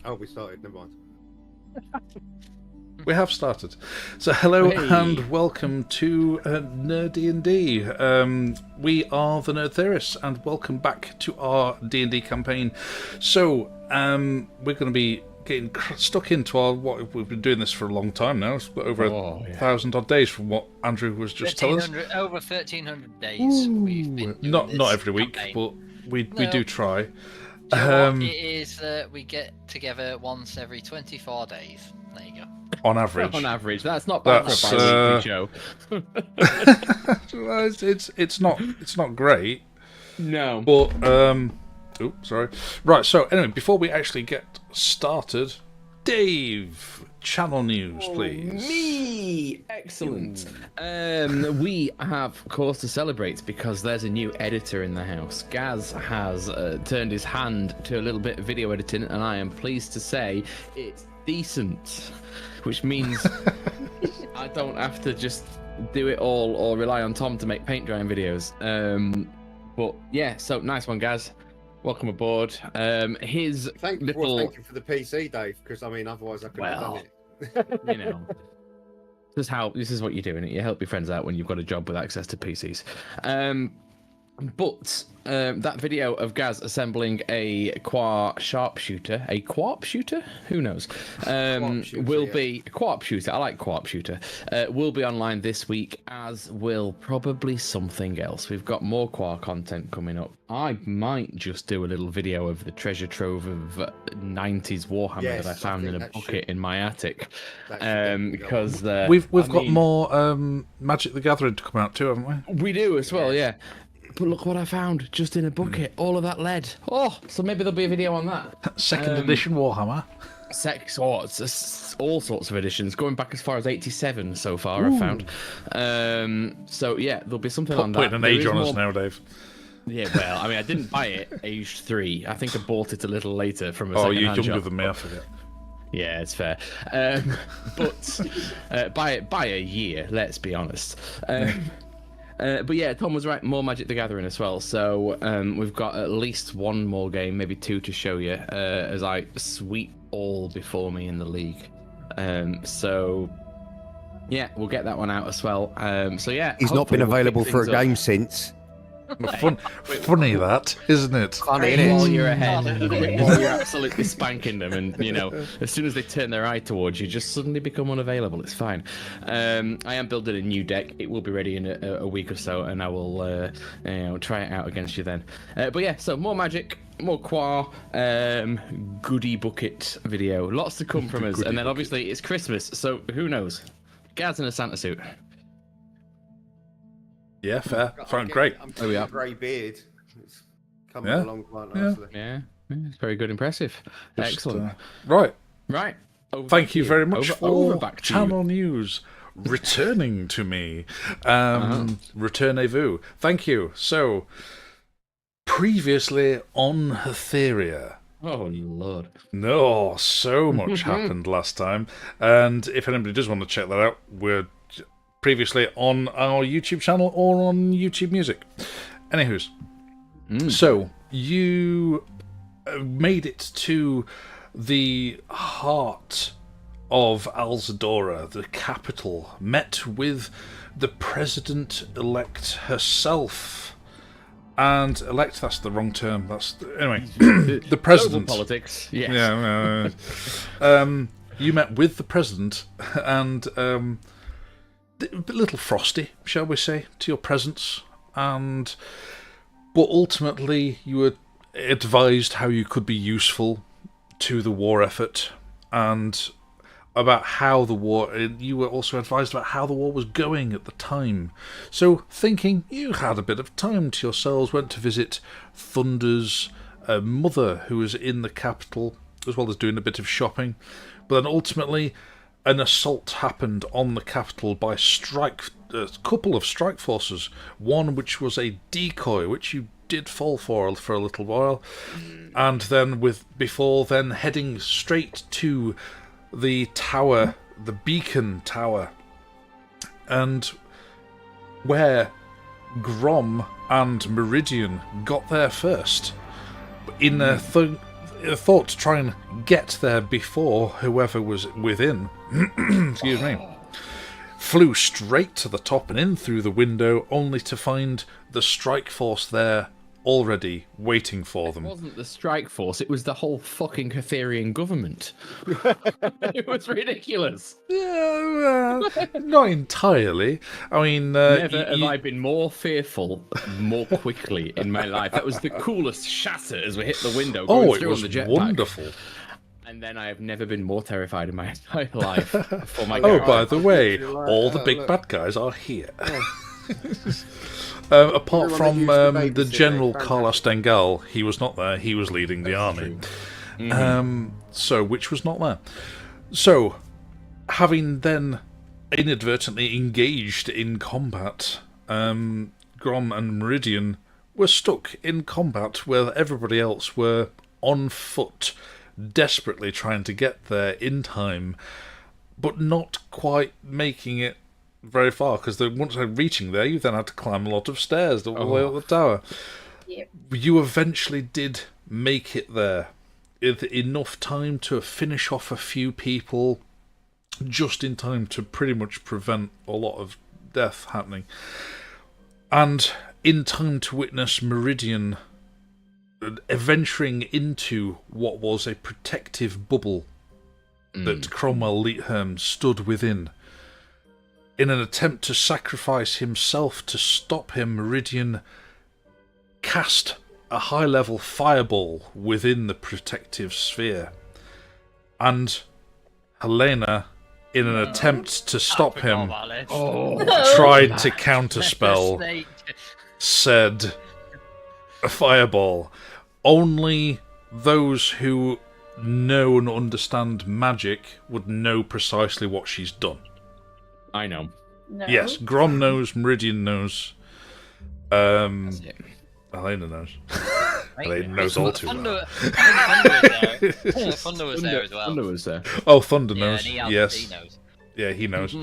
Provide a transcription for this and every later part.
Oh, we started. Never mind. We have started. So hello Hey. and welcome to NerD&D. We are the Nerd Theorists and welcome back to our D&D campaign. So we're going to be getting stuck into we've been doing this for a long time now. It's over 1,000 odd days from what Andrew was just telling us. Over 1,300 days we've been doing Not this every week, campaign. but we do try. Do you know what? It is we get together once every 24 days. There you go. On average. On average, that's not bad That's, for a bi-weekly show. it's not great. No. But sorry. Right, so anyway, before we actually get started, Dave, channel news, please. Me! Excellent. We have cause to celebrate because there's a new editor in the house. Gaz has turned his hand to a little bit of video editing, and I am pleased to say it's decent, which means I don't have to just do it all or rely on Tom to make paint drying videos. But yeah, so nice one, Gaz. Welcome aboard. Thank you for the PC, Dave, because I mean, otherwise I couldn't have done it. You know, this is what you're doing. You help your friends out when you've got a job with access to PCs. But that video of Gaz assembling a Quarp shooter, who knows, will be Quarp shooter. I like Quarp shooter. Will be online this week, as will probably something else. We've got more Quarp content coming up. I might just do a little video of the treasure trove of 90s Warhammer that I found in a bucket in my attic, because we've got more Magic the Gathering to come out too, haven't we? We do as well, yeah. But look what I found just in a bucket. All of that lead. Oh, so maybe there'll be a video on that. Second edition Warhammer. It's all sorts of editions, going back as far as 87 so far. I've found. So yeah, there'll be something on that. Putting an age on us now, Dave. Yeah, well, I mean, I didn't buy it aged 3. I think I bought it a little later from a you're second-hand younger shop. than me, I forget. Yeah, it's fair. But by a year, let's be honest. But yeah, Tom was right. More Magic the Gathering as well. So we've got at least one more game, maybe two, to show you as I sweep all before me in the league. So yeah, we'll get that one out as well. So yeah, he's not been available for a game since. Funny that, isn't it? Funny, innit? While you're ahead, while you're absolutely spanking them, and you know, as soon as they turn their eye towards you, just suddenly become unavailable. It's fine. I am building a new deck. It will be ready in a week or so, and I will try it out against you then. But yeah, so more Magic, more Qua, goodie bucket video. Lots to come from us, and then obviously it's Christmas, so who knows? Gaz in a Santa suit. Yeah, fair. Fine, great. I'm getting a grey beard. It's coming along quite nicely. Yeah, it's very good, impressive. Excellent. Right. Thank you very much for channel news returning to me. Returnez-vous. Thank you. So, previously on Hatheria. Oh, Lord. No, so much happened last time. And if anybody does want to check that out, we're previously on our YouTube channel or on YouTube Music. Anywho's. So, you made it to the heart of Alzadora, the capital, met with the president-elect herself. And elect, that's the wrong term. Anyway, the president. Global politics, yes. Yeah. You met with the president and a little frosty, shall we say, to your presence, but ultimately you were advised how you could be useful to the war effort, and about how the war. You were also advised about how the war was going at the time. So, thinking you had a bit of time to yourselves, went to visit Thunder's mother, who was in the capital, as well as doing a bit of shopping. But then ultimately, an assault happened on the capital by a couple of strike forces. One which was a decoy, which you did fall for a little while, and then before heading straight to the tower, the beacon tower, and where Grom and Meridian got there first. In thought to try and get there before whoever was within, excuse me, flew straight to the top and in through the window, only to find the strike force there already waiting for them. It wasn't the strike force, it was the whole fucking Hatherian government. It was ridiculous. Yeah, not entirely. I mean... Never have I been more fearful more quickly in my life. That was the coolest shatter as we hit the window. Oh, it was wonderful. And then I have never been more terrified in my entire life. For my by the way, all the big bad guys are here. Apart from the General Carlos Dengal, he was not there. He was leading the army. Which was not there. So, having then inadvertently engaged in combat, Grom and Meridian were stuck in combat where everybody else were on foot, desperately trying to get there in time, but not quite making it very far, because once reaching there, you then had to climb a lot of stairs all the way up the tower. Yep. You eventually did make it there. Enough time to finish off a few people, just in time to pretty much prevent a lot of death happening. And in time to witness Meridian venturing into what was a protective bubble that Cromwell Leetherm stood within. In an attempt to sacrifice himself to stop him, Meridian cast a high-level fireball within the protective sphere. And Helena, in an attempt to stop him, tried to counterspell, said, a fireball. Only those who know and understand magic would know precisely what she's done. I know. No. Yes, Grom knows, Meridian knows. Helena knows. Helena knows all too well. Thunder was there as well. Thunder was there. Oh, Thunder knows. And yes. he knows. Yeah, he knows.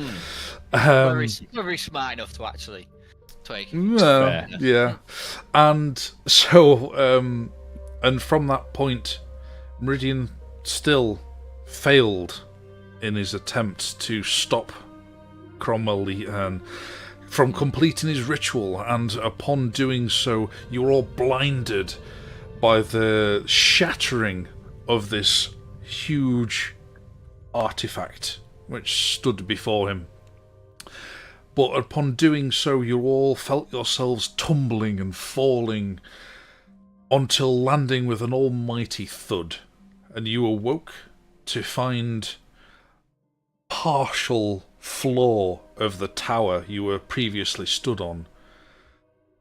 Very smart enough to actually take. Yeah. And so, and from that point, Meridian still failed in his attempt to stop Cromwell Leetherm from completing his ritual, and upon doing so, you were all blinded by the shattering of this huge artifact which stood before him. But upon doing so, you all felt yourselves tumbling and falling until landing with an almighty thud, and you awoke to find partial floor of the tower you were previously stood on.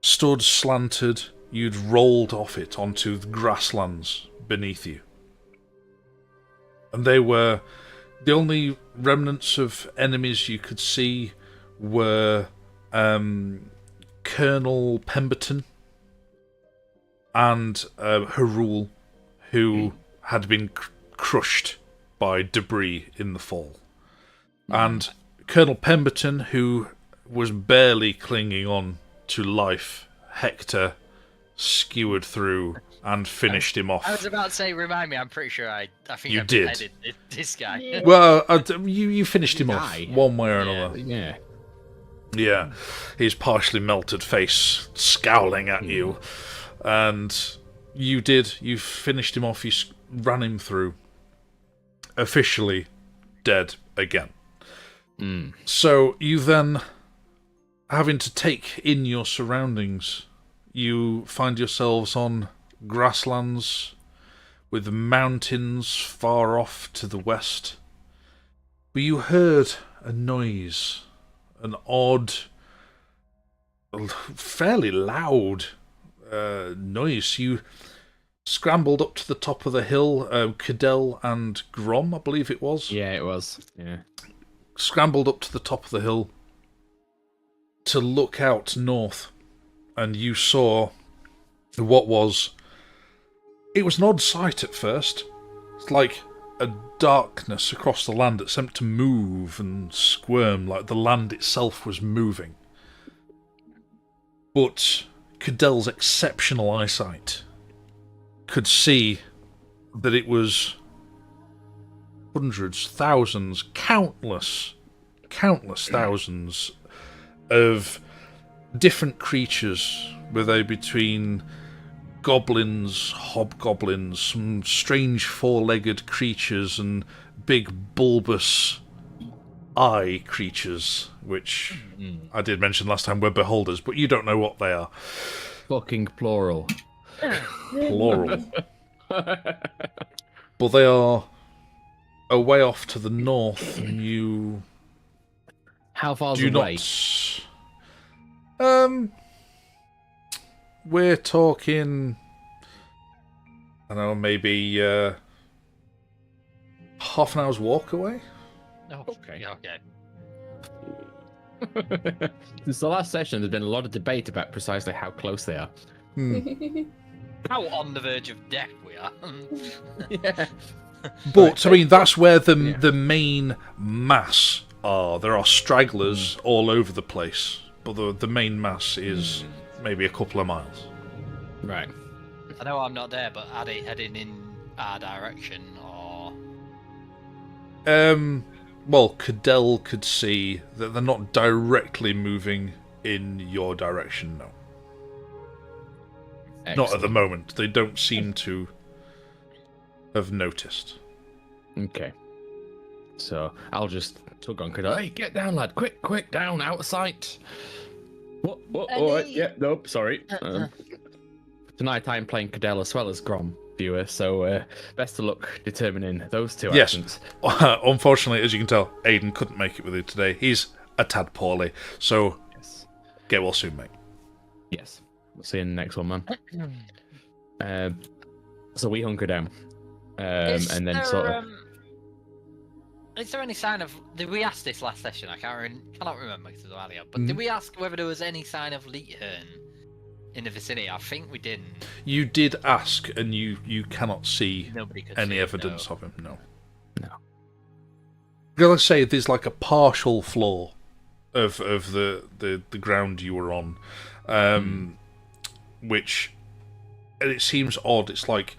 Stood slanted, you'd rolled off it onto the grasslands beneath you. And they were the only remnants of enemies you could see were Colonel Pemberton and Harul, who had been crushed by debris in the fall. And Colonel Pemberton, who was barely clinging on to life, Hector skewered through and finished him off. I was about to say, remind me, I'm pretty sure I think you I did. beheaded this guy. Yeah. Well, you finished him off one way or another. Yeah. Yeah, his partially melted face scowling at you, and you finished him off. You ran him through, officially dead again. So you then, having to take in your surroundings, you find yourselves on grasslands with mountains far off to the west. But you heard a noise, an odd, fairly loud noise. You scrambled up to the top of the hill, Cadell and Grom, I believe it was. Yeah, it was. Yeah. Scrambled up to the top of the hill to look out north, and you saw what was... It was an odd sight at first. It's like a darkness across the land that seemed to move and squirm like the land itself was moving. But Cadell's exceptional eyesight could see that it was hundreds, thousands, countless thousands of different creatures, were they between goblins, hobgoblins, some strange four-legged creatures, and big bulbous eye creatures, which I did mention last time were beholders, but you don't know what they are. Fucking plural. Plural. But they are a way off to the north, and you How far do away? not. We're talking, I don't know, maybe half an hour's walk away. Oh, Okay. Okay. Since the last session, there's been a lot of debate about precisely how close they are. How on the verge of death we are. Yeah. But I mean, that's where the main mass are. There are stragglers all over the place, but the main mass is maybe a couple of miles. Right. I know I'm not there, but are they heading in our direction or? Well, Cadell could see that they're not directly moving in your direction, no. Not at the moment. They don't seem to have noticed. Okay. So I'll just tug on Cadell. Hey, get down, lad! Quick, down, out of sight. What? All right. Yeah. Nope. Sorry. Tonight I'm playing Cadell as well as Grom, viewer. So best of luck determining those two actions. Unfortunately, as you can tell, Aiden couldn't make it with you today. He's a tad poorly, so get well soon, mate. Yes. We'll see you in the next one, man. So we hunker down, and then sort of. Is there any sign of? Did we ask this last session? I cannot remember because it was earlier. But did we ask whether there was any sign of Leethern in the vicinity? I think we didn't. You did ask, and you cannot see any see evidence no. of him. No. No. Let's say there's like a partial floor of the ground you were on, which, and it seems odd. It's like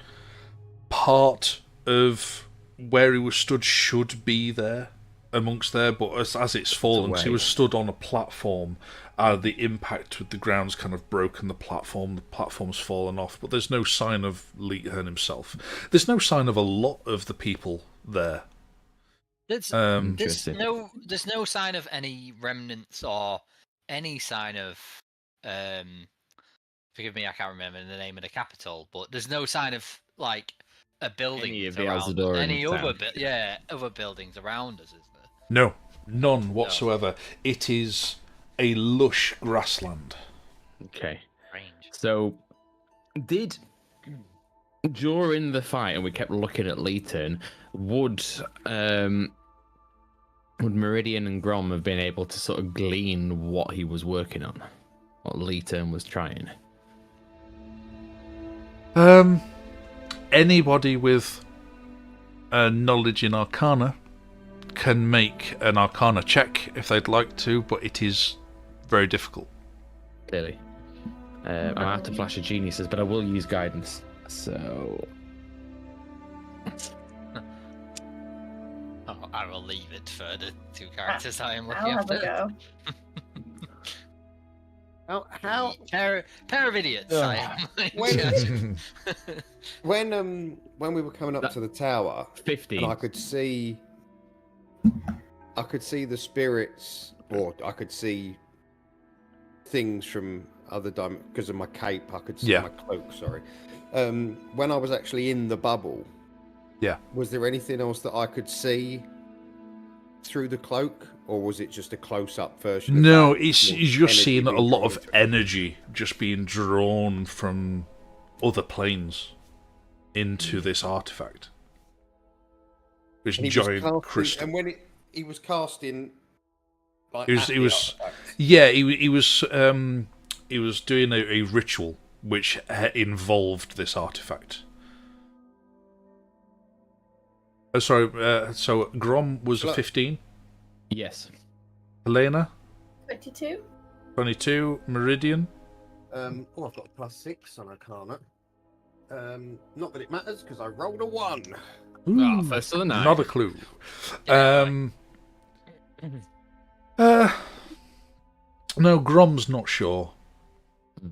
part of where he was stood should be there amongst there, but as it's fallen, he was stood on a platform. The impact with the ground's kind of broken the platform's fallen off, but there's no sign of Leethern himself. There's no sign of a lot of the people there. There's no sign of any remnants or any sign of forgive me, I can't remember the name of the capital, but there's no sign of like a building Any of the around Alzadorian other buildings around us, is there? No, none whatsoever. It is a lush grassland. Okay. Strange. So, during the fight, and we kept looking at Leethern, would Meridian and Grom have been able to sort of glean what he was working on, what Leethern was trying? Anybody with knowledge in Arcana can make an Arcana check if they'd like to, but it is very difficult. Clearly. I'm out of Flash of Geniuses, but I will use guidance. So. I will leave it for the two characters I am looking I'll have after. a go. How Pair of idiots I am. when we were coming up to the tower, 15. and I could see the spirits, or I could see things from other dimensions because of my cape. I could see my cloak. Sorry. When I was actually in the bubble, was there anything else that I could see through the cloak, or was it just a close-up version? No, it's you're seeing a lot of energy just being drawn from other planes into this artifact. This giant crystal. And when he was casting, like, he was doing a ritual which involved this artifact. So Grom was a 15. Yes. Helena? 22. 22. Meridian? I've got a +6 on Arcana. Not that it matters because I rolled a 1. Oh, first of the night. Not a clue. No, Grom's not sure.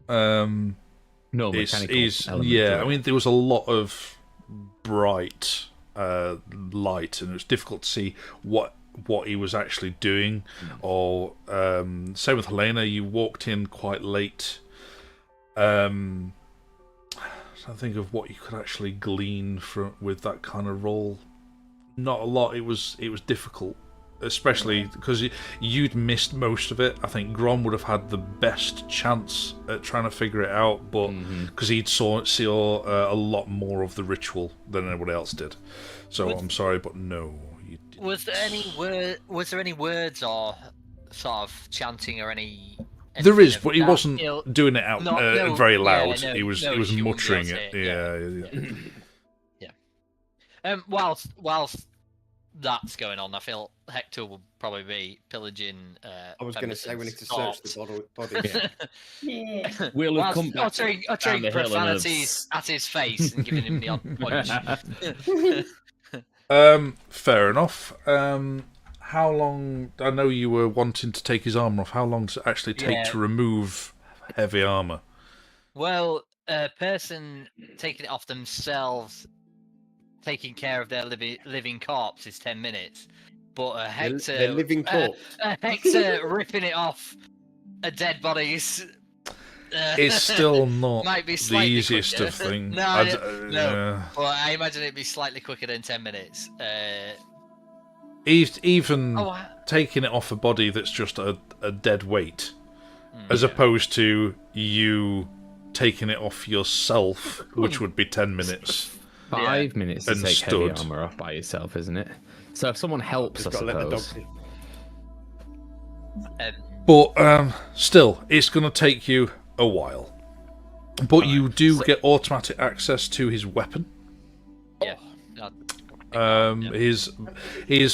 No mechanical element. Yeah, I mean, there was a lot of bright light, and it was difficult to see what he was actually doing. Or same with Helena, you walked in quite late. I think of what you could actually glean with that kind of role. Not a lot. It was difficult, especially because you'd missed most of it. I think Grom would have had the best chance at trying to figure it out, but because he'd saw a lot more of the ritual than anybody else did. So I'm sorry, but no. You didn't. Was there any words or sort of chanting or any? There is, but he wasn't doing it out No, very loud. Yeah, he was muttering it. Yeah. Whilst that's going on, I feel Hector will probably be pillaging. I was going to say we need to search the body. Yeah. We'll have come back uttering profanities at his face and giving him the odd punch. Fair enough. How long? I know you were wanting to take his armor off. How long does it actually take to remove heavy armor? Well, a person taking it off themselves, taking care of their living corpse, is 10 minutes. But a Hector, their living corpse. A Hector ripping it off a dead body's. It's still not might be the easiest quicker. of things. No. Well, I imagine it'd be slightly quicker than 10 minutes. Even taking it off a body that's just a dead weight, as opposed to you taking it off yourself, which would be 10 minutes. 5 minutes to take heavy armor off by yourself, isn't it? So if someone helps, I suppose. But still, it's going to take you a while. But you do get automatic access to his weapon. Yeah. His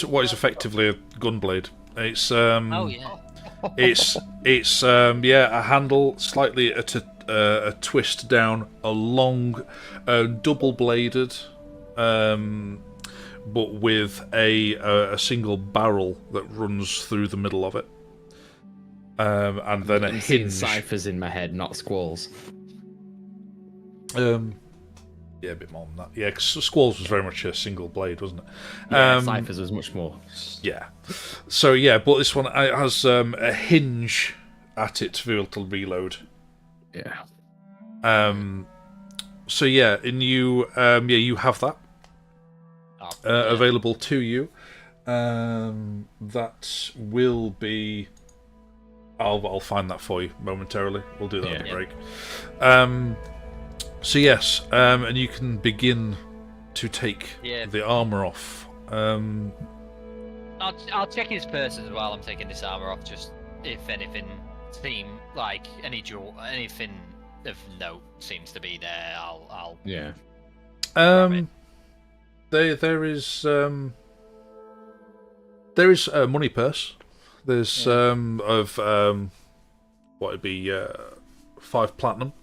what is effectively a gunblade. It's it's a handle slightly at a twist down, a long, double-bladed, but with a single barrel that runs through the middle of it, and then a hinge. Ciphers in my head, not squalls. Yeah, a bit more than that. Yeah, because Squalls was very much a single blade, wasn't it? Yeah, Ciphers was much more. Yeah. So, yeah, but this one has a hinge at it to be able to reload. Yeah. So, yeah, and you have that available to you. That will be... I'll find that for you momentarily. We'll do that on the break. So yes, and you can begin to take the armor off. I'll check his purse as well. I'm taking this armor off, just if anything seem like anything of note seems to be there. I'll There is a money purse. There's of what would be 5 platinum.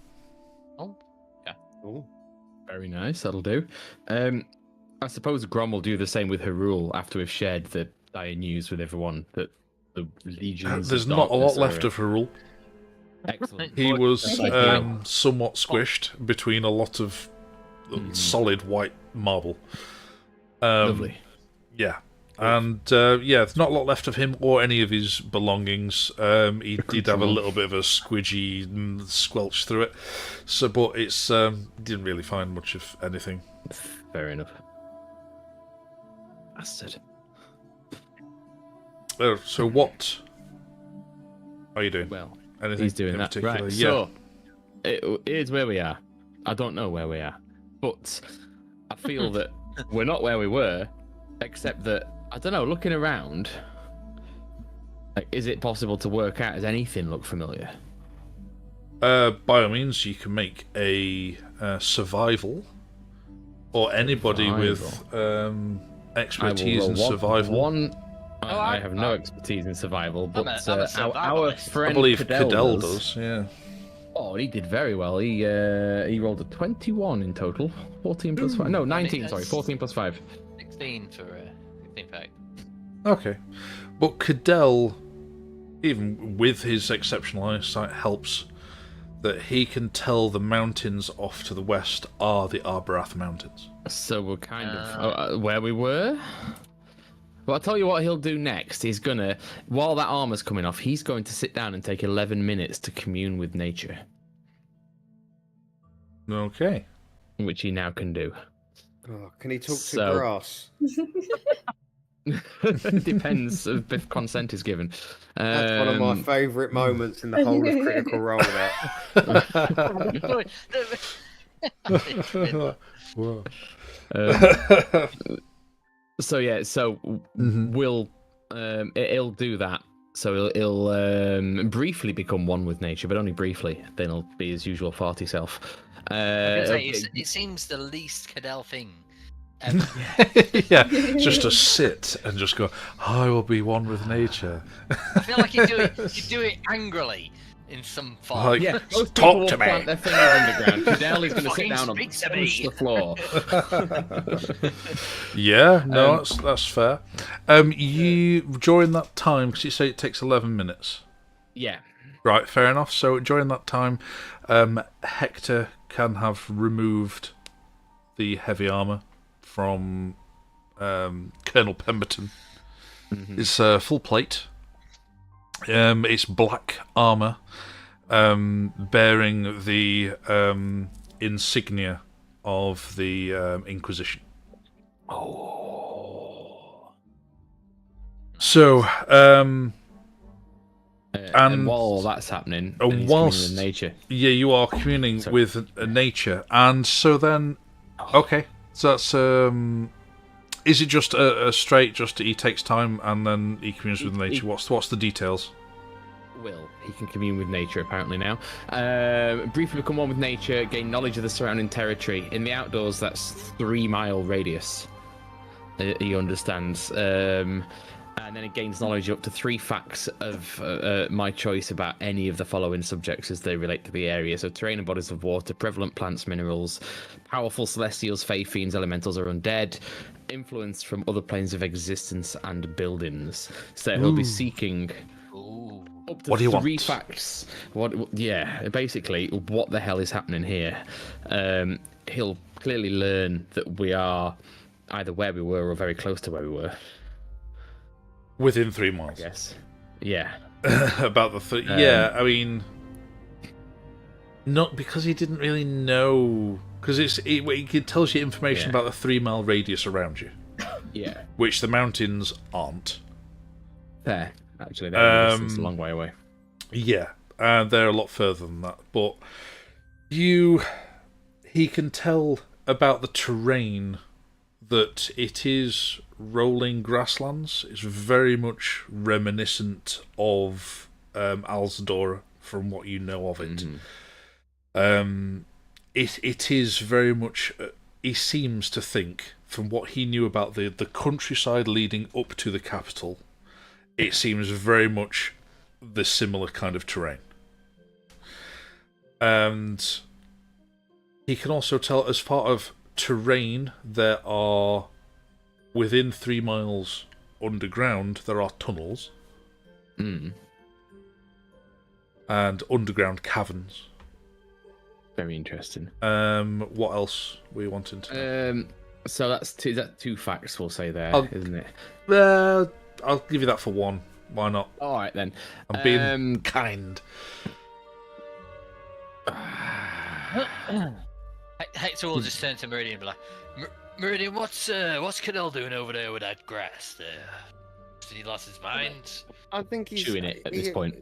Oh, very nice. That'll do. I suppose Grom will do the same with Harul after we've shared the dire news with everyone that the legions. There's not a lot left of Harul. Excellent. He was somewhat squished between a lot of solid white marble. Lovely. Yeah. And there's not a lot left of him or any of his belongings. He did have a little bit of a squidgy squelch through it. So, but it's didn't really find much of anything. Fair enough. Bastard. So what are you doing? Well, anything he's doing in that. particular? Right. Yeah. So here's where we are. I don't know where we are, but I feel that we're not where we were, except that. I don't know, looking around, like, is it possible to work out, does anything look familiar? By all means, you can make a survival, or anybody with expertise in survival. I have no expertise in survival, but I'm a our friend I believe Cadell Cadell does, yeah. Oh, Oh, he did very well. He rolled a 21 in total. 14 plus 5. No, 19, sorry. 14 plus 5. 16 for 16 for 8. Okay. But Cadell, even with his exceptional eyesight, helps that he can tell the mountains off to the west are the Arbarath Mountains. So we're kind of where we were. Well, I'll tell you what he'll do next. He's gonna, while that armor's coming off, he's going to sit down and take 11 minutes to commune with nature. Okay. Which he now can do. Oh, can he talk to grass? Depends if consent is given. That's one of my favourite moments in the whole of Critical Role. We'll it'll do that. So he'll briefly become one with nature, but only briefly. Then he'll be his usual farty self. It seems the least Cadell thing ever. Yeah, just to sit and just go, I will be one with nature. I feel like you do it angrily in some form. Like, yeah, most talk people to will me. plant their fingers underground. Cadell is going to sit down and Speak to punch me. the floor. Yeah, no, that's fair. You during that time, because you say it takes 11 minutes. Yeah. Right, fair enough. So during that time, Hector can have removed the heavy armor from Colonel Pemberton. Mm-hmm. It's full plate. It's black armor, bearing the insignia of the Inquisition. Oh. So, and while that's happening, he's whilst communing with nature. Yeah, you are communing with nature, and so then, okay, so that's is it just a straight? Just he takes time and then he communes with nature. What's the details? He can commune with nature apparently now. Briefly become one with nature, gain knowledge of the surrounding territory. In the outdoors, that's 3-mile radius. He understands. And then it gains knowledge up to 3 facts of my choice about any of the following subjects as they relate to the area. So terrain and bodies of water, prevalent plants, minerals, powerful celestials, fey, fiends, elementals, or undead, influence from other planes of existence, and buildings. So he'll be seeking up to 3 facts. Basically, what the hell is happening here? He'll clearly learn that we are either where we were or very close to where we were. Within 3 miles. Yes. Yeah. About the yeah, I mean, not because he didn't really know, because it tells you information about the 3-mile radius around you. Yeah. Which the mountains aren't. Fair. Actually, they're a long way away. Yeah, and they're a lot further than that. But he can tell about the terrain that it is rolling grasslands. It's very much reminiscent of Alzadora from what you know of it. Mm-hmm. It is very much. He seems to think, from what he knew about the countryside leading up to the capital, it seems very much the similar kind of terrain. And he can also tell, as part of terrain, there are, within 3 miles underground, there are tunnels. And underground caverns. Very interesting. What else were you wanting to know? So that's 2 facts we'll say there, isn't it? I'll give you that for 1. Why not? All right then. I'm being kind. Hector will just turn to Meridian and be like, Meridian, what's Cadell doing over there with that grass there? Did he lost his mind? I think he's chewing it at this point.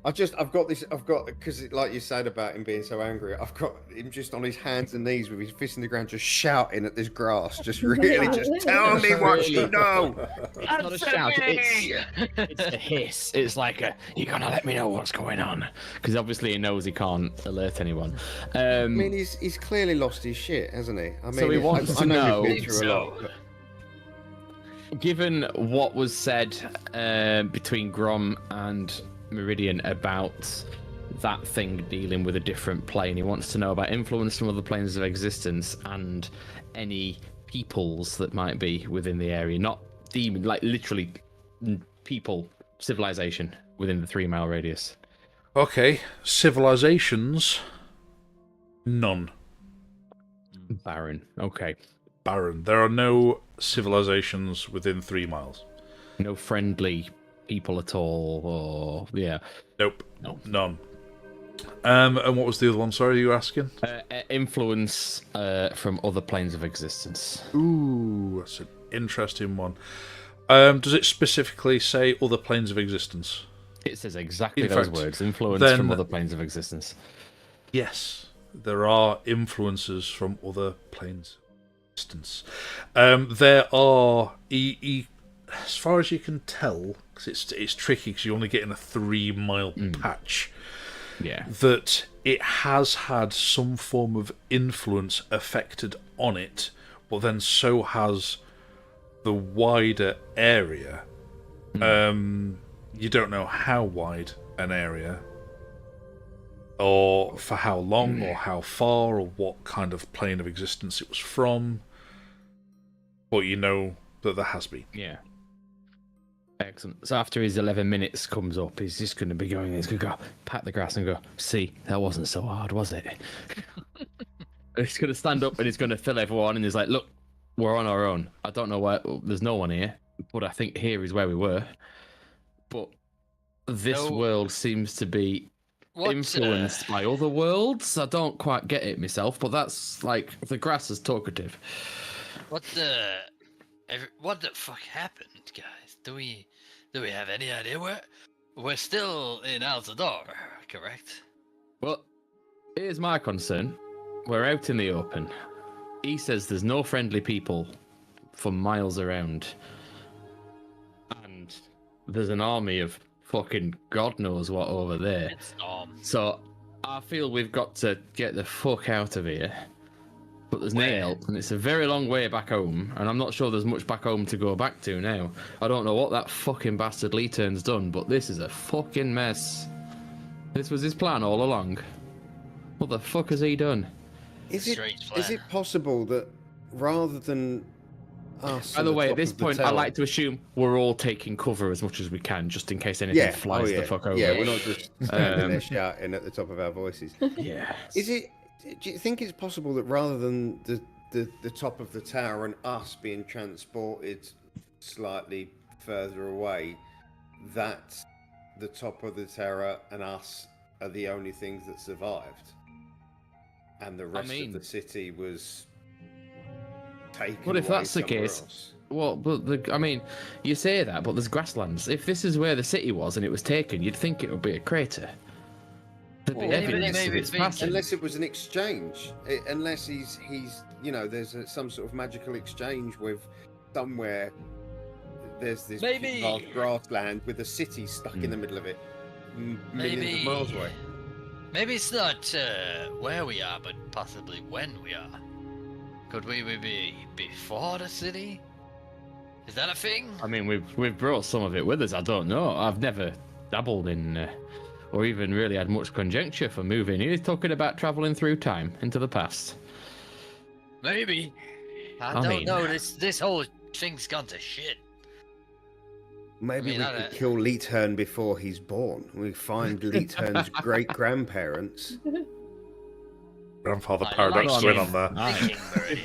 because like you said about him being so angry, I've got him just on his hands and knees with his fist in the ground, just shouting at this grass, just really, just tell me what you know. It's not a shout, it's a hiss. It's like you're gonna let me know what's going on, because obviously he knows he can't alert anyone. I mean, he's clearly lost his shit, hasn't he? I mean, so he wants to know. We've been through a lot, but... Given what was said between Grom and Meridian about that thing dealing with a different plane. He wants to know about influence from other planes of existence and any peoples that might be within the area. Not demon, like literally people, civilization within the 3-mile radius. Okay, civilizations, none. Barren. Okay. Barren. There are no civilizations within 3 miles. No friendly people at all, or yeah. Nope. No. None. And what was the other one? Sorry, you were asking? Influence from other planes of existence. Ooh, that's an interesting one. Does it specifically say other planes of existence? It says exactly In those fact, words. Influence then- from other planes of existence. Yes, there are influences from other planes of existence. There are, as far as you can tell, because it's tricky because you're only getting a 3-mile patch, Yeah. that it has had some form of influence affected on it, but then so has the wider area. You don't know how wide an area, or for how long, or how far, or what kind of plane of existence it was from, but you know that there has been. Yeah. Excellent. So after his 11 minutes comes up, he's just going to be going, he's going to go pat the grass and go, see, that wasn't so hard, was it? He's going to stand up and he's going to fill everyone, and he's like, look, we're on our own. I don't know why, there's no one here, but I think here is where we were. But this world seems to be influenced by other worlds. I don't quite get it myself, but that's like, the grass is talkative. What the fuck happened, guys? Do we have any idea? We're still in Aldador, correct? Well, here's my concern. We're out in the open. He says there's no friendly people for miles around. And there's an army of fucking God knows what over there. So I feel we've got to get the fuck out of here. But there's no help, and it's a very long way back home, and I'm not sure there's much back home to go back to now. I don't know what that fucking bastard Leeturn's done, but this is a fucking mess. This was his plan all along. What the fuck has he done? Is it possible that rather than us... By the way, at this point, I like to assume we're all taking cover as much as we can, just in case anything flies the fuck over. Yeah, we're not just standing there shouting at the top of our voices. Yeah. Do you think it's possible that rather than the top of the tower and us being transported slightly further away, that the top of the tower and us are the only things that survived, and the rest of the city was taken away? What if that's the somewhere case? else? Well, but you say that, but there's grasslands. If this is where the city was and it was taken, you'd think it would be a crater. Unless it was an exchange, unless he's there's some sort of magical exchange with somewhere. There's this vast grassland with a city stuck in the middle of it, millions of miles away. Maybe it's not where we are, but possibly when we are. Could we be before the city? Is that a thing? I mean, we've brought some of it with us. I don't know. I've never dabbled in. Or even really had much conjecture for moving. He's talking about traveling through time into the past. Maybe. I don't know. This whole thing's gone to shit. Maybe we could kill Leethern before he's born. We find Leethern's great grandparents. Grandfather paradox win on there.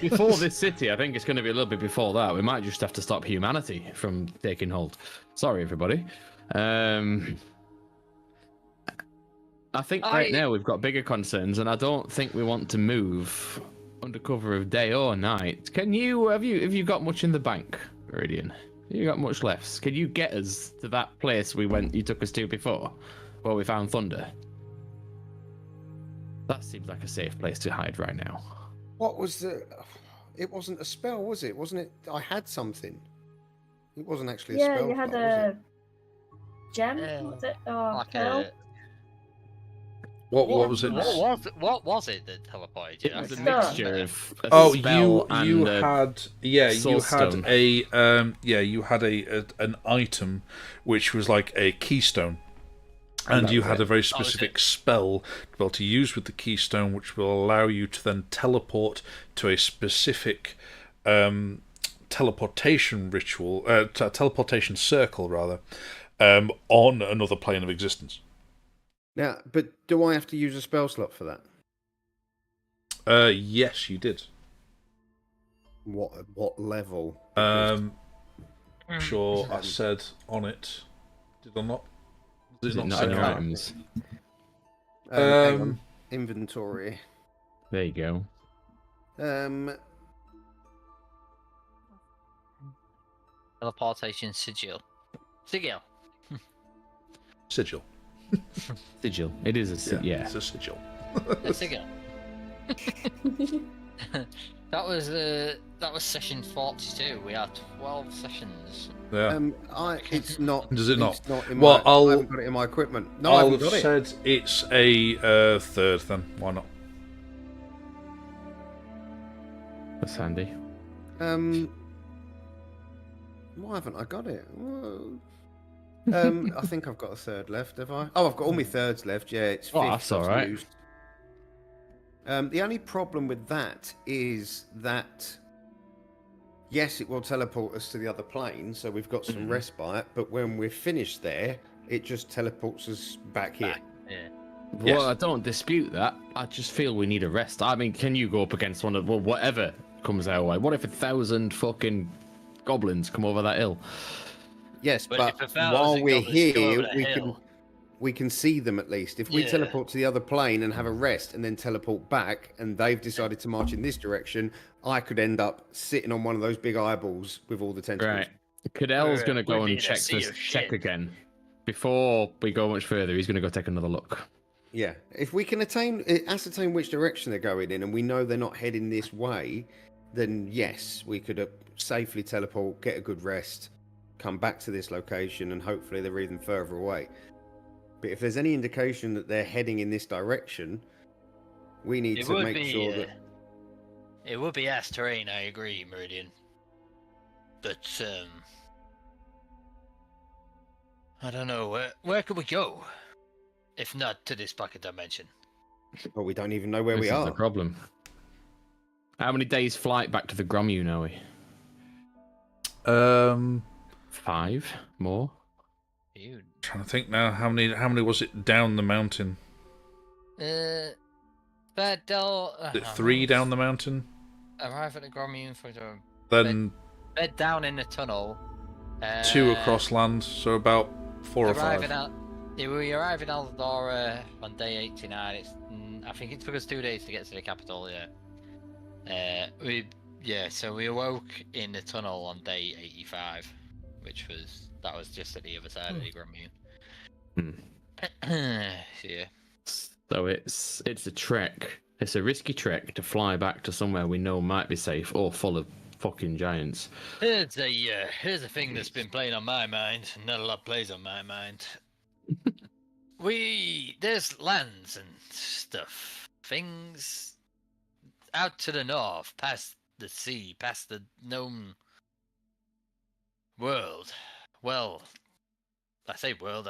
Before this city, I think it's going to be a little bit before that. We might just have to stop humanity from taking hold. Sorry, everybody. I think right now we've got bigger concerns, and I don't think we want to move under cover of day or night. Have you got much in the bank, Viridian? You got much left? Can you get us to that place you took us to before, where we found Thunder? That seems like a safe place to hide right now. What was it wasn't a spell, was it? Wasn't it? I had something. It wasn't actually a spell. Yeah, you had a gem, was it? Or pearl? What was it? What was it that teleported you? It was a mixture of a spell you and had an item which was like a keystone, And you had a very specific spell to be able to use with the keystone, which will allow you to then teleport to a specific teleportation ritual, teleportation circle, rather, on another plane of existence. Now, but do I have to use a spell slot for that? Yes, you did. What level? Sure, I said on it. Did I not? Is it not in your items? Hang on. Inventory. There you go. Teleportation sigil. Sigil. Sigil. Sigil. It is a sigil. Yeah. It's a sigil. A sigil. That was session 42. We had 12 sessions. Yeah. It's not. Does it not? It's not in Well, I haven't got it in my equipment. No, I I'll haven't got have said it's a third. Then why not? That's handy. Why haven't I got it? Whoa. I think I've got a third left. Have I? Oh, I've got all my thirds left. Yeah, it's. Oh, that's all right. Used. The only problem with that is that, yes, it will teleport us to the other plane, so we've got some respite, but when we're finished there, it just teleports us back here. Yeah. Well, Yes. I don't dispute that. I just feel we need a rest. I mean, can you go up against one of, well, whatever comes our way? What if 1,000 fucking goblins come over that hill? Yes, But but if 1,000 while we're goblins go here, over the we can see them at least. If we Yeah. teleport to the other plane and have a rest and then teleport back, and they've decided to march in this direction, I could end up sitting on one of those big eyeballs with all the tentacles. Right. Cadell's We're- going to go we and need to check see this, your check shit. again. Before we go much further, he's going to go take another look. Yeah, if we can ascertain which direction they're going in, and we know they're not heading this way, then yes, we could safely teleport, get a good rest, come back to this location, and hopefully they're even further away. But if there's any indication that they're heading in this direction, we need to make sure that. It would be ass terrain, I agree, Meridian. But I don't know, where could we go? If not to this pocket dimension. But we don't even know where This we is are. the problem. How many days flight back to the Grommune are we? 5 more? Dude. Trying to think now. How many was it down the mountain? Is Is it 3 down the mountain? Arrive at the Grommune for the Then bed down in the tunnel. 2 across land, so about 4 or 5. We arrive in Aldora on day 89. I think it took us 2 days to get to the capital. Yeah. So we awoke in the tunnel on day 85, that was just at the other side of the Grommune. Yeah. So it's a trek. It's a risky trek to fly back to somewhere we know might be safe or full of fucking giants. Here's a thing that's been playing on my mind. Not a lot plays on my mind. There's lands and stuff, things out to the north, past the sea, past the known world. Well, I say world.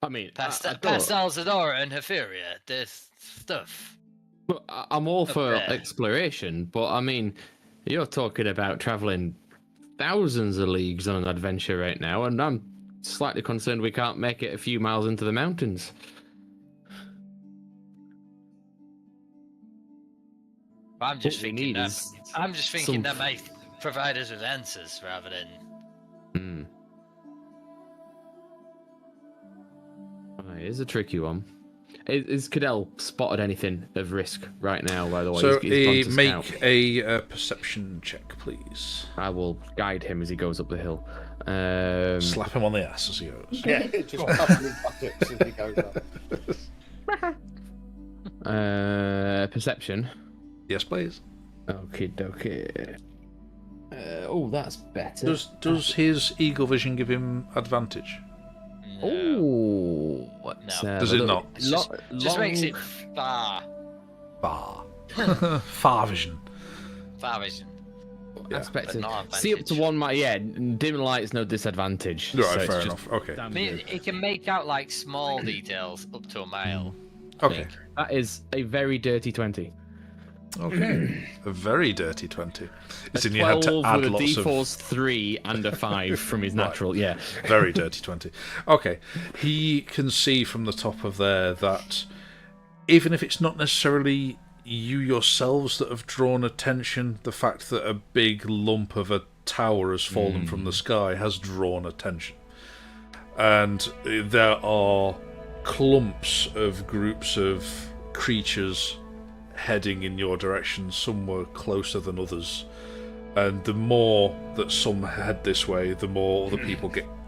I mean, Past I don't- Alzadora and Hatheria, there's stuff. Well, I'm all for there. exploration, but I mean, you're talking about traveling thousands of leagues on an adventure right now, and I'm slightly concerned we can't make it a few miles into the mountains. I'm just What we thinking need that. is I'm just thinking some- that might provide us with answers rather than. Hmm. It is a tricky one. Is Cadell spotted anything of risk right now, by the way? So He's gone to make scout. a perception check, please. I will guide him as he goes up the hill. Slap him on the ass as he goes. Yeah, just covered in buckets as he goes up. Perception. Yes, please. Okay. That's better. Does his eagle vision give him advantage? Oh, Does it not? Just makes it far. Far. Far vision. Far vision. aspect But of not see up to advantage. 1 mile. Yeah, dim light's no disadvantage. Right, so it's fair just enough. Okay. I mean, it can make out like small details up to a mile. Okay. That is a very dirty 20. Okay. A very dirty 20. It's A in you had 12 to add with a lots D4's 3 and a 5 from his natural. Yeah. Very dirty 20. Okay. He can see from the top of there that even if it's not necessarily you yourselves that have drawn attention, the fact that a big lump of a tower has fallen from the sky has drawn attention. And there are clumps of groups of creatures heading in your direction. Some were closer than others. And the more that some head this way, the more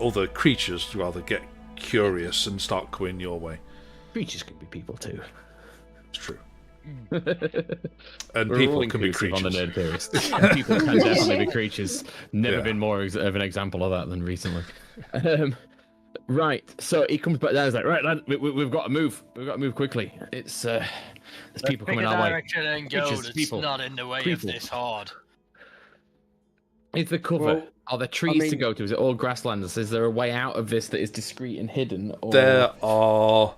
other creatures get curious and start coming your way. Creatures could be people too. It's true. And We're people all can be inclusive on the creatures. Nerd Theorists. And people can definitely be creatures. Never Yeah. been more of an example of that than recently. Right, so he comes back down. He's like, "Right, lad, we've got to move. We've got to move quickly. There's people Pick coming a our way. direction and go Creatures, that's people, not in the way people. of this horde. Is the cover? Well, Are there trees to mean- go to? Is it all grasslands? Is there a way out of this that is discreet and hidden? Or... There are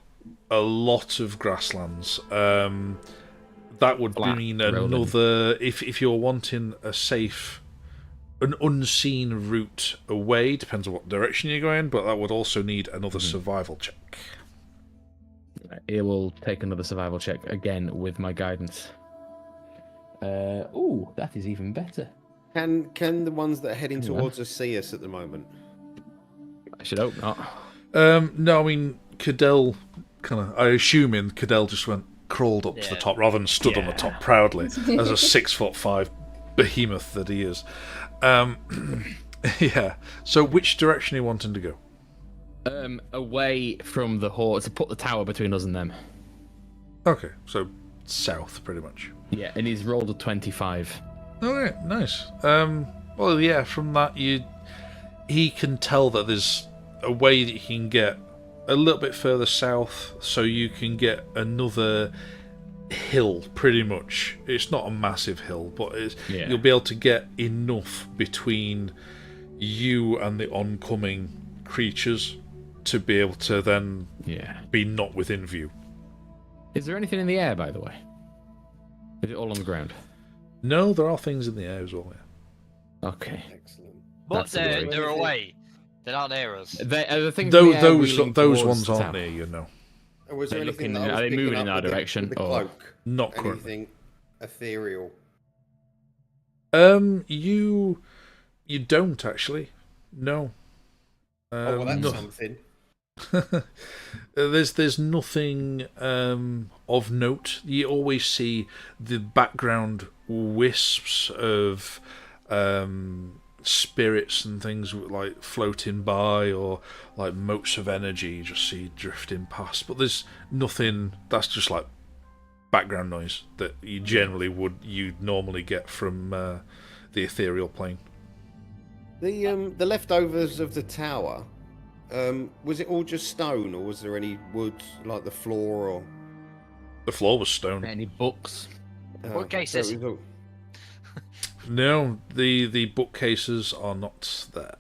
a lot of grasslands. That would Flat, mean rolling. another. If you're wanting an unseen route away, depends on what direction you're going, but that would also need another survival check. It will take another survival check again with my guidance. Ooh, that is even better. Can the ones that are heading towards us see us at the moment? I should hope not. No, I mean Cadell I assume Cadell just crawled up to the Yeah. top rather than stood on the top proudly as a 6'5" behemoth that he is. Yeah. So which direction are you wanting to go? Away from the horde, to put the tower between us and them. Okay, so south, pretty much. Yeah, and he's rolled a 25. Okay, nice. Well, yeah, from that he can tell that there's a way that you can get a little bit further south, so you can get another hill, pretty much. It's not a massive hill, but you'll be able to get enough between you and the oncoming creatures to be able to then be not within view. Is there anything in the air, by the way? Is it all on the ground? No, there are things in the air as well. Yeah. Okay. Excellent. But That's a worry. they're away. They're not near us. Are the things in the air Those wheeling those towards ones the aren't tower? near you, no. And was there They're anything looking- that I was are they picking moving in up our with direction, with the or- cloak? Not currently. Anything ethereal? You don't actually. No. Oh, well, that's no. something. There's nothing of note. You always see the background wisps of spirits and things like floating by, or like motes of energy you just see drifting past. But there's nothing. That's just like background noise that you'd normally get from the ethereal plane. The leftovers of the tower. Was it all just stone, or was there any wood, like the floor, or The floor was stone. Any books? Bookcases. so it was all- No, the bookcases are not there.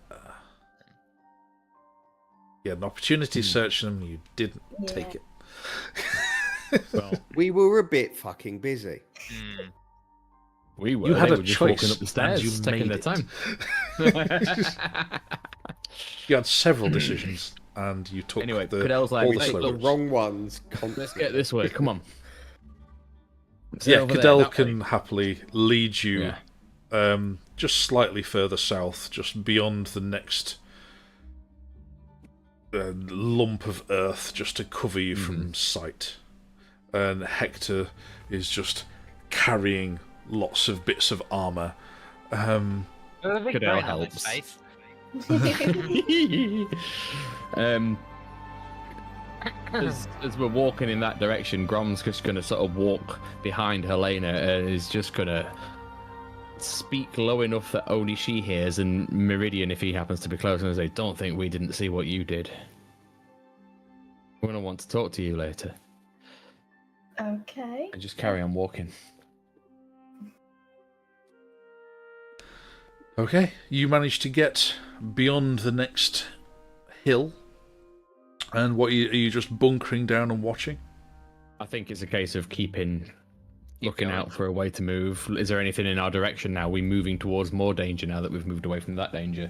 You had an opportunity to search them, you didn't take it. Well, We were a bit fucking busy. we were. You had They a were just choice, walking up the stairs, and you taking made their it. time. You had several decisions, and you took Anyway, the, Cadell's like, all we the take slow The routes. wrong ones. Let's Constantly. get this way. Come on. Let's head Yeah, over there, Cadell that can way. happily lead you Yeah. just slightly further south, just beyond the next lump of earth, just to cover you from sight. And Hector is just carrying lots of bits of armor. Cadell helps. As we're walking in that direction, Grom's just going to sort of walk behind Helena and is just going to speak low enough that only she hears, and Meridian, if he happens to be close, and say, "Don't think we didn't see what you did. We're going to want to talk to you later." Okay. And just carry on walking. Okay, you manage to get beyond the next hill, and are you just bunkering down and watching? I think it's a case of looking going. out for a way to move. Is there anything in our direction now? Are we moving towards more danger now that we've moved away from that danger?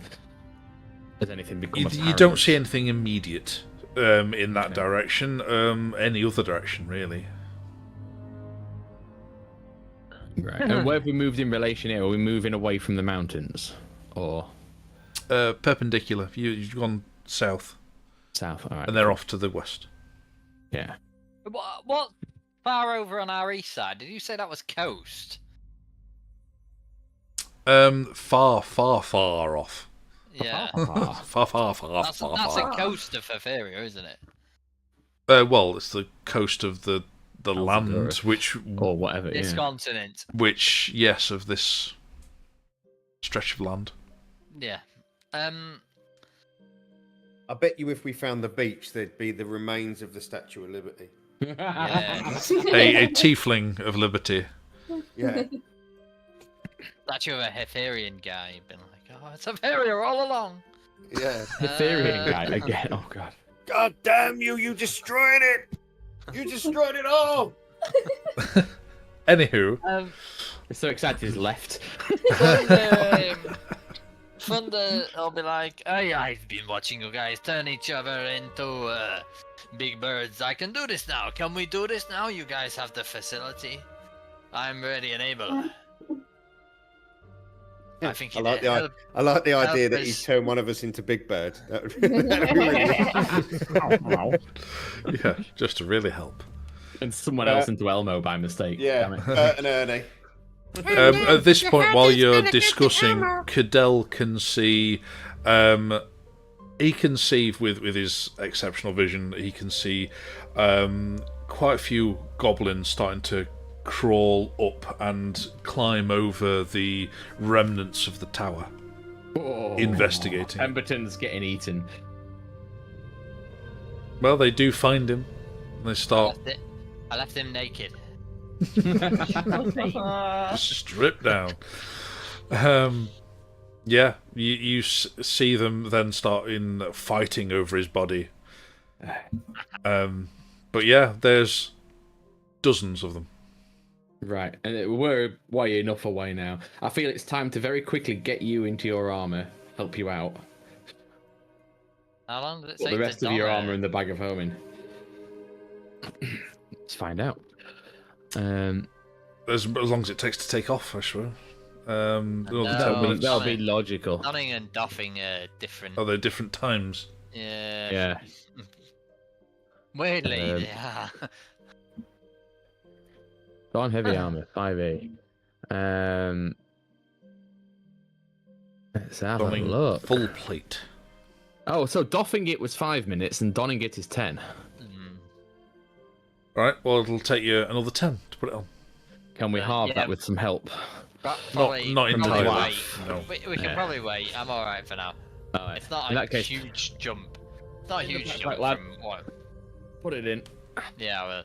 Has anything become You apparent? don't see anything immediate in that direction. Any other direction, really. Right. And where have we moved in relation here? Are we moving away from the mountains? Or Perpendicular. You've gone south, south? All right. and they're off to the west. Yeah. What far over on our east side? Did you say that was coast? Far off. Yeah. Far. That's a coast of Hatheria, isn't it? Well, it's the coast of the land, Hatheria. Or whatever. This yeah. continent. Which, yes, of this stretch of land. Yeah. I bet you if we found the beach, there'd be the remains of the Statue of Liberty. Yeah. a tiefling of liberty. Yeah. Statue of a Hatherian guy. Been like, oh, it's Hatheria all along. Yeah. Hatherian guy again. Oh god. God damn you! You destroyed it. You destroyed it all. Anywho, It's so excited he's left. Thunder, I'll be like, hey, I've been watching you guys turn each other into big birds. I can do this now. Can we do this now? You guys have the facility. I'm ready and able. I think I like the idea that he's turned one of us into Big Bird. That'd be really... yeah, just to really help. And someone else into Elmo by mistake. Yeah, Bert and Ernie. At this point, while you're discussing, Cadell can see. He can see with his exceptional vision. He can see quite a few goblins starting to crawl up and climb over the remnants of the tower, investigating. Pemberton's getting eaten. Well, they do find him. They start. I left him naked. Just strip down. Yeah, you see them then start in fighting over his body. But yeah, there's dozens of them. Right, and we're way enough away now. I feel it's time to very quickly get you into your armor, help you out. How long did it Put take the rest to of your don armor it? in the bag of homing. Let's find out. As long as it takes to take off, I swear. That'll be logical. Donning and doffing are different. Are they different times? Yeah. Yeah. Weirdly, they are. Don heavy armor, 5A. Let's have Donning a look. full plate. Oh, so doffing it was 5 minutes and donning it is 10. Right, well, it'll take you another 10 to put it on. Can we halve Yeah. that with some help? Probably, not entirely. Wait. No. We can probably wait. I'm alright for now. Alright. It's not In a that case, huge jump. It's not a huge Right, jump lad. from what? put it in. Yeah, well,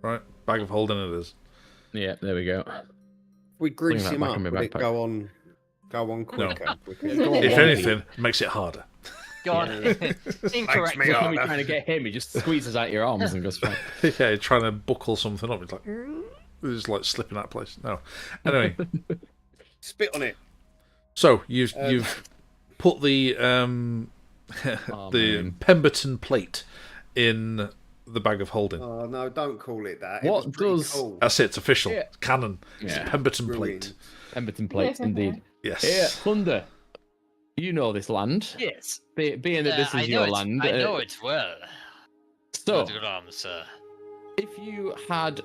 Right, bag of holding it is. Yeah, there we go. If we grease that him back up, in my would it backpack. go on quicker? If anything, makes it harder. go on. Incorrect. So when we're trying to get him, he just squeezes out your arms and goes fine. Yeah, trying to buckle something up. It's like, it's like slipping out of place. No. Anyway, Spit on it. so you've put the the man. Pemberton plate in the bag of holding. Oh no! Don't call it that. What it was pretty does- Cool. That's it. It's official. Yeah. It's canon. It's Yeah. a Pemberton Ruined. plate. Pemberton plates, indeed. Yes. Here, Thunder. You know this land. Yes. Being that this I is know your it. land. I know it well. So, Good on, sir. if you had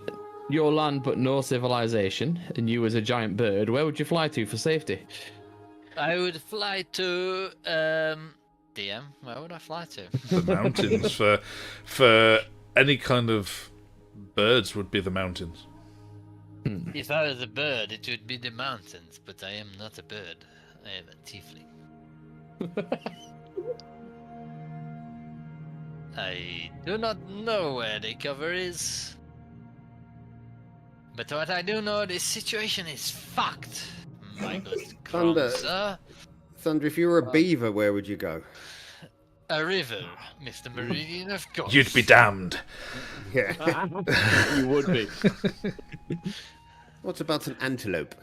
your land but no civilization, and you was a giant bird, where would you fly to for safety? I would fly to DM. Where would I fly to? The mountains for any kind of birds would be the mountains. If I was a bird, it would be the mountains, but I am not a bird. I am a tiefling. I do not know where the cover is. But what I do know, this situation is fucked. my good Thunder. crown, sir. Thunder, if you were a beaver, where would you go? A river, Mr. Meridian, of course. You'd be damned. Yeah. You would be. What about an antelope?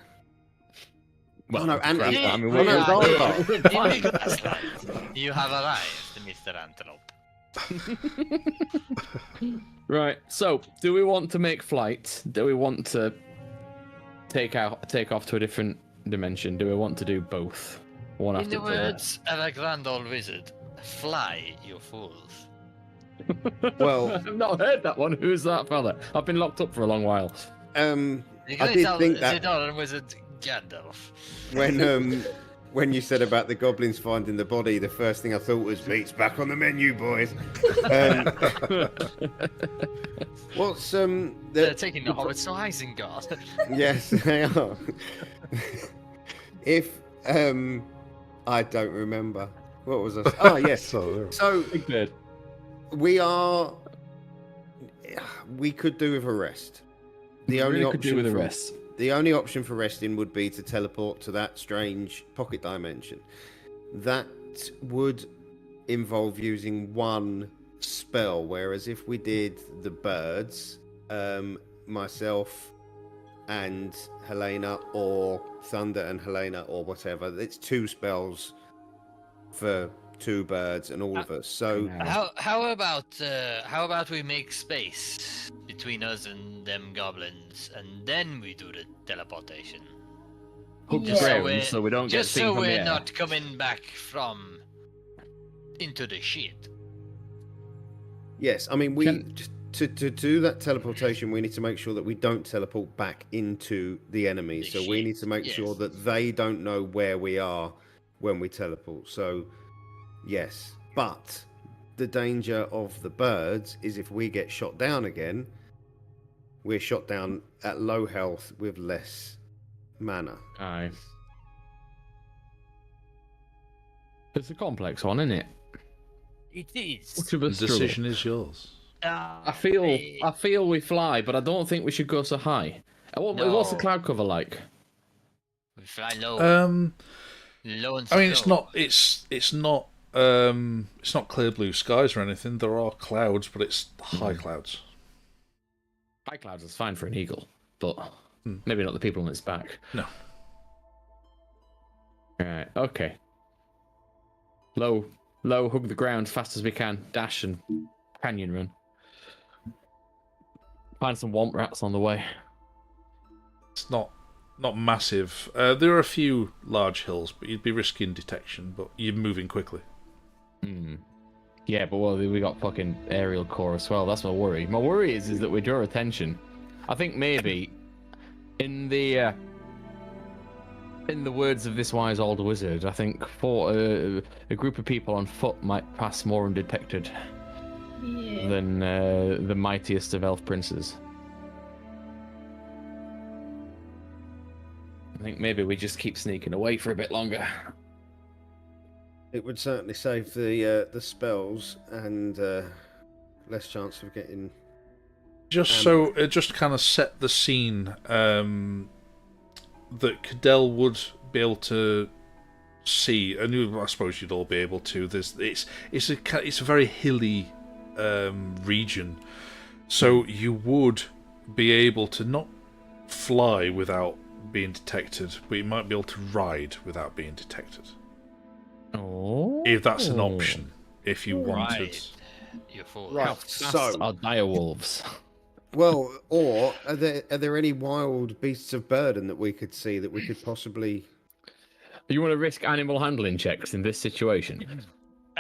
Well, Oh, no, grassland. antelope. I mean, We we're are Underdark. here in the grassland. You have arrived, Mr. Antelope. Right. So, do we want to make flight? Do we want to take off to a different dimension? Do we want to do both? One In after the the other. words of a grand old wizard, fly, you fools. Well, I've not heard that one. Who's that fella? I've been locked up for a long while. You're I gonna did tell think the that Doran wizard Gandalf. when you said about the goblins finding the body, the first thing I thought was meat's back on the menu, boys. What's They're taking the hobbits to Isengard. Yes, they are. If I don't remember. What was I? Oh yes. So Big bird. we could do with a rest. The We only really could do option with a for- rest. The only option for resting would be to teleport to that strange pocket dimension. That would involve using one spell, whereas if we did the birds, myself and Helena, or Thunder and Helena, or whatever, it's 2 spells for 2 birds and all of us. So How about we make space between us and them goblins, and then we do the teleportation. Hook Yeah. the So ground we're- so we don't get Just seen so from the we're air. not coming back from into the shit. yes, I mean Can- to do that teleportation, we need to make sure that we don't teleport back into the enemy. The So we shit, need to make sure yes. that they don't know where we are when we teleport. So yes, but the danger of the birds is if we get shot down again, we're shot down at low health with less mana. Aye. It's a complex one, isn't it? It is. Much of a The struggle. decision is yours. I feel we fly, but I don't think we should go so high. What's the No. cloud cover like? We fly low, low and I mean, slow. it's not clear blue skies or anything. There are clouds, but it's high clouds. High clouds is fine for an eagle, but maybe not the people on its back. No. Alright, okay. Low, hug the ground fast as we can, dash and canyon run. Find some womp rats on the way. It's not massive. There are a few large hills, but you'd be risking detection. But you're moving quickly. Yeah, but we got fucking aerial core as well. That's my worry. My worry is that we draw attention. I think maybe in the words of this wise old wizard, I think for a group of people on foot might pass more undetected Yeah. than the mightiest of elf princes. I think maybe we just keep sneaking away for a bit longer. It would certainly save the spells and less chance of getting. Just just kind of set the scene that Cadell would be able to see, and I suppose you'd all be able to. It's a very hilly region, so you would be able to not fly without being detected, but you might be able to ride without being detected. Oh, If that's an option, if you wanted. Right, you fool. Right. How fast So- are direwolves? Well, or are there any wild beasts of burden that we could see that we could possibly? You want to risk animal handling checks in this situation?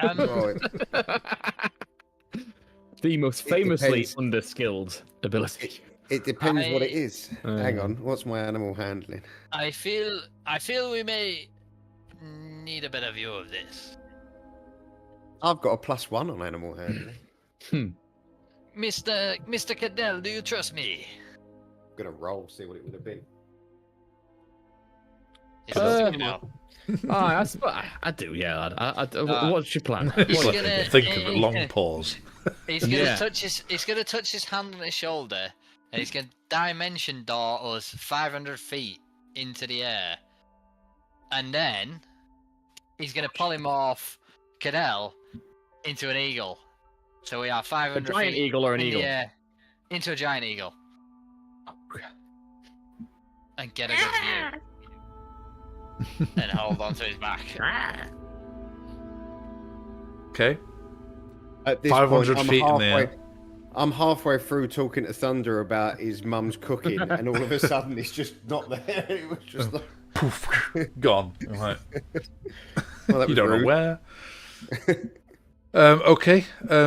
Right. The most It famously depends. underskilled ability. It depends what it I- is. Hang on, what's my animal handling? I feel we may need a better view of this. I've got a +1 on animal handling. Mr. Cadell, do you trust me? I'm gonna roll, see what it would have been. Is it, you know, I do, yeah, lad. What's your plan? He's It's like gonna- think of a long pause. he's gonna Yeah. touch his hand on his shoulder, and he's gonna dimension door us 500 feet into the air, and then he's going to polymorph Cadell into an eagle. So we are 500 A giant feet eagle or an in eagle? the air, into a giant eagle. And get a good view. And hold on to his back. Okay. At this 500 point, feet in the air. I'm halfway through talking to Thunder about his mum's cooking, and all of a sudden it's just not there. It was just like... Poof, gone. Right. Well, that You was don't rude. know where. Okay.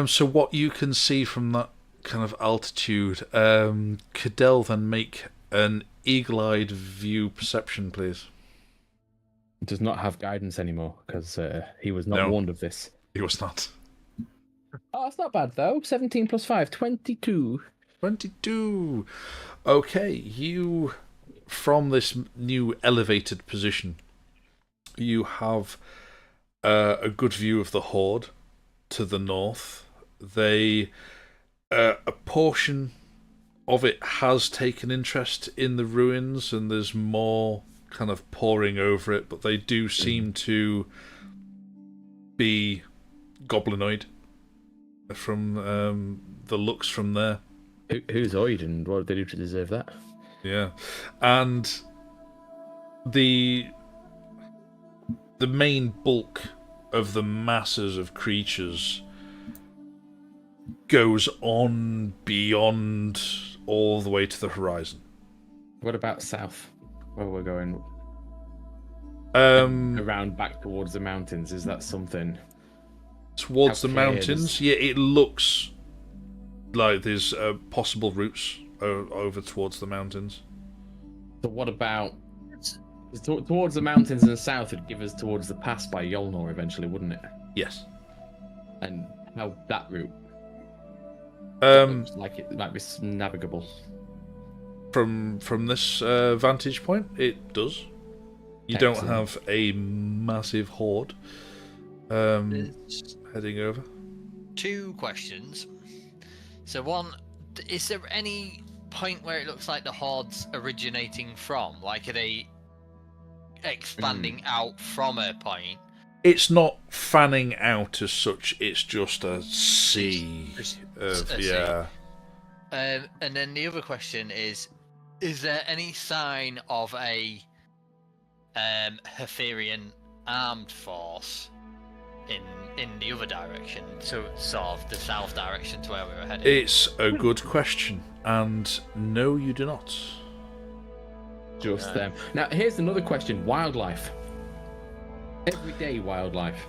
So what you can see from that kind of altitude, Cadell, then make an eagle-eyed view perception, please. Does not have guidance anymore because he was not warned of this. He was not. Oh, that's not bad though. 17 plus 5, 22. 22. Okay, you, from this new elevated position, you have a good view of the Horde to the north. A portion of it has taken interest in the ruins, and there's more kind of pouring over it, but they do seem to be goblinoid from the looks from there. Who's Oid and what did they do to deserve that? Yeah, and the main bulk of the masses of creatures goes on beyond all the way to the horizon. What about south, where we're going? Around back towards the mountains. Is that something? Towards the How clear mountains, is- yeah, it looks like there's possible routes over towards the mountains. So what about towards the mountains in the south? Would give us towards the pass by Yolnor eventually, wouldn't it? Yes. And how that route? Looks like it might be navigable. From this vantage point, it does. You don't have a massive horde heading over. 2 questions. So one, is there any point where it looks like the horde's originating from? Like, are they expanding out from a point? It's not fanning out as such, it's just a sea of, A sea. yeah. And then the other question is there any sign of a Hatherian armed force in the other direction, so sort of the south direction to where we were heading? It's a good question, and no, you do not. Just them. Now, here's another question: wildlife. Everyday wildlife.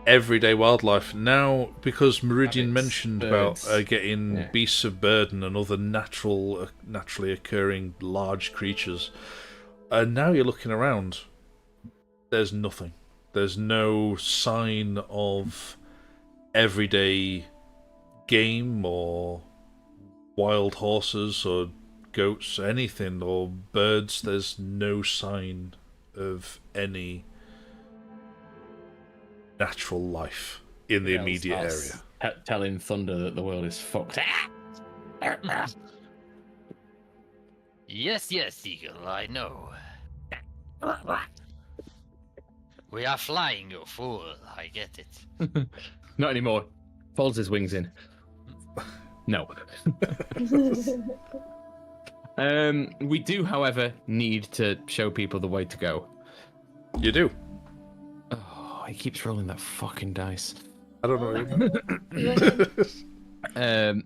Everyday wildlife. Now, because Meridian Rabbits, mentioned birds. about getting beasts of burden and other naturally occurring large creatures, now you're looking around. There's nothing. There's no sign of everyday game or wild horses or goats, anything, or birds. There's no sign of any natural life in the immediate area. Telling Thunder that the world is fucked. Yes, Eagle, I know. We are flying, you fool. I get it. Not anymore. Folds his wings in. No. We do, however, need to show people the way to go. You do. Oh, he keeps rolling that fucking dice. I don't know.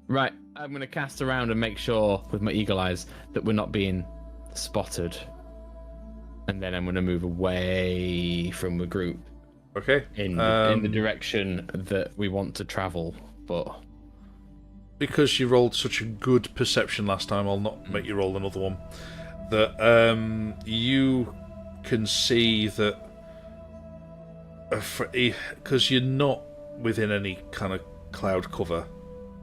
Right, I'm going to cast around and make sure with my eagle eyes that we're not being spotted. And then I'm going to move away from the group Okay. in the direction that we want to travel. But because you rolled such a good perception last time, I'll not make you roll another one. That you can see that because you're not within any kind of cloud cover.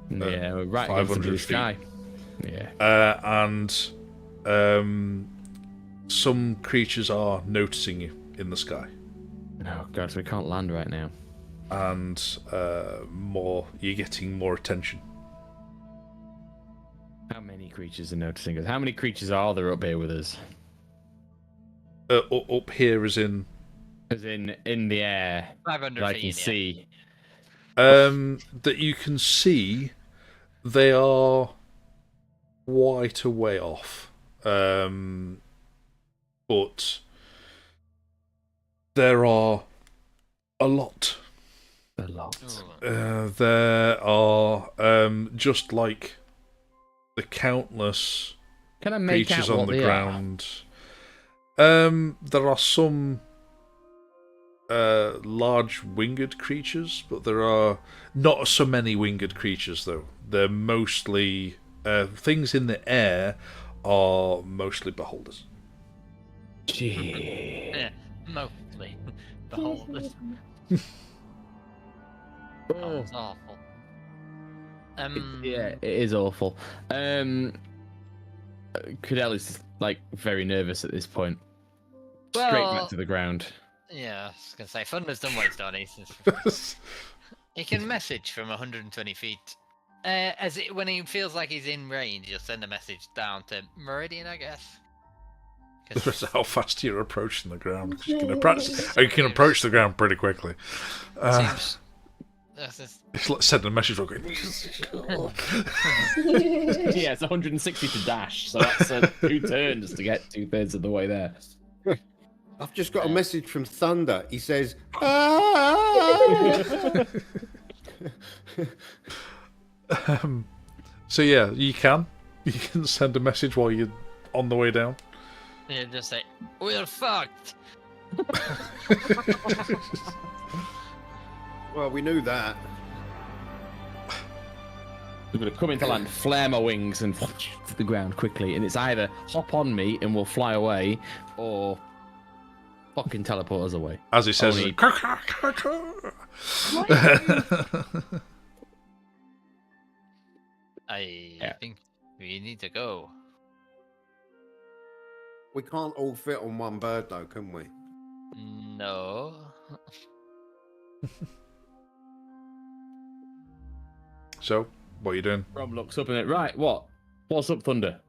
yeah, we're right 500 against the blue feet. sky. Yeah. And some creatures are noticing you in the sky, Oh god, so we can't land right now. and you're getting more attention. How many creatures are noticing us? How many creatures are there up here with us? Up here as in the air. 500 That I feet. can Yeah. see. that you can see. They are quite a way off, but there are a lot. A lot. There are just like the countless Can I make creatures out on what the they ground. There are some large winged creatures, but there are not so many winged creatures though. They're mostly things in the air are mostly beholders. Gee. Yeah, mostly. Beholders. Oh. That's awful. Yeah, it is awful. Cadell is like very nervous at this point. Straight Well, back to the ground. Yeah, I was gonna say, Thunder's done what he's done. He can message from 120 feet. When he feels like he's in range, he'll send a message down to Meridian, I guess. That's how fast you're approaching the ground. 'Cause you can approach the ground pretty quickly. Seems... It's like sending a message real quick. Yeah, it's 160 to dash, so that's 2 turns to get 2/3 of the way there. I've just got a message from Thunder. He says, "Ah!" So yeah, you can send a message while you're on the way down. Yeah, just say, "We're fucked." Well, we knew that. We're going to come into land, flare my wings, and to the ground quickly. And it's either hop on me and we'll fly away, or fucking teleport us away. As he says, Only- I think we need to go. We can't all fit on one bird, though, can we? No. So, what are you doing? Rob looks up and it, right, what? What's up, Thunder?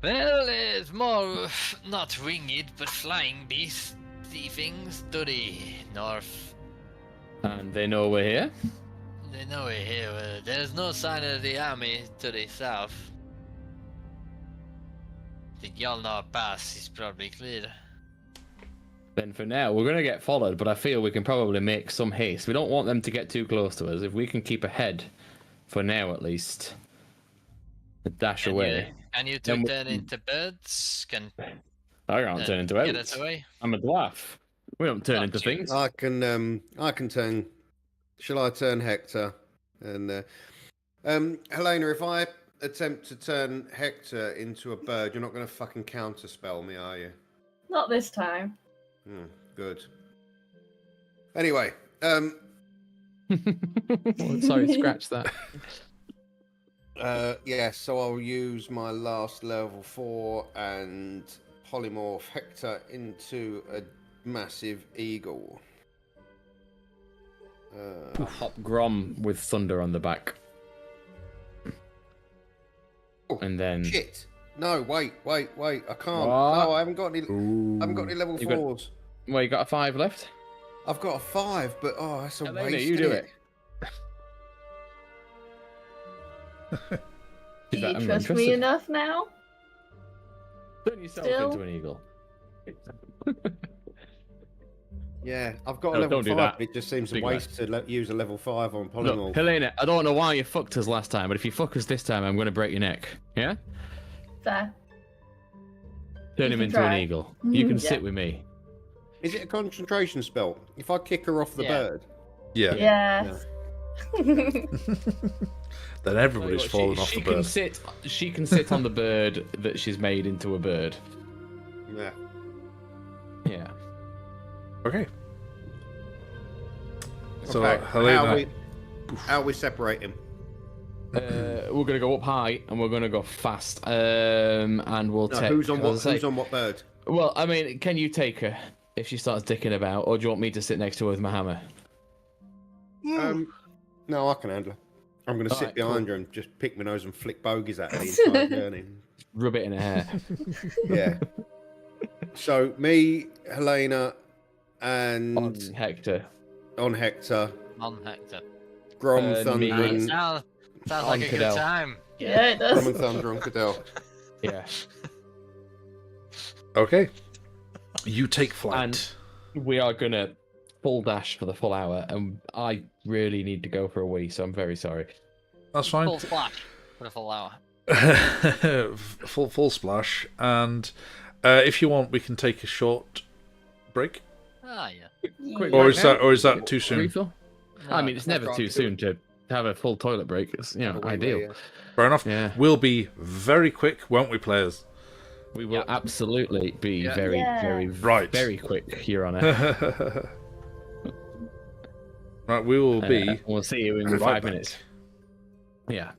Well, it's more not winged, but flying beasts. See things to the north. And they know we're here? They know we're here. There's no sign of the army to the south. The Yalnar Pass is probably clear. Then for now, we're going to get followed, but I feel we can probably make some haste. We don't want them to get too close to us. If we can keep ahead, for now at least, and dash away. Can you Then turn into birds? I can't turn into get elves. us away? I'm a dwarf. We don't turn Oh, into gee. things. I can turn. Shall I turn Hector? And Helena, if I attempt to turn Hector into a bird, you're not going to fucking counterspell me, are you? Not this time. Good. Anyway, Oh, sorry, scratch that. yeah, so I'll use my last level 4 and polymorph Hector into a massive eagle. A hop Grom with thunder on the back. Oh, And then... Shit! No, wait! I can't. What? No, I haven't got any. I haven't got any level You've got- 4s. Well, you got a 5 left? I've got a 5, but that's a Helena, waste. you do innit? it. Do you I'm trust me interested. enough now? Turn yourself Still? into an eagle. Yeah, I've got a No, level don't do 5, that. but it just seems a Big waste to use a level 5 on polymorph. Look, Helena, I don't know why you fucked us last time, but if you fuck us this time, I'm going to break your neck. Yeah? Fair. Turn You him can into an try. eagle. You can Yeah. sit with me. Is it a concentration spell? If I kick her off the Yeah. bird, Yeah. Yes. Then everybody's fallen off the bird. She can sit on the bird that she's made into a bird. yeah. Yeah. Okay. So, Okay, Helena, how we separate him? We're gonna go up high and we're gonna go fast. And we'll No, take. who's on as what? I say- Who's on what bird? Well, I mean, can you take her if she starts dicking about, or do you want me to sit next to her with my hammer? No, I can handle her. I'm going to sit Alright, behind cool. her and just pick my nose and flick bogies at her the entire journey. Rub it in her hair. Yeah. So me, Helena, and On Hector. on Hector, On Hector. Grom, And me. Thunder, and Sounds like a Cadell. good time. Yeah, it Grom does. and Thunder on Cadell. Yeah. Okay. You take flight. And we are gonna full dash for the full hour, and I really need to go for a wee, so I'm very sorry. That's fine. Full splash for a full hour. full splash, and if you want, we can take a short break. Ah, yeah. Quick Or break is now. that too soon? Refill? I mean, it's never can't too do soon to have a full toilet break. It's ideal. Fair enough. Yeah. We'll be very quick, won't we, players? We will absolutely be very, Yeah. very, Right. very quick, Your Honor. Right, we will be. We'll see you in right 5 back. minutes. Yeah.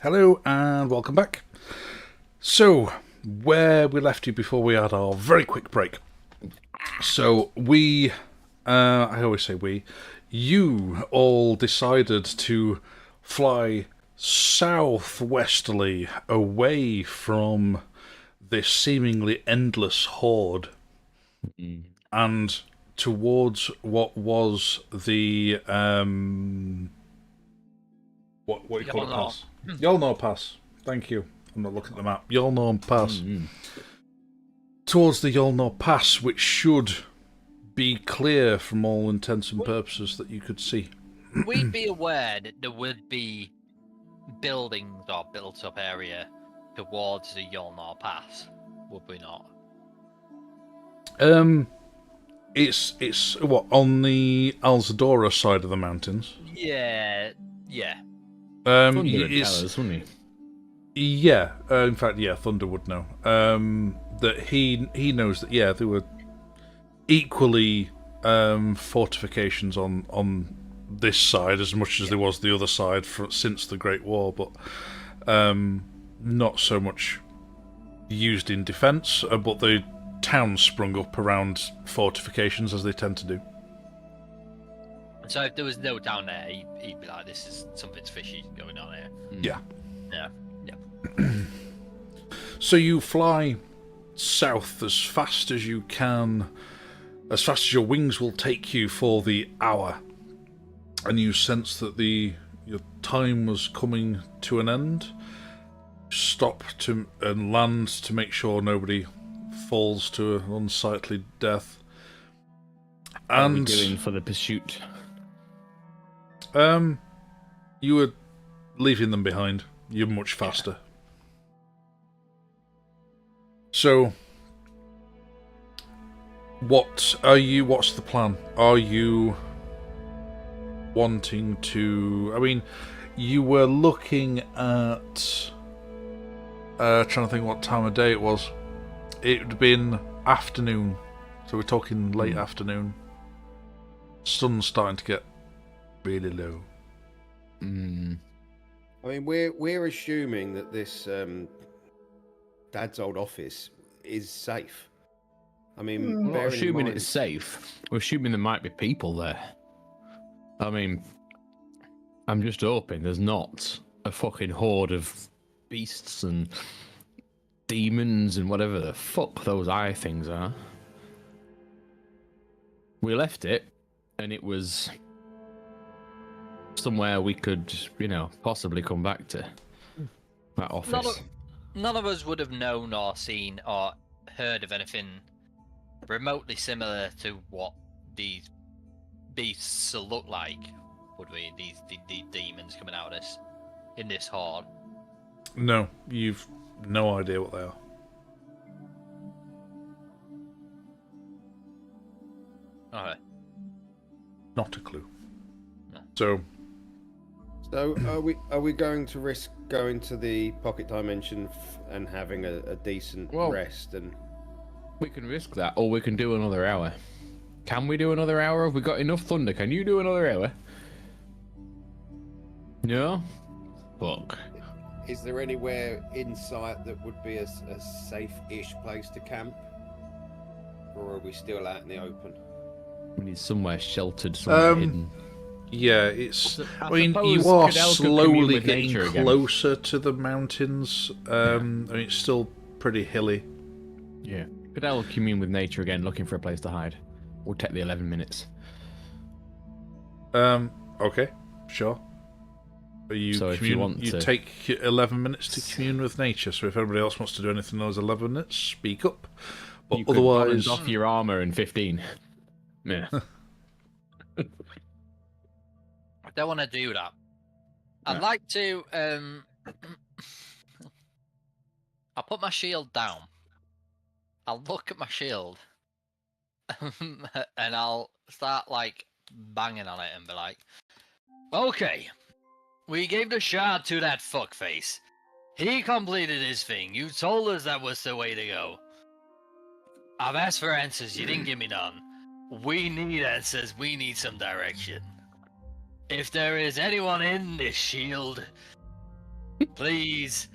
Hello and welcome back. So, where we left you before we had our very quick break. So, I always say you all decided to fly southwesterly away from this seemingly endless horde and towards what was the what do you call it? Pass? Yolnor Pass. Thank you. I'm not looking at the map. Yolnor Pass. Towards the Yolnor Pass, which should be clear from all intents and purposes that you could see. We'd be aware that there would be buildings or built-up area towards the Yolnor Pass, would we not? It's what, on the Alzadora side of the mountains? Yeah. Thunder would tell us, wouldn't he? Yeah. In fact, yeah, Thunder would know. That he knows that, yeah, there were equally fortifications on this side as much as there was the other side since the Great War, but not so much used in defence, but the towns sprung up around fortifications as they tend to do. So if there was no town there, he'd be like, this is something's fishy going on here. Yeah. Yeah. So you fly south as fast as you can, as fast as your wings will take you for the hour, and you sense that your time was coming to an end. Stop and land to make sure nobody falls to an unsightly death. What are we And doing for the pursuit? you were leaving them behind. You're much faster. So, what's the plan? Are you wanting to... I mean, you were looking at... trying to think what time of day it was. It would have been afternoon. So we're talking late afternoon. Sun's starting to get really low. I mean, we're assuming that this Dad's old office is safe. I mean, We're not assuming it's safe. We're assuming there might be people there. I mean, I'm just hoping there's not a fucking horde of beasts and demons and whatever the fuck those eye things are. We left it, and it was somewhere we could, possibly come back to. That office. None of us would have known or seen or heard of anything remotely similar to what these beasts look like, would we? These demons coming out of this, in this horde. No, you've no idea what they are. Okay. Not a clue. No. So are we going to risk going to the pocket dimension and having a decent rest? And we can risk that, or we can do another hour. Can we do another hour? Have we got enough thunder? Can you do another hour? No? Fuck. Is there anywhere in sight that would be a safe-ish place to camp? Or are we still out in the open? We need somewhere sheltered, somewhere hidden. Yeah, it's... I mean, suppose you are Cadell can slowly commune with getting nature again. closer to the mountains. I mean, it's still pretty hilly. Yeah. Cadell will commune with nature again, looking for a place to hide. We'll take the 11 minutes. Okay, sure. So if you want to... take 11 minutes to commune with nature, so if everybody else wants to do anything in those 11 minutes, speak up. But you could otherwise... balance off your armor in 15. Yeah. I don't want to do that. I'd like to. I'll put my shield down. I'll look at my shield, and I'll start banging on it and be like, "Okay, we gave the shard to that fuckface. He completed his thing. You told us that was the way to go. I've asked for answers. You didn't give me none. We need answers. We need some direction. If there is anyone in this shield Please,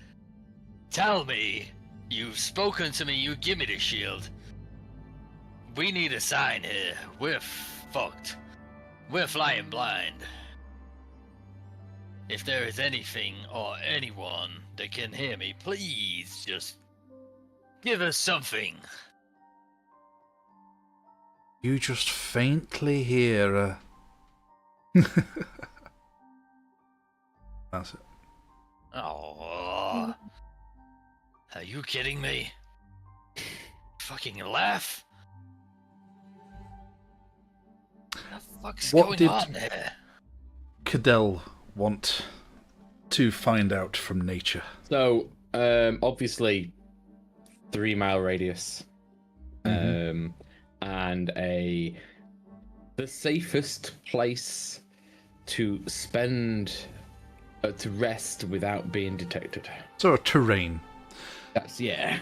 tell me. You've spoken to me, you give me the shield. We need a sign here. We're fucked. We're flying blind. If there is anything or anyone that can hear me, please just give us something. You just faintly hear That's it. Oh, are you kidding me? Fucking laugh. What the fuck's What going did- on here? Cadell want to find out from nature? So, obviously, 3-mile radius, and the safest place to spend to rest without being detected. So terrain. That's Yeah.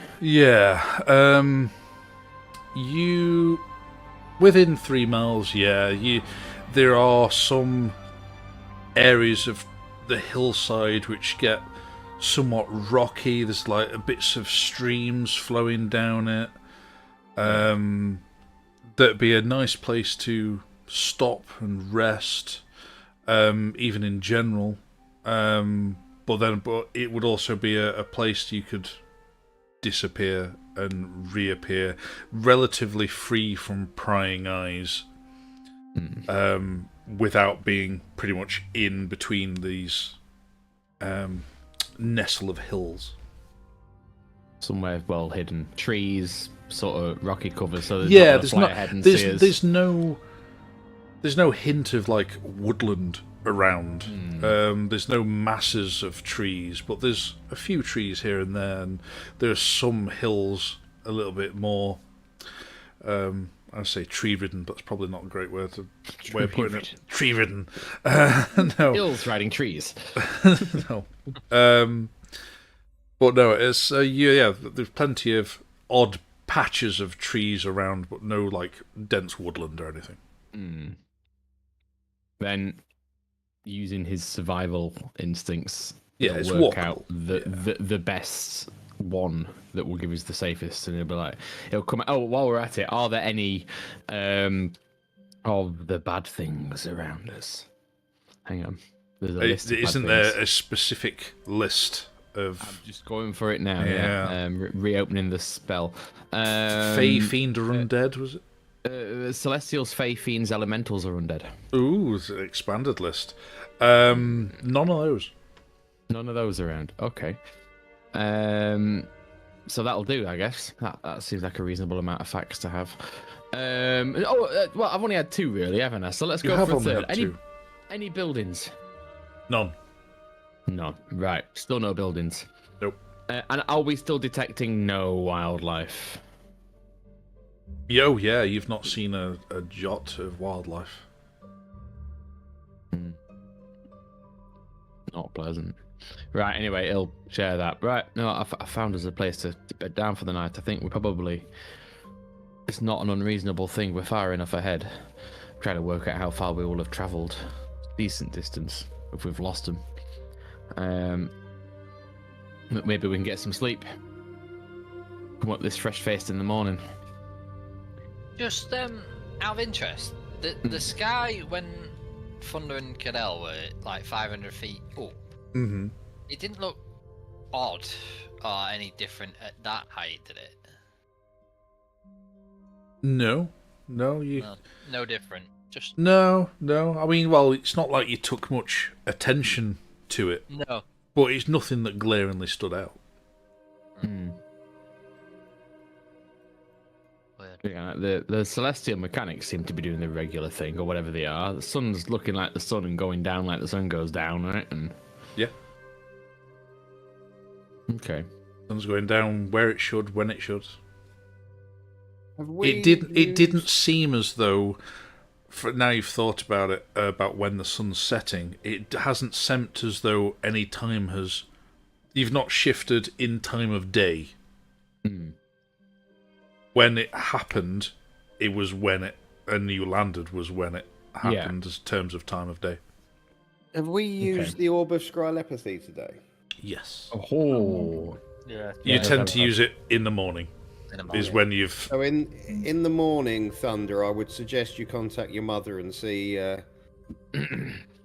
You within 3 miles. Yeah. There are some areas of the hillside which get somewhat rocky. There's like bits of streams flowing down it. That'd be a nice place to stop and rest, even in general. But it would also be a place you could disappear and reappear, relatively free from prying eyes, without being pretty much in between these nestle of hills. Somewhere well hidden, trees, sort of rocky cover. So There's no hint of like woodland around. There's no masses of trees, but there's a few trees here and there, and there's some hills a little bit more. I say tree-ridden, but it's probably not a great way of putting it. Tree-ridden. No. Hills riding trees. No. But no, it's there's plenty of odd patches of trees around, but no like dense woodland or anything. Then, using his survival instincts, it's he'll work walkable. out the best one that will give us the safest, and he'll come. Oh, while we're at it, are there any of the bad things around us? Hang on, there's a list. Isn't there a specific list of? I'm just going for it now. Yeah. Reopening the spell. Fey, fiend, or undead, was it? Celestials, Fey, Fiends, Elementals are undead. Ooh, it's an expanded list. None of those. None of those around. Okay. So that'll do, I guess. That seems like a reasonable amount of facts to have. Well, I've only had 2, really, haven't I? So let's go for a third. Any buildings? None. None. Right. Still no buildings. Nope. And are we still detecting no wildlife? Yeah, you've not seen a jot of wildlife. Not pleasant. Right, anyway, he'll share that. Right, no, I found us a place to bed down for the night. I think we probably... It's not an unreasonable thing. We're far enough ahead. I'm trying to work out how far we will have travelled. Decent distance, if we've lost them. Maybe we can get some sleep. Come up this fresh-faced in the morning. Just out of interest, the sky when Thunder and Cadell were like 500 feet up, it didn't look odd or any different at that height, did it? No, no different. Just no. I mean, well, it's not like you took much attention to it. No, but it's nothing that glaringly stood out. Yeah, the celestial mechanics seem to be doing the regular thing, or whatever they are. The sun's looking like the sun and going down like the sun goes down, right? And yeah. Okay. Sun's going down where it should, when it should. It didn't seem as though, for now you've thought about it, about when the sun's setting, it hasn't seemed as though any time has... You've not shifted in time of day. When it happened, it was when it... And you landed was when it happened as terms of time of day. Have we used the Orb of Scrylepathy today? Yes. Oh. Yeah. You tend to use it in the morning. Is when you've. So in the morning, Thunder, I would suggest you contact your mother and see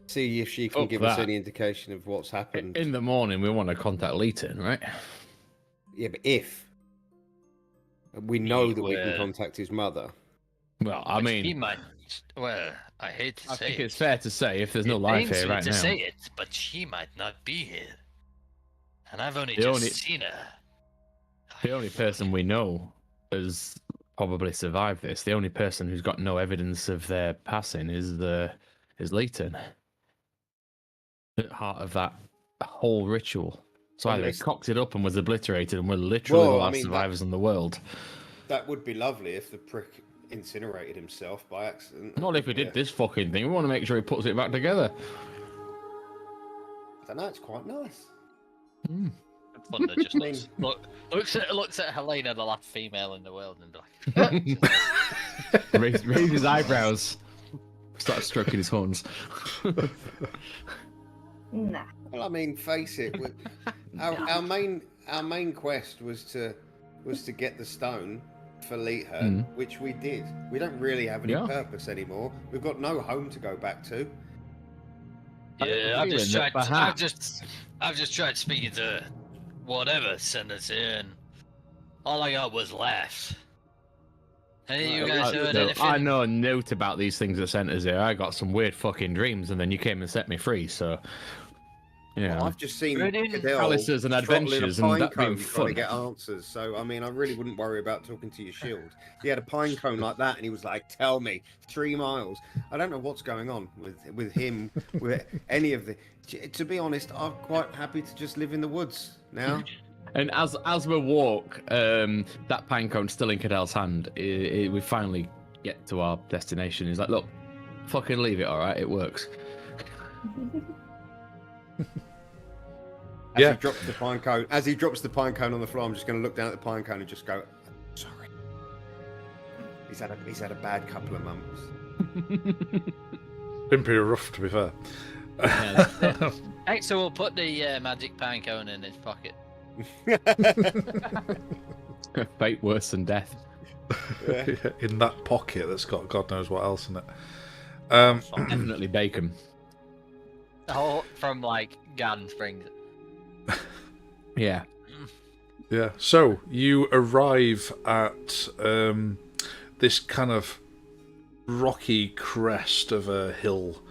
see if she can Fuck give us that. any indication of what's happened. In the morning, we want to contact Leighton, right? Yeah, but if we know that we can contact his mother. Well, I mean, he might. Well, I hate to I say think it. it's fair to say if there's no life here right to now. say it, but she might not be here, and I've only seen her. The only person we know has probably survived this. The only person who's got no evidence of their passing is Leighton. At the heart of that whole ritual. So either he cocked it up and was obliterated, and we're literally the last survivors in the world. That would be lovely if the prick incinerated himself by accident. Not if we did this fucking thing. We want to make sure he puts it back together. I don't know. It's quite nice. Thunder just looks at Helena, the last female in the world, and like raise his eyebrows. Start stroking his horns. Nah. Well, I mean, face it. Our main quest was to get the stone for Leether, which we did. We don't really have any purpose anymore. We've got no home to go back to. Yeah, I've just tried speaking to whatever sent us here, and all I got was laughs. Hey, you guys heard anything? I know a note about these things that sent us here. I got some weird fucking dreams, and then you came and set me free. So, yeah, I've just seen palaces and adventures, and that being fun. To get answers. So, I mean, I really wouldn't worry about talking to your shield. He had a pine cone like that, and he was like, "Tell me, 3 miles." I don't know what's going on with him, with any of the. To be honest, I'm quite happy to just live in the woods now. And as we walk, that pine cone still in Cadell's hand. We finally get to our destination. He's like, "Look, fucking leave it, all right? It works." As he drops the pine cone on the floor, I'm just going to look down at the pine cone and just go, "Sorry." He's had a bad couple of months. Been pretty rough, to be fair. Hector will put the magic pine cone in his pocket. Fate worse than death. In that pocket that's got God knows what else in it. Definitely bacon. Oh, from like Garden Springs. Yeah. Yeah. So you arrive at this kind of rocky crest of a hill,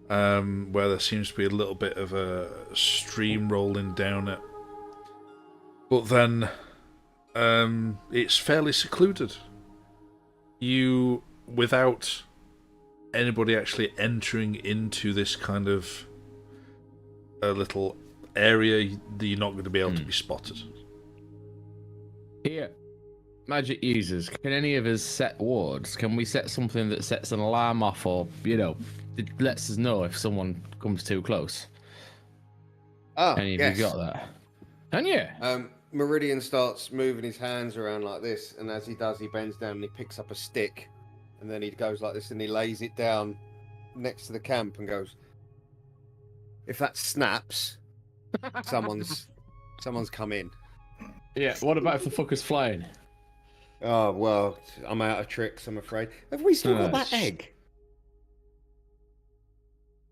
where there seems to be a little bit of a stream rolling down it. But then it's fairly secluded. You, without anybody actually entering into this kind of a little area, you're not going to be able to be spotted. Here, magic users, can any of us set wards? Can we set something that sets an alarm off, or, it lets us know if someone comes too close? Any of you got that? Can you? Meridian starts moving his hands around like this, and as he does, he bends down and he picks up a stick, and then he goes like this and he lays it down next to the camp and goes, "If that snaps, someone's come in." Yeah, what about if the fucker's flying? Oh, well, I'm out of tricks, I'm afraid. Have we still got that egg?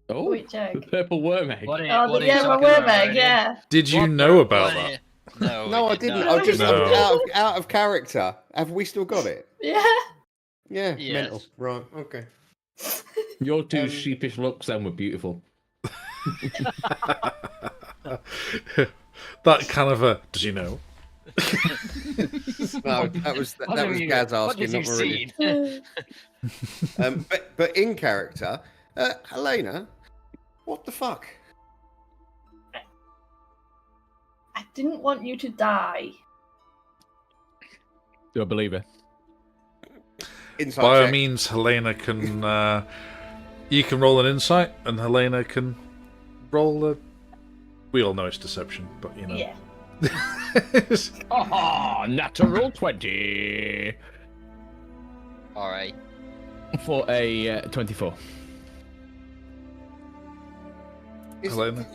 Oh, Which egg? the purple worm egg. The yellow worm egg, yeah. Did you know about that? No, I didn't. I just out of character. Have we still got it? Yeah. Yeah. Yes. Mental. Right. Okay. Your two sheepish looks then were beautiful. That kind of a. Does he know? No, that was Gaz asking, not Meridian. But in character, Helena, what the fuck? I didn't want you to die. Do I believe it? Insight By all check. means, Helena can. You can roll an insight, and Helena can roll a. We all know it's deception, but you know. Yeah. Oh, natural 20 Alright. for a 24. Helena?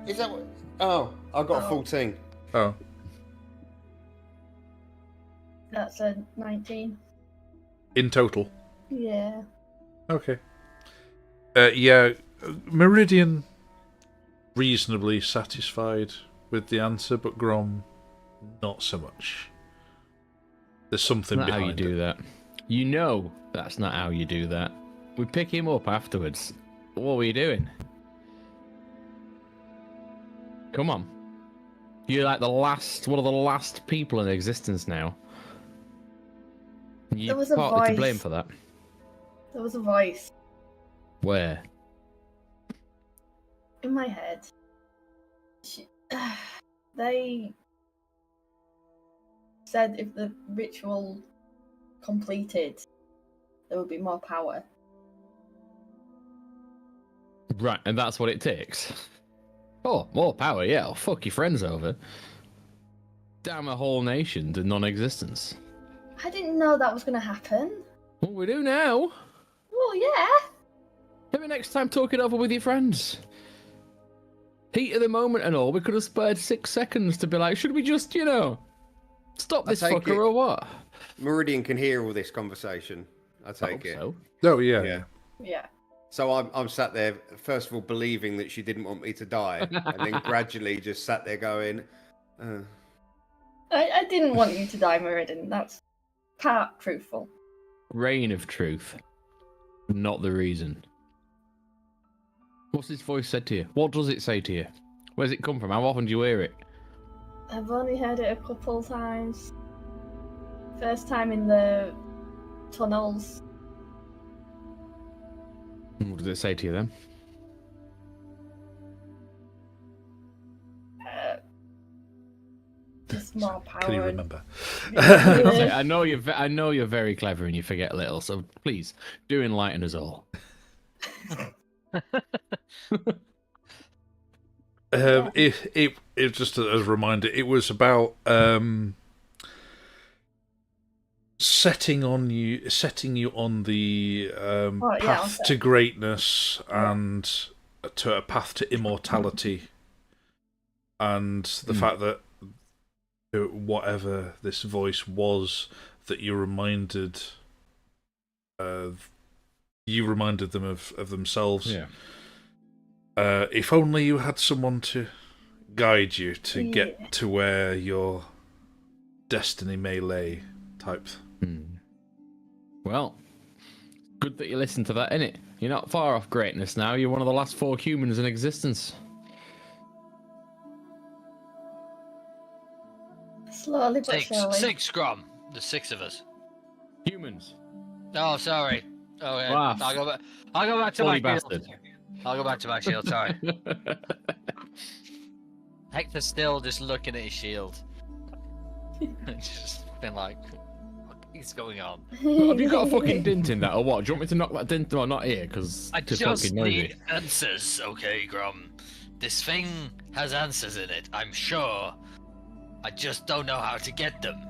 Is that what? Oh, I got a 14. Oh. That's a 19. In total? Yeah. Okay. Yeah, Meridian reasonably satisfied with the answer, but Grom not so much. There's something That's not how behind you do it. that. You know that's not how you do that. We pick him up afterwards. What were you doing? Come on. You're like one of the last people in existence now. There You're was a partly to voice. blame for that. There was a voice Where? in my head. They said if the ritual completed, there would be more power. Right, and that's what it takes. Oh, more power, yeah. I'll fuck your friends over. Damn a whole nation to non-existence. I didn't know that was going to happen. What we do now? Well, yeah. Maybe next time talk it over with your friends. Heat of the moment and all, we could have spared 6 seconds to be like, should we just, stop this take fucker it. or what? Meridian can hear all this conversation. I take it. So. Oh, yeah. Yeah. Yeah. So I'm sat there, first of all, believing that she didn't want me to die, and then gradually just sat there going, I didn't want you to die, Meridian. That's part truthful. Reign of truth. Not the reason. What's his voice said to you? What does it say to you? Where's it come from? How often do you hear it? I've only heard it a couple times. First time in the tunnels. What does it say to you then? Just more power. Can you remember? I know you're very clever and you forget little, so please do enlighten us all. It just as a reminder, it was about setting you on the path to greatness and to a path to immortality, and the fact that whatever this voice was that you reminded them of themselves. Yeah. If only you had someone to guide you to get to where your destiny may lay, type. Well, good that you listened to that, innit? You're not far off greatness now. You're one of the last 4 humans in existence. Slowly but surely. 6 Grom. There's 6 of us. Humans. Oh, sorry. Okay, Wow. I'll go back to Bloody my bastard. shield. I'll go back to my shield. Sorry. Hector's still just looking at his shield. Just been like, what is going on? Have you got a fucking dint in that or what? Do you want me to knock that dint? No, not here, because I just need answers, okay, Grom. This thing has answers in it, I'm sure. I just don't know how to get them.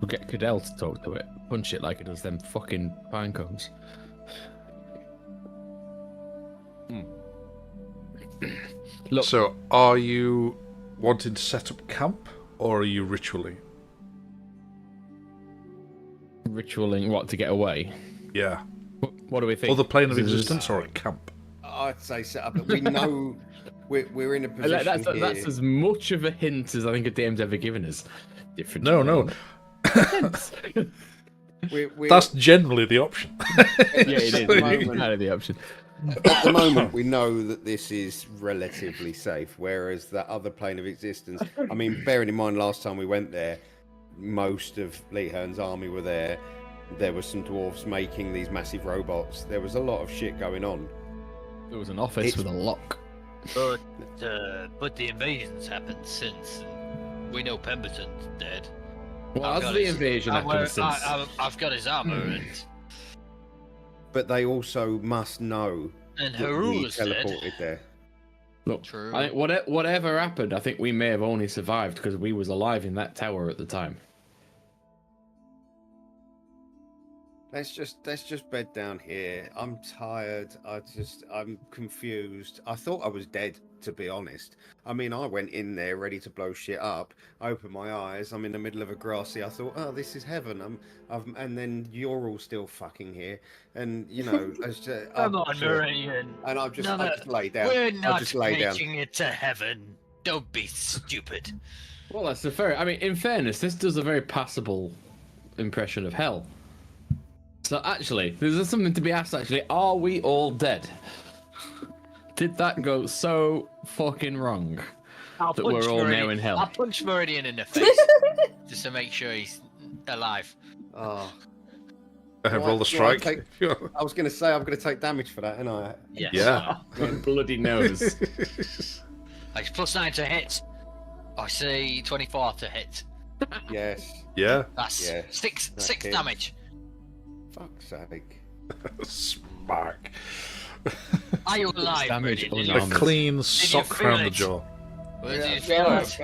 We'll get Cadell to talk to it. Punch it like it does them fucking pine cones. Look. So, are you wanting to set up camp, or are you ritualing? Ritualing what, to get away? Yeah. What do we think? Or the plane of existence, or a camp? I'd say set up. But we know we're in a position here. That's as much of a hint as I think a DM's ever given us. Different. No. We're, That's generally the option. Yeah, it is. Kind of the option. At the moment, we know that this is relatively safe, whereas that other plane of existence, I mean, bearing in mind last time we went there, most of Leahern's army were there. There were some dwarves making these massive robots. There was a lot of shit going on. There was an office with a lock. But the invasion's happened since. We know Pemberton's dead. Well, has the invasion happened since? I've got his armor, and But they also must know and that we Harula's teleported dead. there. Look, True. I think whatever happened, I think we may have only survived because we was alive in that tower at the time. Let's just bed down here. I'm tired. I'm confused. I thought I was dead, to be honest. I mean, I went in there ready to blow shit up. I opened my eyes. I'm in the middle of a grassy. I thought, oh, this is heaven. And then you're all still fucking here. And you know, Come on, Marion. and I just lay down. We're not just lay down. making it to heaven. Don't be stupid. Well, that's a fair. I mean, in fairness, this does a very passable impression of hell. So actually, there's something to be asked. Actually, are we all dead? Did that go so fucking wrong that we're all now in hell? I'll punch Meridian in the face just to make sure he's alive. Oh. Roll the strike. I was going to say I'm going to take damage for that, and I. Yes. Yeah. Bloody nose. Like +9 to hit. I say 24 to hit. Yes. Yeah. That's six damage. Fuck's sake. Smack. Are you alive? Damage A clean sock round the jaw. Did you feel it?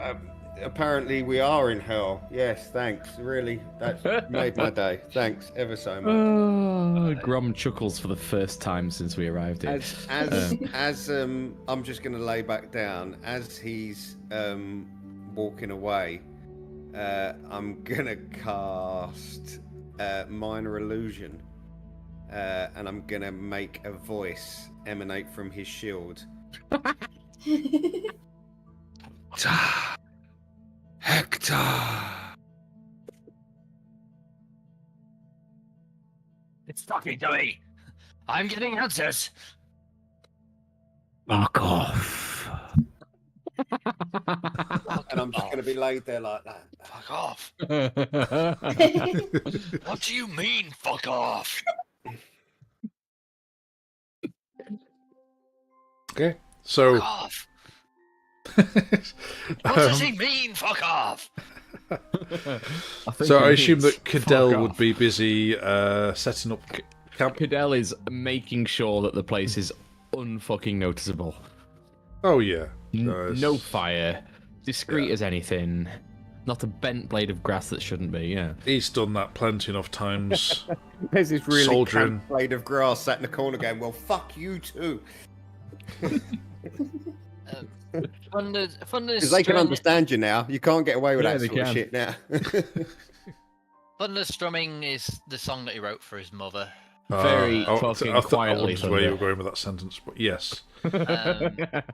Apparently we are in hell. Yes, thanks. Really, that's made my day. Thanks ever so much. Oh, Grom chuckles for the first time since we arrived here. As I'm just going to lay back down. As he's walking away, I'm going to cast Minor Illusion, and I'm going to make a voice emanate from his shield. Hector! It's talking to me. I'm getting answers. Fuck off. And I'm just going to be laid there like that. Fuck off. What do you mean, fuck off? Okay, so. Fuck off. What does he mean, fuck off? So I assume that Cadell would be busy setting up camp. Cadell is making sure that the place is unfucking noticeable. Oh yeah. No fire, discreet as anything. Not a bent blade of grass that shouldn't be. Yeah. He's done that plenty enough times. There's this really Soldiering. blade of grass sat in the corner going, well, fuck you too. Because they can understand you now. You can't get away with that sort of shit now. Thunder Strumming is the song that he wrote for his mother. Very fucking quietly. I where you were going with that sentence, but yes. The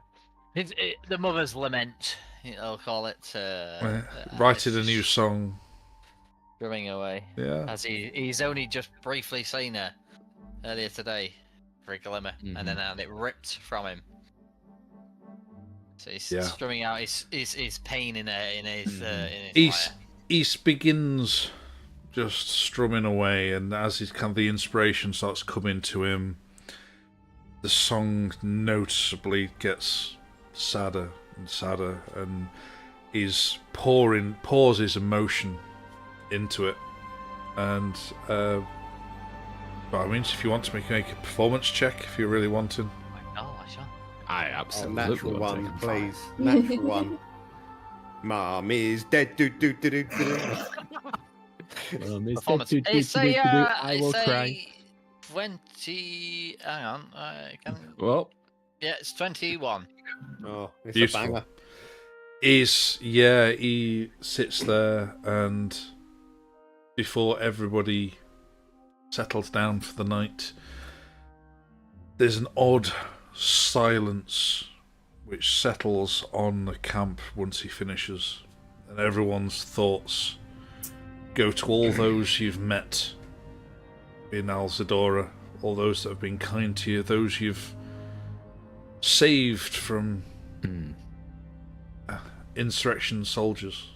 mother's lament, I'll call it. Writing a new song. Drumming away. Yeah. As he's only just briefly seen her earlier today for a glimmer, and then it ripped from him. So he's strumming out his pain in his East begins just strumming away, and as the inspiration starts coming to him, the song noticeably gets sadder and sadder, and he's pours his emotion into it. And by all means, if you want to make a performance check, if you're really wanting. I absolutely natural one, please. Natural one. Mom is dead. Do. Performance. I will cry. 20. Hang on. Well. Yeah, it's 21. Oh, it's beautiful. a banger. He sits there, and before everybody settles down for the night, there's an odd silence which settles on the camp once he finishes, and everyone's thoughts go to all those you've met in Alzadora, all those that have been kind to you, those you've saved from insurrection soldiers,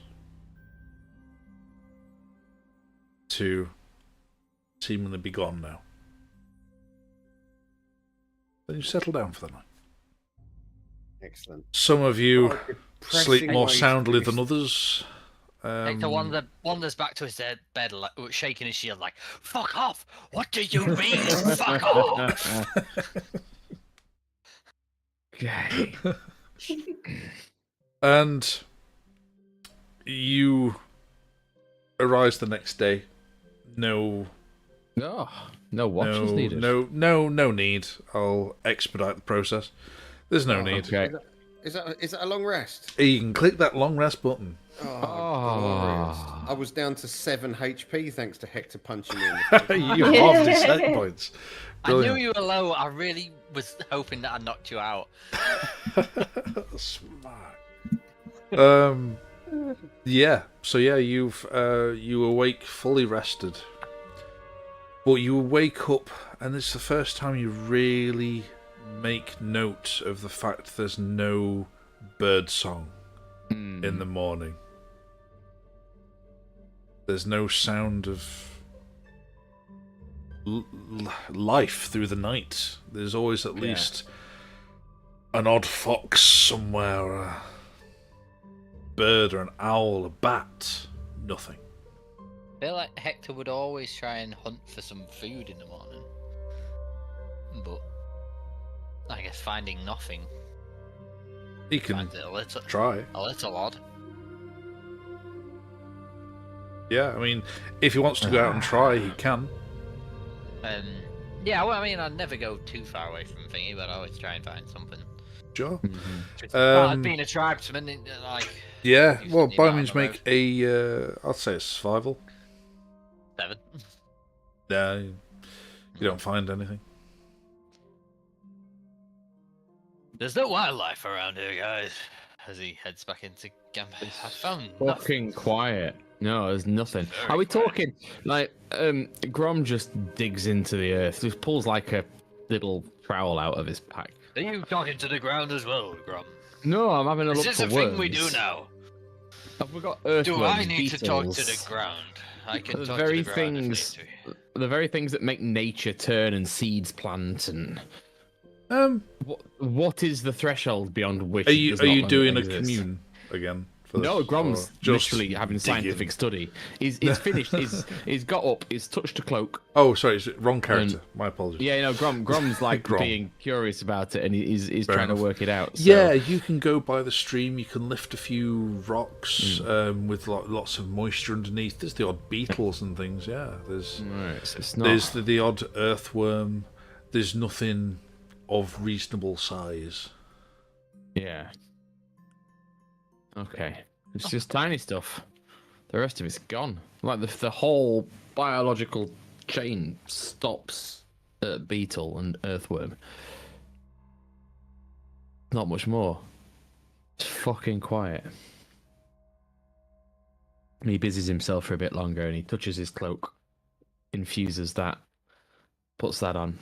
to seemingly be gone now. Then you settle down for the night. Excellent. Some of you sleep more soundly than others. Hector wanders back to his bed, like, shaking his shield, like, "Fuck off! What do you mean, fuck off?" Okay. And you arise the next day. No No, no watches needed. No need. I'll expedite the process. There's no need. Okay. Is that a long rest? You can click that long rest button. Glorious. I was down to 7 HP thanks to Hector punching me in the You halved his hit points. Brilliant. I knew you were low. I really was hoping that I knocked you out. Smart. Yeah. So yeah, you awake fully rested, but you wake up, and it's the first time you really make note of the fact there's no bird song in the morning. There's no sound of life through the night. There's always at least an odd fox somewhere, a bird or an owl, a bat. Nothing. I feel like Hector would always try and hunt for some food in the morning. But I guess finding nothing. He can finds it try. A little odd. Yeah, I mean, if he wants to go out and try, he can. Yeah, well, I mean, I'd never go too far away from Thingy, but I always try and find something. Sure. Being a tribesman, like... Yeah, well, by all means make a, I'd say a survival. 7. No, you don't find anything. There's no wildlife around here, guys. As he heads back into camp, I found fucking quiet. No, there's nothing. Are we talking like Grom just digs into the earth, just pulls like a little trowel out of his pack? Are you talking to the ground as well, Grom? No, I'm having a look for worms. Is this a thing we do now? Have we got earthworms? Do I need beetles? to talk to the ground? I can the talk very to the ground things, the very things that make nature turn and seeds plant and. What is the threshold beyond which? Are you doing a commune again? No, Grom's literally having scientific study. He's finished. He's got up. He's touched a cloak. Oh, sorry, wrong character. My apologies. Yeah, no, Grom's like being curious about it, and he's trying to work it out. So. Yeah, you can go by the stream. You can lift a few rocks with lots of moisture underneath. There's the odd beetles and things. Yeah, there's there's the odd earthworm. There's nothing of reasonable size. Yeah. Okay. It's just tiny stuff. The rest of it's gone. Like the whole biological chain stops at beetle and earthworm. Not much more. It's fucking quiet. He busies himself for a bit longer and he touches his cloak, infuses that, puts that on.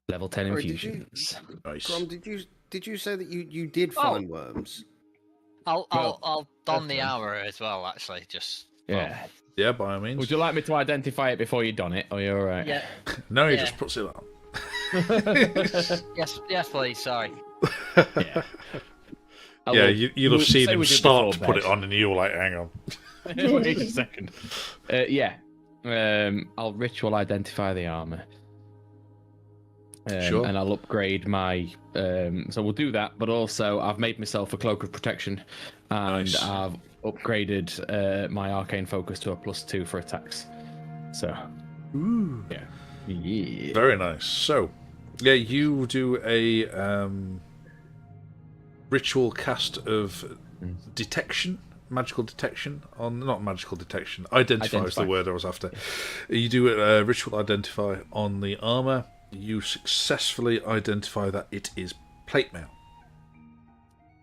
Level 10 infusions. Nice. Grom, did you say that you did find worms? I'll don the armor as well. Actually, just yeah, by all means. Would you like me to identify it before you don it, or you're all right? Yeah. No, he just puts it on. yes, please. Sorry. Yeah. Yeah, you'd have seen him start to put it on, and you were like, "Hang on." Wait a second. I'll ritual identify the armor. Sure. And I'll upgrade my. So we'll do that, but also I've made myself a cloak of protection, and Nice. I've upgraded my arcane focus to a +2 for attacks. So, yeah. Very nice. So, yeah, you do a ritual cast of detection, magical detection. Not magical detection. Identify is the word I was after. You do a ritual identify on the armor. You successfully identify that it is plate mail.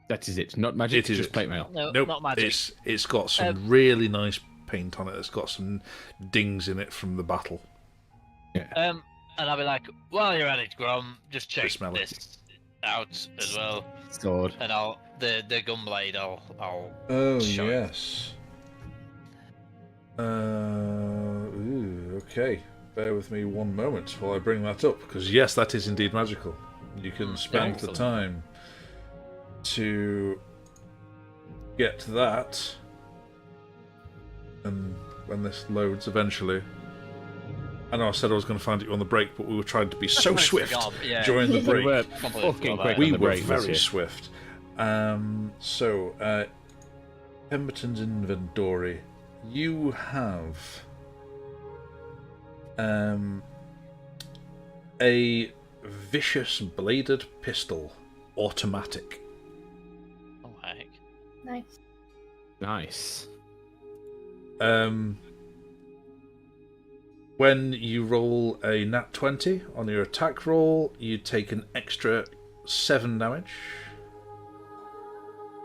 That is it. Not magic. It is just plate mail. No, Nope. not magic. It's got some really nice paint on it. It's got some dings in it from the battle. Yeah. And I'll be like, while you're at it, Grom, just check smell it. this out as well. Sword. And the gunblade. I'll. Oh show it. yes. Okay. Bear with me one moment while I bring that up, because yes, that is indeed magical. You can spend the time to get that, and when this loads eventually. I know I said I was going to find it on the break, but we were trying to be so swift during the break. We were very swift. So, Pemberton's inventory. You have A vicious bladed pistol, automatic. Oh heck. Nice. Nice. When you roll a nat 20 on your attack roll, you take an extra 7 damage.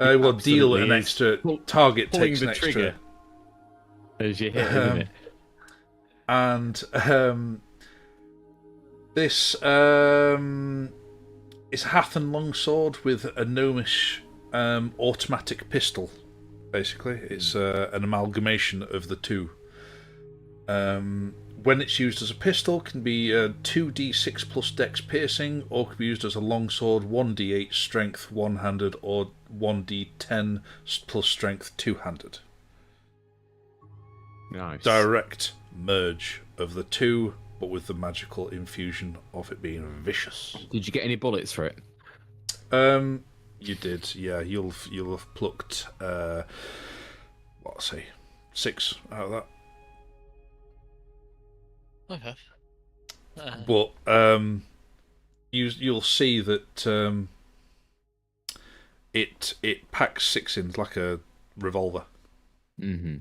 Well, deal an extra. Target takes an extra. Trigger as you hit, isn't it? And this is Hathen longsword with a gnomish automatic pistol. Basically, it's an amalgamation of the two. When it's used as a pistol, can be 2d6 plus dex piercing, or can be used as a longsword, 1d8 strength one-handed, or 1d10 plus strength two-handed. Nice. Direct merge of the two, but with the magical infusion of it being vicious. Did you get any bullets for it? You did, yeah. You'll have plucked, 6 out of that. Okay. But you'll see that it packs 6 in like a revolver. Mm-hmm.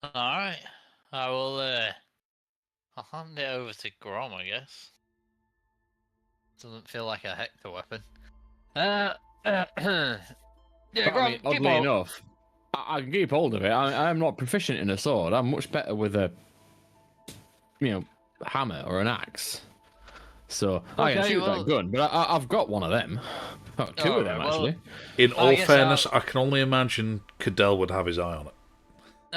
All right. I will. I'll hand it over to Grom, I guess. Doesn't feel like a Hector weapon. Yeah, Grom. Oddly enough, I can keep hold of it. I'm not proficient in a sword. I'm much better with a, hammer or an axe. So I can shoot that gun, but I've got one of them. Oh, two of them, actually. In all fairness, I can only imagine Cadell would have his eye on it.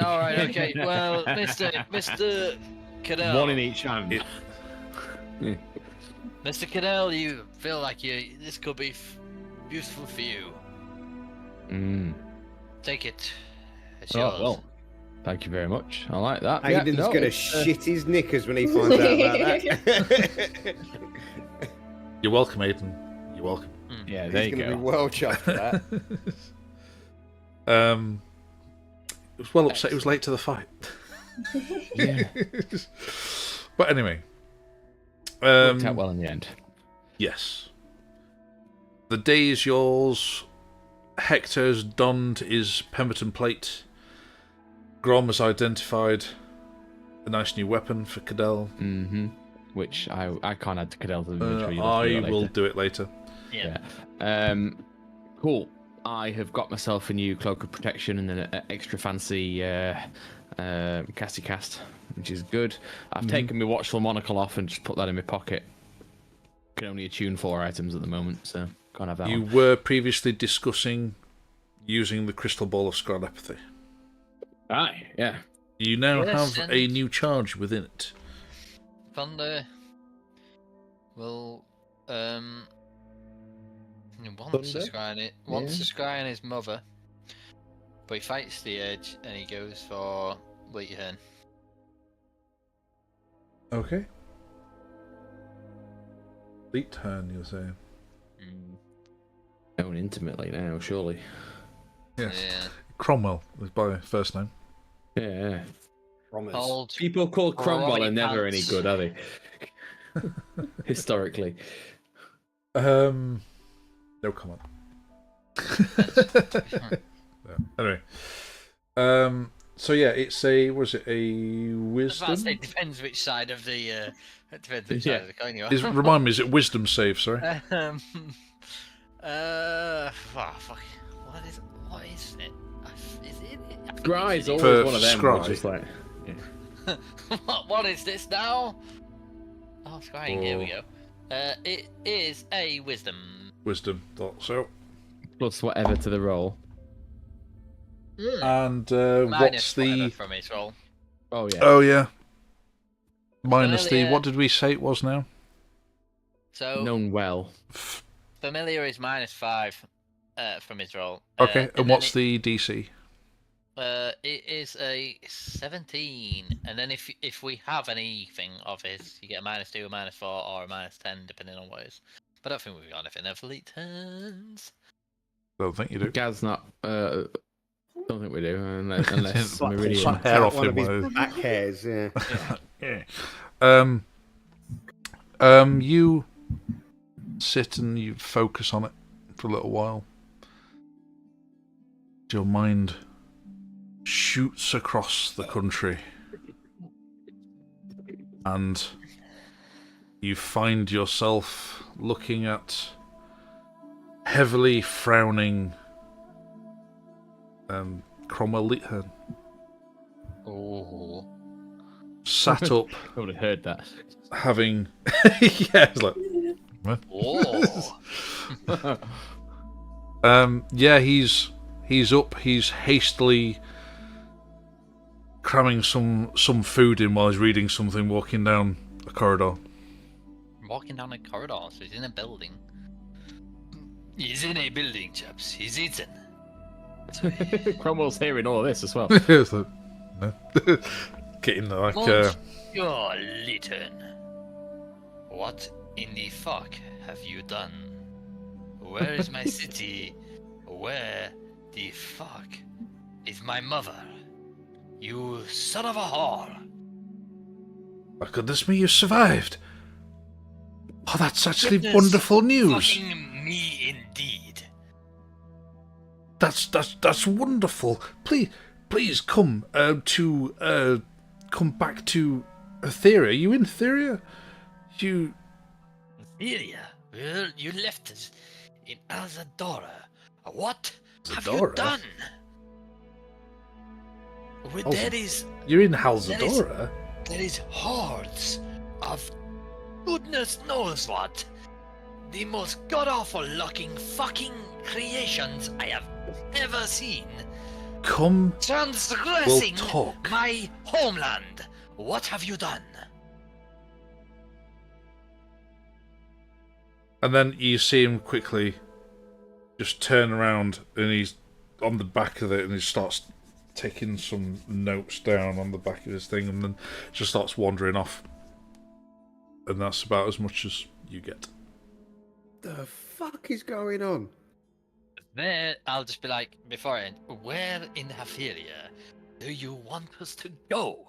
All right, okay. Well, Mr. Cadell. One in each hand. Mr. Cadell, you feel like this could be useful for you. Take it. It's yours. Well, thank you very much. I like that. Aiden's going to shit his knickers when he finds out about that. You're welcome, Aiden. You're welcome. Yeah, there you go. He's going to be well chuffed for that. It was well upset he was late to the fight. Yeah. But anyway. Worked out well in the end. Yes. The day is yours. Hector's donned his Pemberton plate. Grom has identified a nice new weapon for Cadell. Mm-hmm. Which I can't add to Cadell's inventory. I will do it later. Yeah. Cool. I have got myself a new cloak of protection and an extra fancy casty cast, which is good. I've taken my watchful monocle off and just put that in my pocket. Can only attune 4 items at the moment, so can't have that. You one. were previously discussing using the crystal ball of scrolepathy. Aye, yeah. You now Yes, have a new charge within it. Thunder will wants to scry on his mother, but he fights the edge and he goes for Leathern. Okay. Leathern, you're saying? Known intimately now, surely. Yes. Yeah. Cromwell is by first name. Yeah. Old People called Cromwell Robbie are never Pants. any good, are they? Historically. No comment. Anyway. So yeah, it's a wisdom? It depends which side of the side of the coin you are. Remind me, is it wisdom save, sorry? Fuck. What is it? Is it? Scry's always always one of them. Scry. Just like, what is this now? Oh, scrying. Here we go. It is a wisdom. Wisdom, thought so. plus whatever to the roll. And what's Minus the... whatever from his roll. Oh yeah. Oh yeah. Minus Familiar. the... What did we say it was now? So Known well. familiar is -5 from his roll. Okay, and what's the DC? It is a 17, and then if we have anything of his, you get a -2, a -4, or a -10, depending on what it is. But I don't think we've got anything there for elite turns. I don't think you do. Gaz not. Don't think we do, unless Meridian. Some hair off one him. of his back hairs, yeah. You sit and you focus on it for a little while. Your mind shoots across the country, and you find yourself looking at heavily frowning Cromwell Leithern. Oh. Sat up. I would have heard that. Having... yeah, it's like... Oh. Yeah, he's up. He's hastily cramming some food in while he's reading something, walking down a corridor. Walking down a corridor, so he's in a building. He's in a building, chaps. He's eating. Cromwell's hearing all of this as well. It's like, getting like... Monsieur Lytton, what in the fuck have you done? Where is my city? Where the fuck is my mother? You son of a whore! My goodness me, you survived! Oh, that's actually Goodness wonderful news! Fucking me indeed. That's wonderful. Please come come back to Hatheria. Are you in Hatheria? Hatheria? Well, you left us in Alzadora. What have you Alzadora? done? Well, You're in Halzadora? there is hordes of goodness knows what. The most god-awful looking fucking creations I have ever seen. Come, Transgressing we'll talk. my homeland. What have you done? And then you see him quickly just turn around, and he's on the back of it, and he starts taking some notes down on the back of his thing, and then just starts wandering off. And that's about as much as you get. The fuck is going on? There, I'll just be like, before I end, where in Hatheria do you want us to go?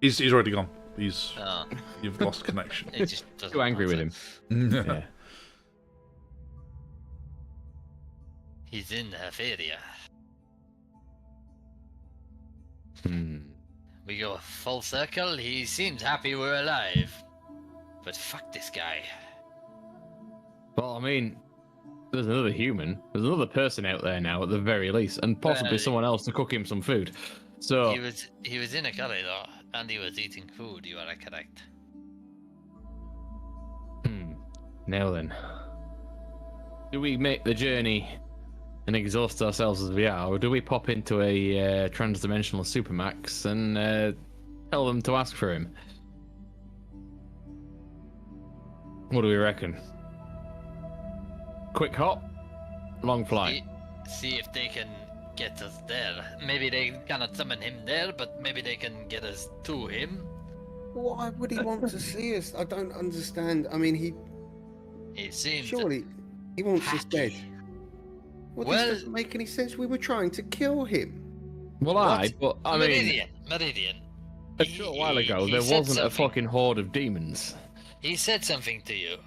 He's already gone. He's Oh, you've lost connection. it just doesn't Too angry with matter. him. Yeah. He's in Hatheria. We go full circle. He seems happy we're alive. But fuck this guy. Well, I mean, there's another human. There's another person out there now, at the very least, and possibly someone else to cook him some food. So He was in a corridor and he was eating food. You are correct. now then, do we make the journey and exhaust ourselves as we are, or do we pop into a trans-dimensional supermax and tell them to ask for him? What do we reckon? Quick hop, long flight. See if they can get us there. Maybe they cannot summon him there, but maybe they can get us to him. Why would he want to see us? I don't understand. I mean, He seems surely he wants us dead. happy. Well, Well- this doesn't make any sense. We were trying to kill him. Well, but I mean, Meridian. a short while ago, he there said wasn't a something. fucking horde of demons. He said something to you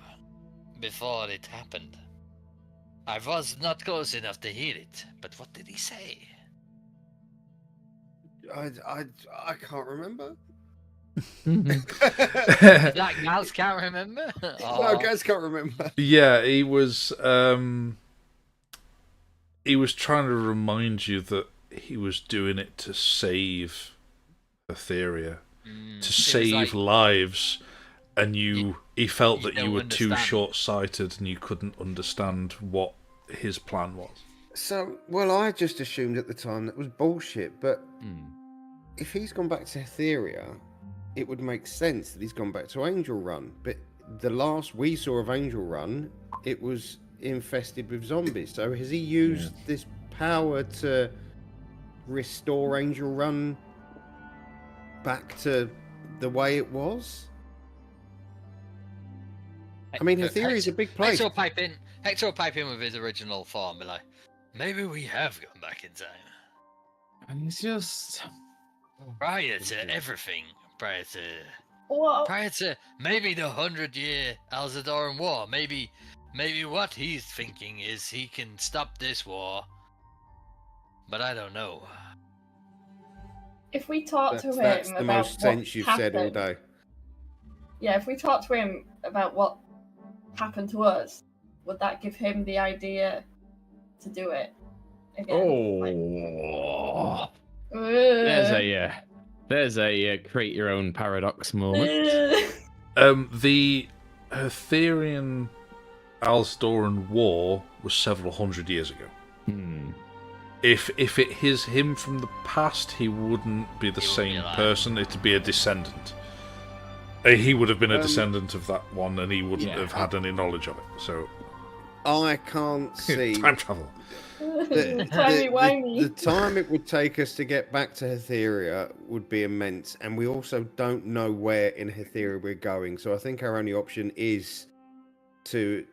before it happened. I was not close enough to hear it, but what did he say? I can't remember. That gals can't remember? No, guys can't remember. Yeah, he was trying to remind you that he was doing it to save Hatheria, to save lives, and he felt you that you don't were too understand. short-sighted and you couldn't understand what his plan was. So, well, I just assumed at the time that was bullshit, but if he's gone back to Hatheria, it would make sense that he's gone back to Angel Run. But the last we saw of Angel Run, it was infested with zombies. So has he used this power to restore Angel Run back to the way it was? I mean, Hatheria is a big place. Hector will pipe in with his original formula. maybe we have gone back in time. And it's just Prior to everything. Prior What? to maybe the 100-year Alzadoran War. Maybe what he's thinking is he can stop this war. But I don't know. If we talk to him That's the about most sense you've said all happened, day. yeah, if we talk to him about what happened to us, would that give him the idea to do it again? There's a create your own paradox moment. The Hatherian Alzadoran War was several hundred years ago. If it is him from the past, he wouldn't be the same person. It'd be a descendant. He would have been a descendant of that one, and he wouldn't have had any knowledge of it. So I can't see time travel. The time it would take us to get back to Hatheria would be immense, and we also don't know where in Hatheria we're going. So I think our only option is to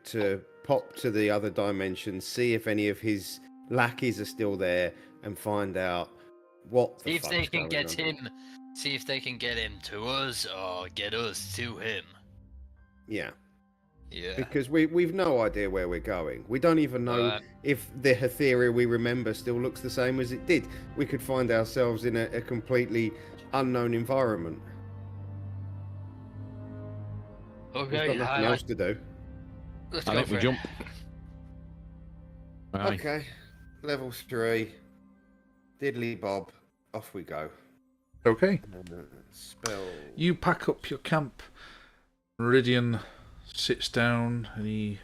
pop to the other dimension, see if any of his lackeys are still there, and find out what the See if they can get on. him. See if they can get him to us or get us to him. Yeah. Yeah. Because we've no idea where we're going. We don't even know if the Hatheria we remember still looks the same as it did. We could find ourselves in a completely unknown environment. Okay. We've got nothing else to do. Let's I go think for we it. jump. Aye. Okay. Level 3. Diddly bob. Off we go. Okay. Spell. You pack up your camp. Meridian sits down and he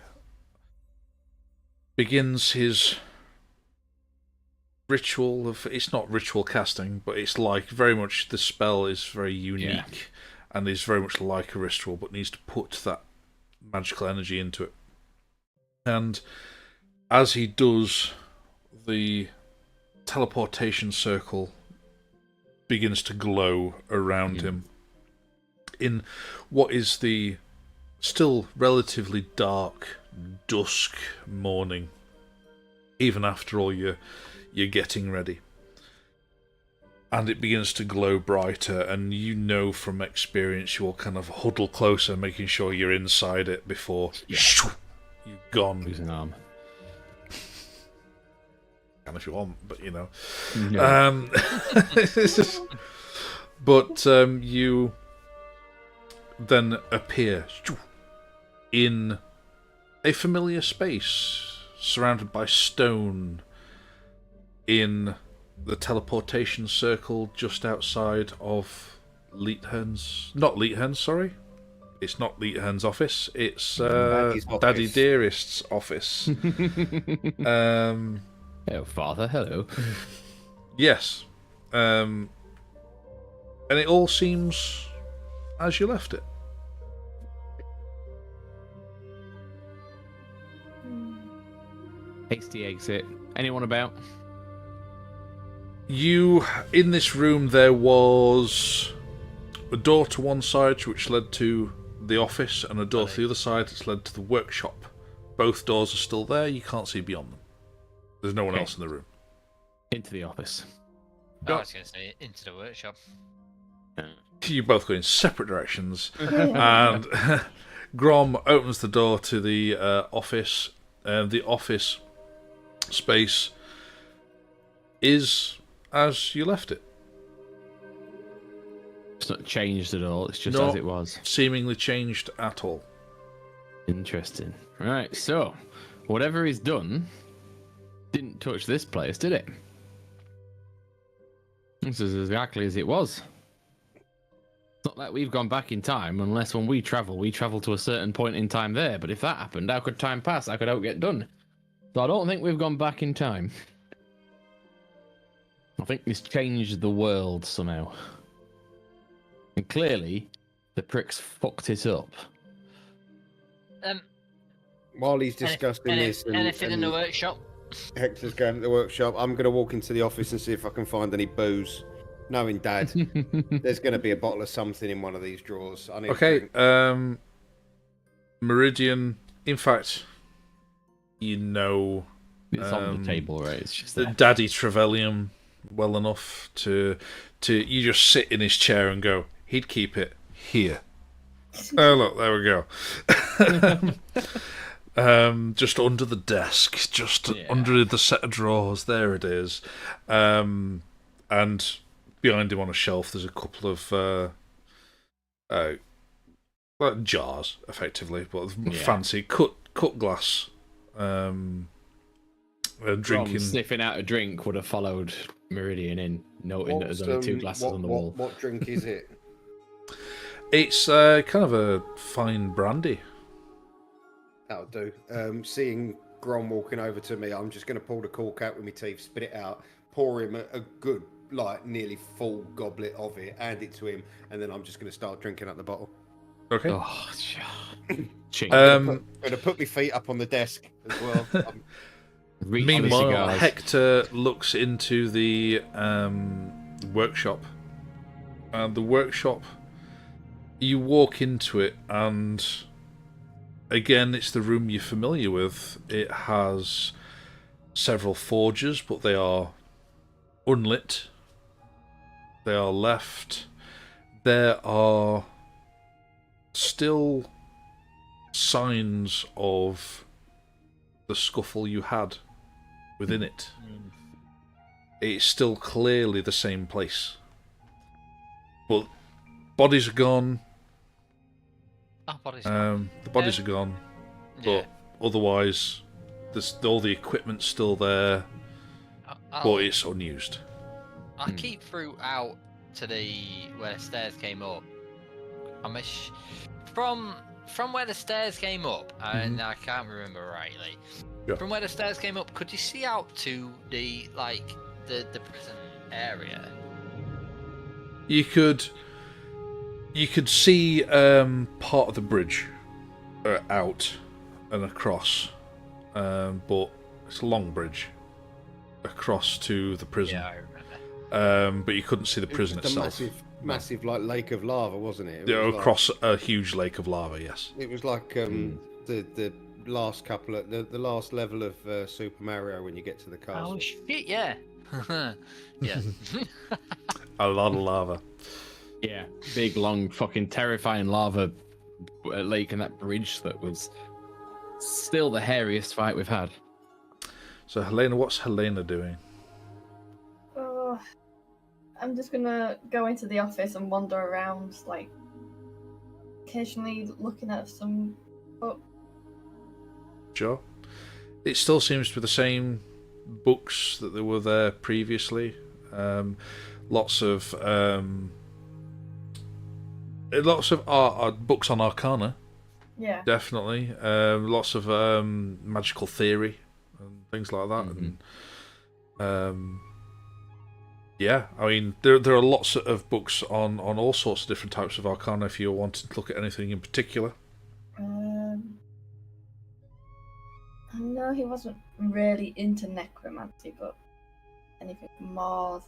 begins his ritual of... It's not ritual casting, but it's like very much the spell is very unique and is very much like a ritual, but needs to put that magical energy into it. And as he does, the teleportation circle begins to glow around him in what is the still relatively dark dusk morning, even after all you're getting ready. And it begins to glow brighter, and you know from experience you will kind of huddle closer, making sure you're inside it before you're gone. Losing arm. If you want, but you know. No. But you then appear in a familiar space, surrounded by stone, in the teleportation circle just outside of Not Leethern's, sorry. It's not Leethern's office, it's Daddy Dearest's office. Oh, Father, hello. Yes. And it all seems as you left it. Hasty exit. Anyone about? In this room, there was a door to one side which led to the office, and a door to the other side that's led to the workshop. Both doors are still there, you can't see beyond them. There's no one else in the room. Into the office. I was going to say into the workshop. You both go in separate directions, and Grom opens the door to the office, and the office space is as you left it. It's not changed at all, it's just Not as it was. Seemingly changed at all. Interesting. Right, so, whatever he's done didn't touch this place, did it? This is exactly as it was. It's not like we've gone back in time, unless when we travel to a certain point in time there. But if that happened, how could time pass? How could it get done? So I don't think we've gone back in time. I think this changed the world somehow. And clearly, the pricks fucked it up. While he's discussing this, anything in the workshop? Hector's going to the workshop. I'm going to walk into the office and see if I can find any booze. Knowing Dad, there's going to be a bottle of something in one of these drawers. I need Meridian. In fact, you know It's on the table, right? It's just the there. Daddy Trevelyan well enough to you just sit in his chair and go, he'd keep it here. Oh look, there we go. Just under the desk, just under the set of drawers. There it is. And behind him on a shelf, there's a couple of like jars, effectively, but fancy cut glass. Drinking. Sniffing out a drink would have followed Meridian in, noting that there's only 2 glasses on the wall. What drink is it? It's kind of a fine brandy. That'll do. Seeing Grom walking over to me, I'm just going to pull the cork out with my teeth, spit it out, pour him a good, like, nearly full goblet of it, hand it to him, and then I'm just going to start drinking out the bottle. Okay. Oh, I'm going to put my feet up on the desk as well. Meanwhile, Hector looks into the workshop. And the workshop, you walk into it, and again, it's the room you're familiar with. It has several forges, but they are unlit. They are left. There are still signs of the scuffle you had within it. It's still clearly the same place. But bodies are gone. The bodies are gone. But otherwise, there's all the equipment's still there. But it's unused. I'll keep through out to where the stairs came up. From where the stairs came up, and I can't remember rightly. Yeah. From where the stairs came up, could you see out to the prison area? You could see part of the bridge out and across, but it's a long bridge across to the prison. Yeah, I remember. But you couldn't see the prison itself. Massive like lake of lava, wasn't it? Across a huge lake of lava, yes. It was like the last couple of the last level of Super Mario when you get to the castle. Oh shit! Yeah, yeah. A lot of lava. Yeah, big, long, fucking terrifying lava lake and that bridge that was still the hairiest fight we've had. So Helena, what's Helena doing? I'm just gonna go into the office and wander around, like occasionally looking at some books. Sure. It still seems to be the same books that were there previously. Lots of books on Arcana. Yeah. Definitely. Lots of magical theory and things like that. And yeah, I mean, there are lots of books on all sorts of different types of Arcana if you're wanting to look at anything in particular. No, he wasn't really into necromancy, but anything more.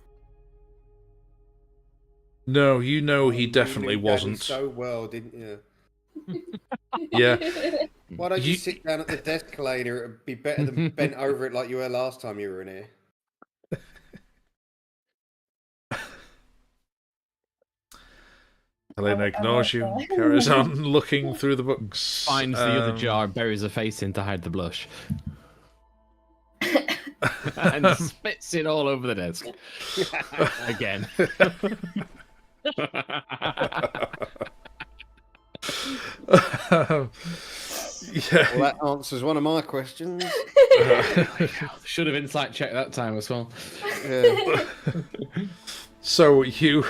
No, you know he definitely wasn't. So well, didn't you? Yeah. Why don't you sit down at the desk, Helena? It'd be better than bent over it like you were last time you were in here. Helena ignores you, carries on looking through the books. Finds the other jar, buries her face in to hide the blush. And spits it all over the desk. Again. Yeah. Well, that answers one of my questions. Should have insight checked that time as well. Yeah. So you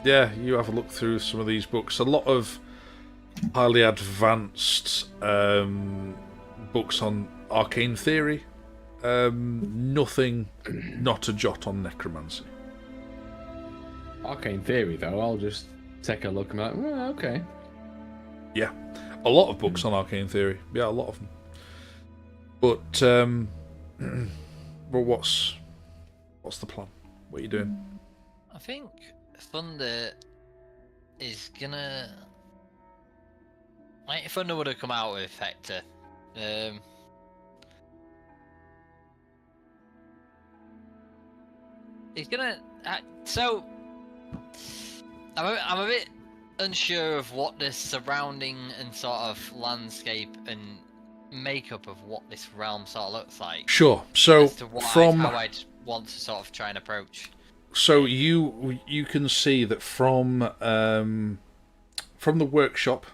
you have a look through some of these books. A lot of highly advanced books on arcane theory. Nothing, not a jot on necromancy. Arcane theory, though, I'll just take a look and be like, oh, okay. Yeah, a lot of books on arcane theory. Yeah, a lot of them. But well, what's the plan? What are you doing? I think Thunder is gonna. Thunder would have come out with Hector. He's gonna. So, I'm a bit unsure of what the surrounding and sort of landscape and makeup of what this realm sort of looks like. Sure. So As to how I'd want to sort of try and approach. So you can see that from the workshop,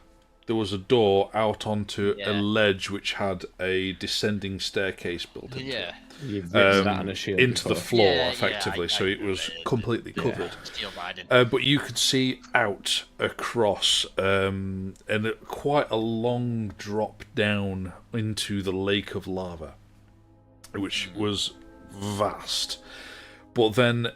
there was a door out onto a ledge which had a descending staircase built into it. You've written that on a shield into the before. floor, effectively, so it was completely covered. But you could see out across, and quite a long drop down into the lake of lava, which was vast. But then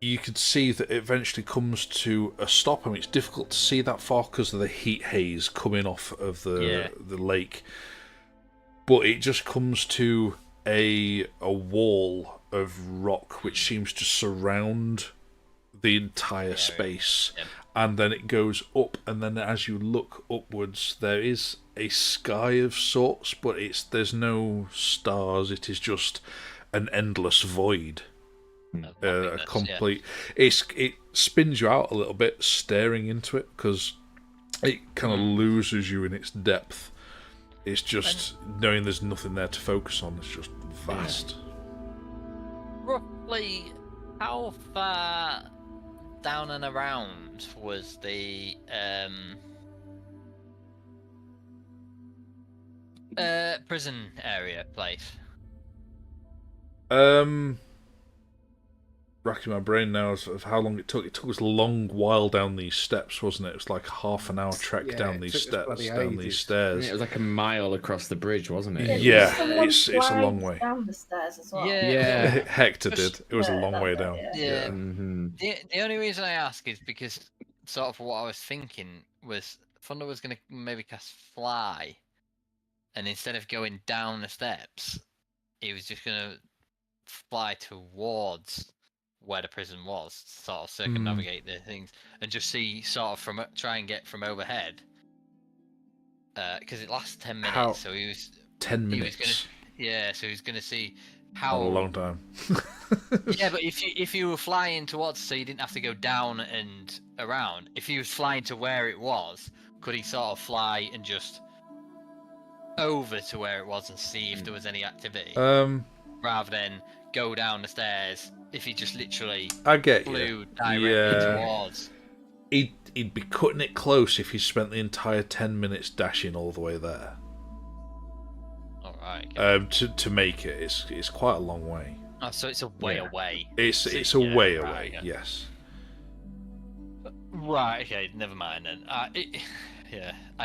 you could see that it eventually comes to a stop. I mean, it's difficult to see that far because of the heat haze coming off of the lake. But it just comes to a wall of rock which seems to surround the entire space. And then it goes up, and then as you look upwards, there is a sky of sorts, but there's no stars. It is just an endless void. A complete. It spins you out a little bit staring into it because it kind of loses you in its depth. It's just knowing there's nothing there to focus on. It's just vast. Roughly, how far down and around was the prison area place? Racking my brain now of how long it took. It took us a long while down these steps, wasn't it? It was like half an hour trek down these steps, down these stairs. It was like a mile across the bridge, wasn't it? Yeah, it's a long way. Down the stairs as well. Yeah. Hector did. It was a long way down. Yeah. The only reason I ask is because sort of what I was thinking was Thunder was going to maybe cast Fly, and instead of going down the steps, he was just going to fly towards where the prison was, sort of circumnavigate the things, and just see sort of try and get from overhead. Because it lasts 10 minutes, so he was 10 minutes. He was so he was gonna see how a long time. Yeah, but if you were flying towards, so you didn't have to go down and around. If he was flying to where it was, could he sort of fly and just over to where it was and see if there was any activity, rather than go down the stairs? If he just literally flew directly towards, he'd be cutting it close if he spent the entire 10 minutes dashing all the way there. All right. To make it, it's quite a long way. Oh, so it's a way away. It's a way away. Yes. Right. Okay. Never mind then. I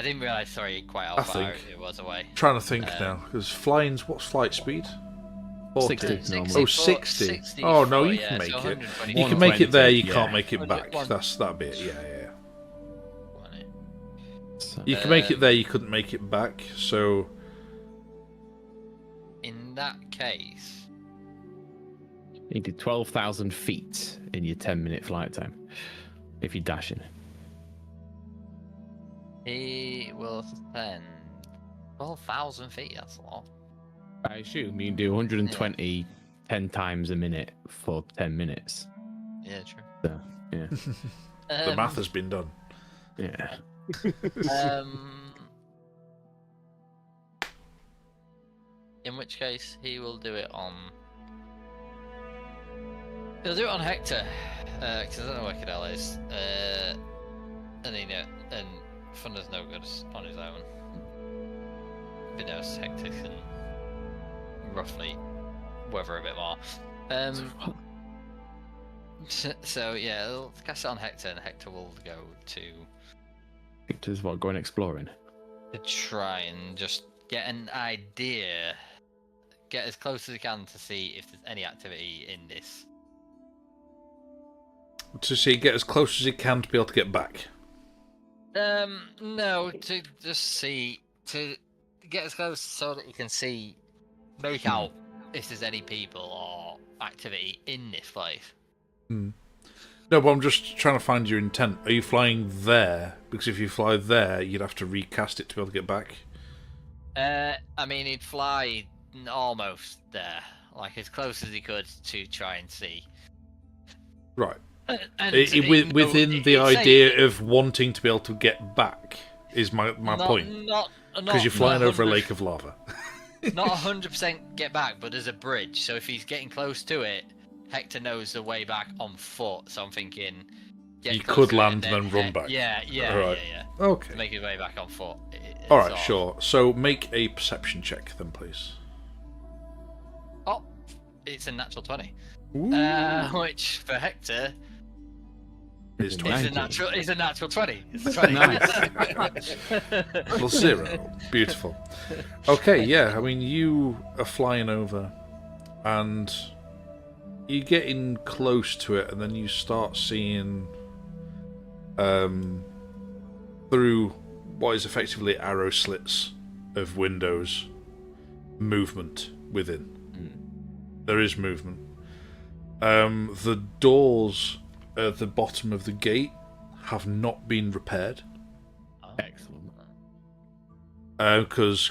didn't realise. Sorry, quite how far it was away. I'm trying to think now, because what's flight speed? 60. 60. Oh no, you can make it. You can make it there. You can't make it back. That'd be it. Yeah. You can make it there. You couldn't make it back. So, in that case, you did 12,000 feet in your 10-minute flight time if you're dashing. He will spend 12,000 feet. That's a lot. I assume you can do 120 10 times a minute for 10 minutes. Yeah, true. So, yeah. The math has been done. Yeah. In which case, he will do it on. He'll do it on Hector, because I don't know where Cadell is. And Thunder's no good on his own. But knows Hector can roughly weather a bit more. So yeah, I'll cast it on Hector, and Hector will go to. Hector's what, going exploring? To try and just get an idea, get as close as he can to see if there's any activity in this. Get as close as he can to be able to get back. No, to just see, to get as close so that you can see, make out if there's any people or activity in this place. No, but I'm just trying to find your intent. Are you flying there? Because if you fly there, you'd have to recast it to be able to get back. I mean, he'd fly almost there, like as close as he could to try and see. Right. And Within the idea of wanting to be able to get back is my point. Because you're flying over a lake of lava. Not 100% get back, but there's a bridge. So if he's getting close to it, Hector knows the way back on foot. So I'm thinking, you could land and then run back. Yeah. Okay. To make his way back on foot. All right, sure. So make a perception check then, please. Oh, it's a natural 20. Which for Hector is 20. Is a natural 20. It's a 20. Nice. Well, 0. Beautiful. Okay, yeah. I mean, you are flying over, and you're getting close to it, and then you start seeing through what is effectively arrow slits of windows movement within. There is movement. The doors at the bottom of the gate have not been repaired. Excellent. Because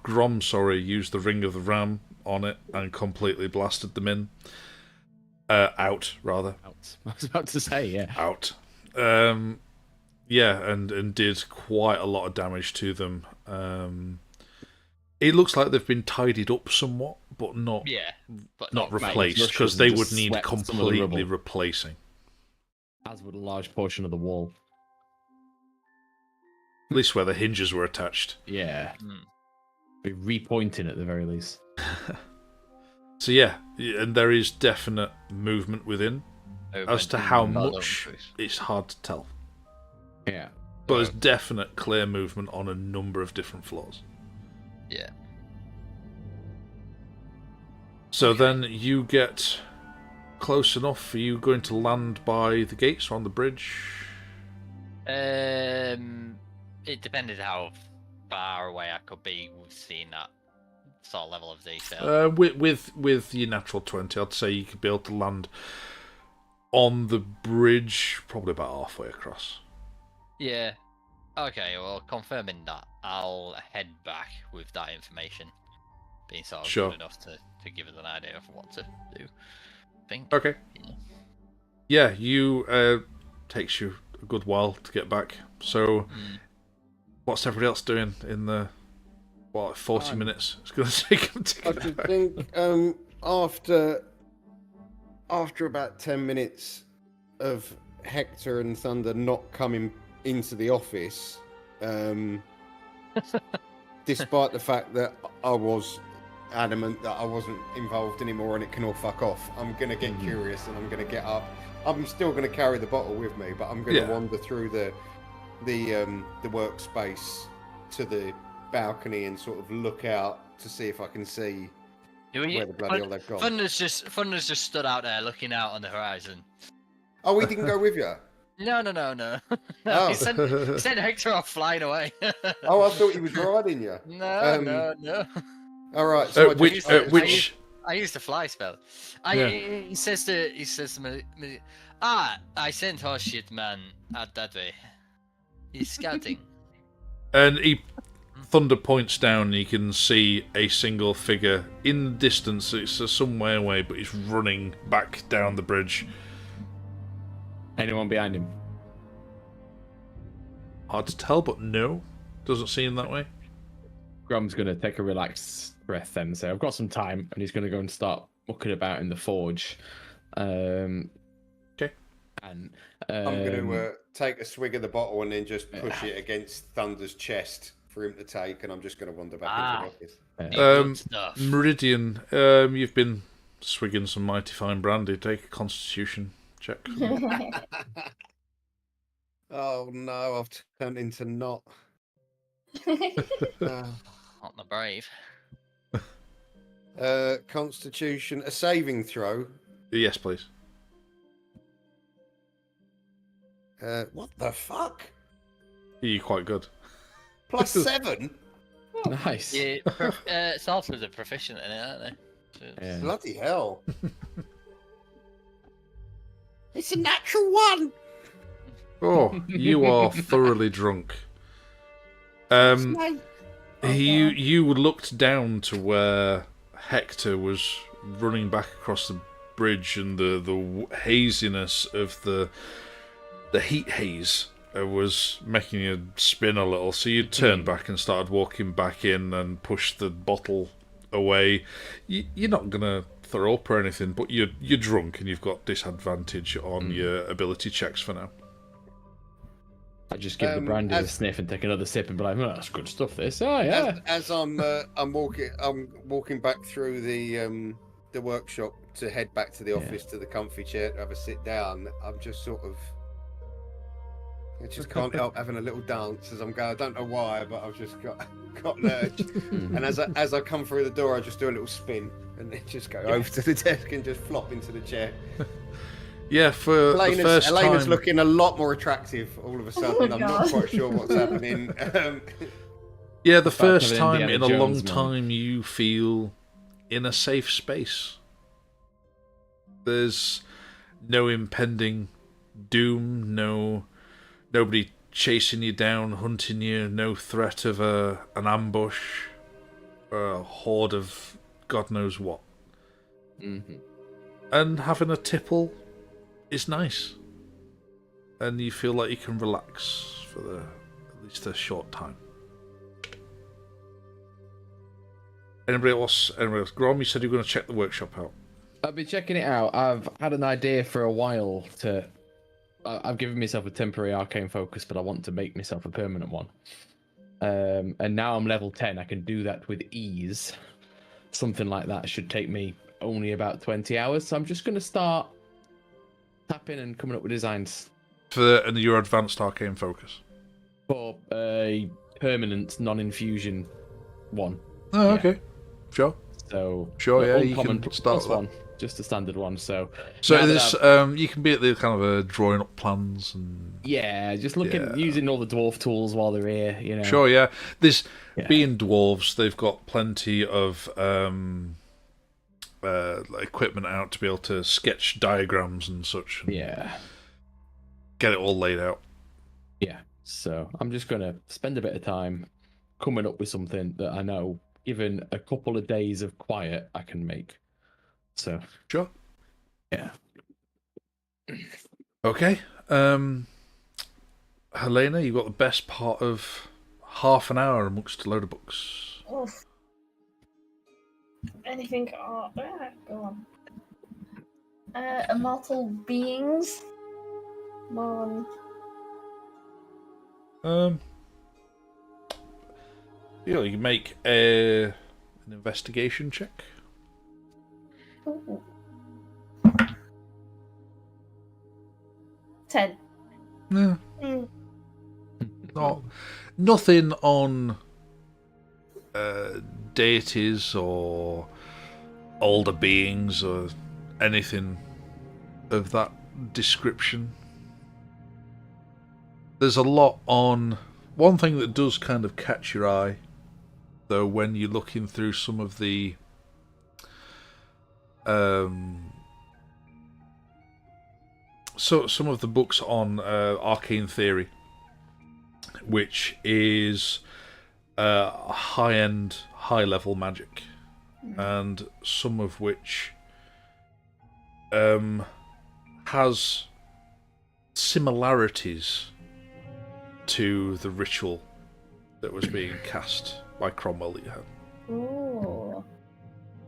Grom, used the Ring of the Ram on it and completely blasted them in. Out, rather. Out. I was about to say, yeah. Out. Yeah, and did quite a lot of damage to them. It looks like they've been tidied up somewhat, but not not replaced, because they would need completely replacing. As would a large portion of the wall. At least where the hinges were attached. Yeah. Be repointing at the very least. So yeah, and there is definite movement within. As to how much, it's hard to tell. Yeah. But there's definite clear movement on a number of different floors. Yeah. So then you get close enough. Are you going to land by the gates or on the bridge? It depended how far away I could be with seeing that sort of level of detail. With your natural 20, I'd say you could be able to land on the bridge, probably about halfway across. Yeah. Okay, well, confirming that, I'll head back with that information. Being sort of good enough to give us an idea of what to do. I think. Okay. Yeah, you takes you a good while to get back. So, what's everybody else doing in the 40 minutes it's going to take them to get back? I think after about 10 minutes of Hector and Thunder not coming into the office, despite the fact that I was adamant that I wasn't involved anymore and it can all fuck off, I'm gonna get curious and I'm gonna get up. I'm still gonna carry the bottle with me, but I'm gonna wander through the workspace to the balcony and sort of look out to see if I can see where the bloody hell they've gone. Thunder's just stood out there looking out on the horizon. Oh, we didn't go with you? No. Oh. He sent Hector off flying away. Oh, I thought he was riding you. No. All right. So I used a fly spell. He says to me, I sent horse shit man out that way. He's scouting. And Thunder points down and you can see a single figure in the distance. It's some way away, but he's running back down the bridge. Anyone behind him? Hard to tell, but no. Doesn't seem that way. Grom's going to take a relaxed breath then and say, I've got some time, and he's going to go and start mucking about in the forge. Okay. And I'm going to take a swig of the bottle and then just push it against Thunder's chest for him to take, and I'm just going to wander back into the office. Meridian, you've been swigging some mighty fine brandy. Take a constitution check. Oh no, I've turned into not. Not the brave. Constitution, a saving throw. Yes, please. What the fuck? You're quite good. +7? Nice. Yeah, sorcerers are proficient in it, aren't they? So Yeah. Bloody hell. It's a natural 1! Oh, you are thoroughly drunk. You looked down to where Hector was running back across the bridge and the haziness of the heat haze was making you spin a little. So you turned back and started walking back in and pushed the bottle away. You're not gonna throw up or anything, but you're drunk and you've got disadvantage on your ability checks for now. I just give the brandy a sniff and take another sip and be like, "Oh, that's good stuff. This, oh yeah." As I'm walking back through the workshop to head back to the office to the comfy chair to have a sit down. I'm just sort of, I just can't help having a little dance as I'm going. I don't know why, but I've just got an urge. And as I come through the door, I just do a little spin and then just go over to the desk and just flop into the chair. Yeah, for the first time... Elena's looking a lot more attractive all of a sudden. I'm not quite sure what's happening. Yeah, the first time in a long time you feel in a safe space. There's no impending doom, nobody chasing you down, hunting you, no threat of an ambush, a horde of God knows what. And having a tipple is nice, and you feel like you can relax for at least a short time. Anybody else? Grom, you said you were going to check the workshop out. I'll be checking it out. I've had an idea for a while to... I've given myself a temporary arcane focus, but I want to make myself a permanent one. And now I'm level 10. I can do that with ease. Something like that should take me only about 20 hours. So I'm just going to start tapping and coming up with designs. For your advanced arcane focus? For a permanent non-infusion one. Oh, okay. Sure. So sure, yeah, you can start with one. Just a standard one. So this, you can be at the kind of drawing up plans and just looking, using all the dwarf tools while they're here. You know. Sure, yeah. Being dwarves, they've got plenty of equipment out to be able to sketch diagrams and such. And get it all laid out. Yeah. So I'm just gonna spend a bit of time coming up with something that I know, given a couple of days of quiet, I can make. So sure. Yeah. Okay. Helena, you've got the best part of half an hour amongst a load of books. Oof. Anything? Oh, go on. Immortal beings. Come on. You can make an investigation check. Ooh. 10. Yeah. Nothing on deities or older beings or anything of that description. There's a lot on... One thing that does kind of catch your eye, though, when you're looking through some of the some of the books on arcane theory, which is high-end, high-level magic, and some of which has similarities to the ritual that was being cast by Cromwell that you had. Ooh.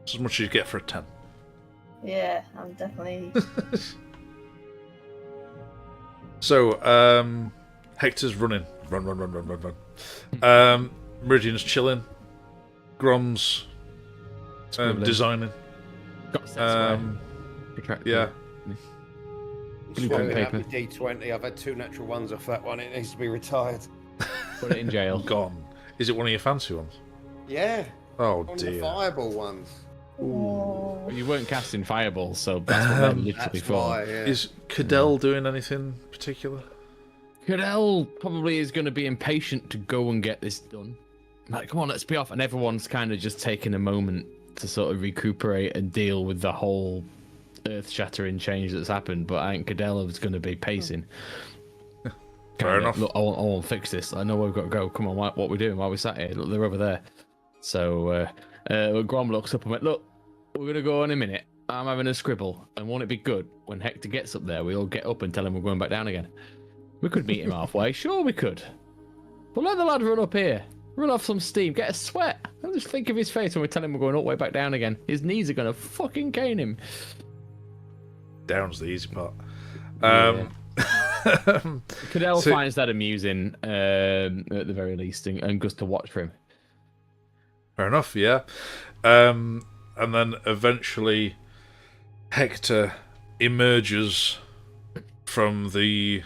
It's as much as you get for a 10. Yeah, I'm definitely... So, Hector's running. Run. Meridian's chilling. Grom's designing. Got sets yeah. Swallowing out my D20. I've had 2 natural ones off that one. It needs to be retired. Put it in jail. Gone. Is it one of your fancy ones? Yeah. Oh one dear. Of the fireball ones. Ooh. You weren't casting fireballs, so that's what they're literally for. Why, yeah. Is Cadell doing anything particular? Cadell probably is going to be impatient to go and get this done. Like, come on, let's be off. And everyone's kind of just taking a moment to sort of recuperate and deal with the whole earth-shattering change that's happened. But I think Cadell is going to be pacing. Fair enough. Look, I want to fix this. I know we've got to go. Come on, what are we doing? Why are we sat here? Look, they're over there. So Grom looks up and went, look, we're going to go in a minute. I'm having a scribble, and won't it be good when Hector gets up there? We all get up and tell him we're going back down again. We could meet him halfway, sure we could. But let the lad run up here, run off some steam, get a sweat, and just think of his face when we tell him we're going all the way back down again. His knees are gonna fucking cane him. Down's the easy part. Cadell finds that amusing, at the very least, and goes to watch for him. Fair enough, yeah. And then eventually Hector emerges from the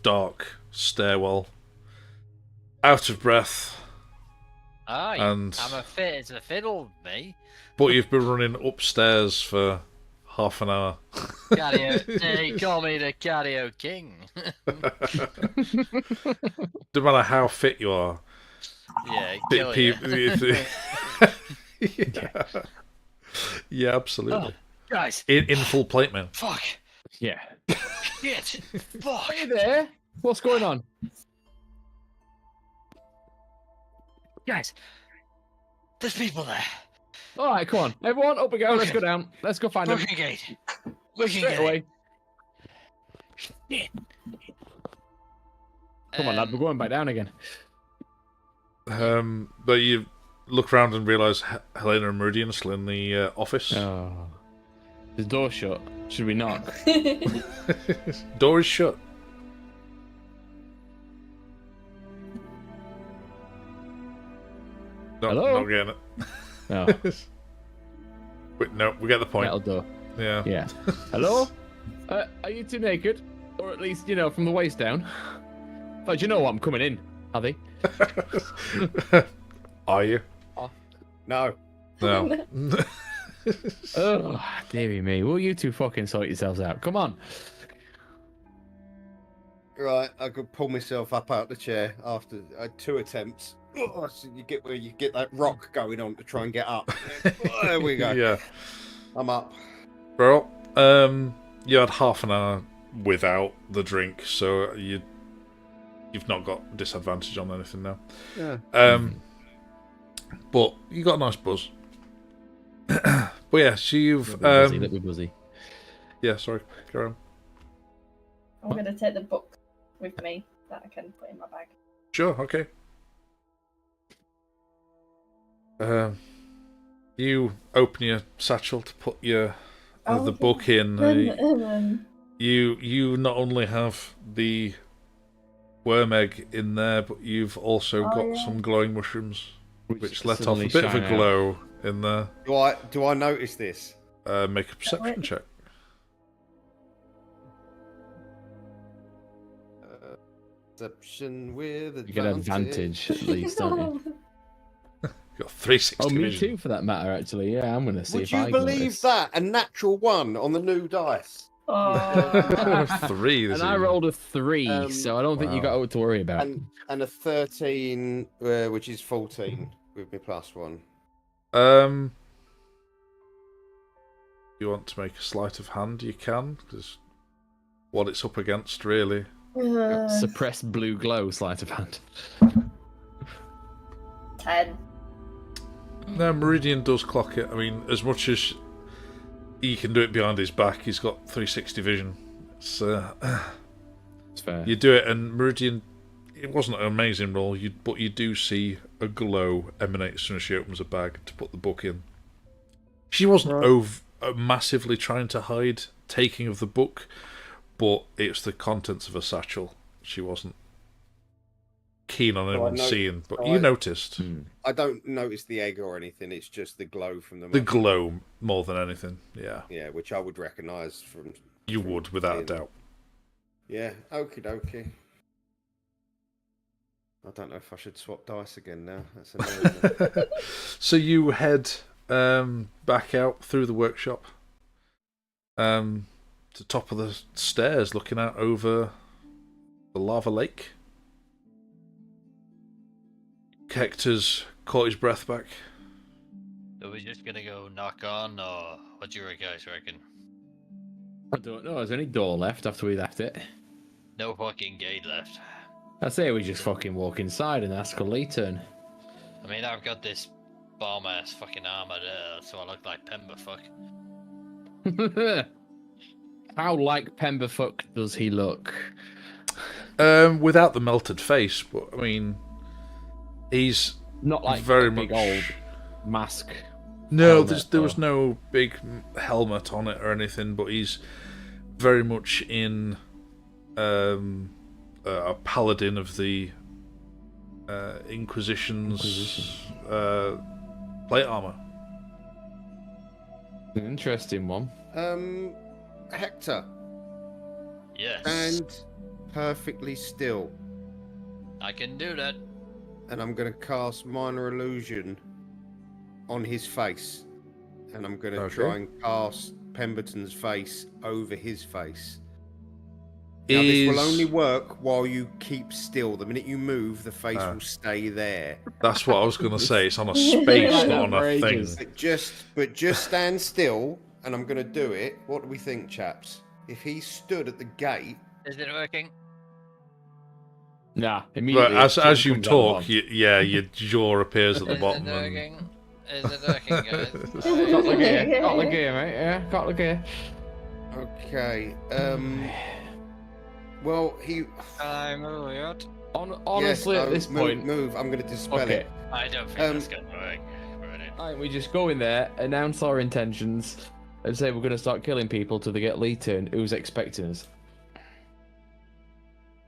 dark stairwell, out of breath. Aye, and I'm a fit as a fiddle, me. But you've been running upstairs for half an hour. They call me the Cardio King. No matter how fit you are. Yeah, kill you. Yeah, absolutely. Oh, guys. In full plate, man. Fuck. Yeah. Shit. Fuck. Hey there. What's going on? Guys, there's people there. All right, come on. Everyone, up we go. Let's go down. Let's go find them. Looking gate. Looking Straight gate. away. Shit. Come on, lad. We're going back down again. But you look around and realise Helena and Meridian are still in the office. Oh. The door's shut. Should we knock? Door is shut. Hello? Not getting it. No. Wait, no, we get the point. Metal door. Yeah. Yeah. Hello? Are you two naked? Or at least, from the waist down? But you know what? I'm coming in. Are they? Are you? No. No. Oh, dearie me. Will you two fucking sort yourselves out? Come on. Right, I could pull myself up out the chair after 2 attempts. Oh, so you get that rock going on to try and get up. There we go. Yeah. I'm up. Well, you had half an hour without the drink, so you've not got disadvantage on anything now. Yeah. But you got a nice buzz. But yeah, so you've Let me buzzy. Yeah, sorry, carry on. I'm going to take the book with me that I can put in my bag. Sure, okay. You open your satchel to put the book in. You not only have the worm egg in there, but you've also got some glowing mushrooms, which let off a bit of a glow in there. Do I notice this? Make a perception check. Perception with advantage. You get advantage at least, don't you? You got 360 Oh, me vision. too, for that matter. Actually, yeah, I'm gonna see Would if you I believe notice. that? A natural 1 on the new dice. Oh. 3. And I rolled a 3, so I don't think you got to worry about. And a 13, which is 14 with me +1. You want to make a sleight of hand? You can, because what it's up against, really. Suppressed blue glow, sleight of hand. 10. No, Meridian does clock it. I mean, as much as he can do it behind his back, he's got 360 vision. It's fair. You do it, and Meridian, it wasn't an amazing roll, but you do see a glow emanate as soon as she opens a bag to put the book in. She wasn't massively trying to hide taking of the book, but it's the contents of a satchel. She wasn't keen on anyone seeing, but you noticed. I don't notice the egg or anything. It's just the glow from the. The glow more than anything. Yeah. Yeah, which I would recognise from. You would, without a doubt. Yeah. Okie dokie. I don't know if I should swap dice again now. That's annoying. So you head back out through the workshop, to the top of the stairs, looking out over the lava lake. Hector's caught his breath back. Are we just gonna go knock on, or what do you guys reckon? I don't know. Is there any door left after we left it? No fucking gate left. I say we just fucking walk inside and ask a turn. I mean, I've got this bomb-ass fucking armor there, so I look like Pemba fuck. How like Pemberfuck does he look? Without the melted face, but I mean, he's Not like very a big much old mask. No, helmet there or- was no big helmet on it or anything, but he's very much in a paladin of the Inquisition's plate armor. An interesting one. Hector, Yes. stand perfectly still, I can do that. and I'm going to cast Minor Illusion on his face, and I'm going to try and cast Pemberton's face over his face. Now, this will only work while you keep still. The minute you move, the face will stay there. That's what I was going to say. It's on a space, not on a thing. But just stand still, and I'm going to do it. What do we think, chaps? If he stood at the gate... Is it working? Nah, But immediately. as you talk, your jaw appears at the Is bottom. it And... working? Is it working, guys? Got the gear. Got the gear, mate. Yeah, got the gear. Okay. Well, he... I'm weird. Honestly, Yes, at this move, point... Move. I'm going to dispel Okay. it. I don't think that's going to work. Right. I think we just go in there, announce our intentions, and say we're going to start killing people till they get Lee turned. Who's expecting us?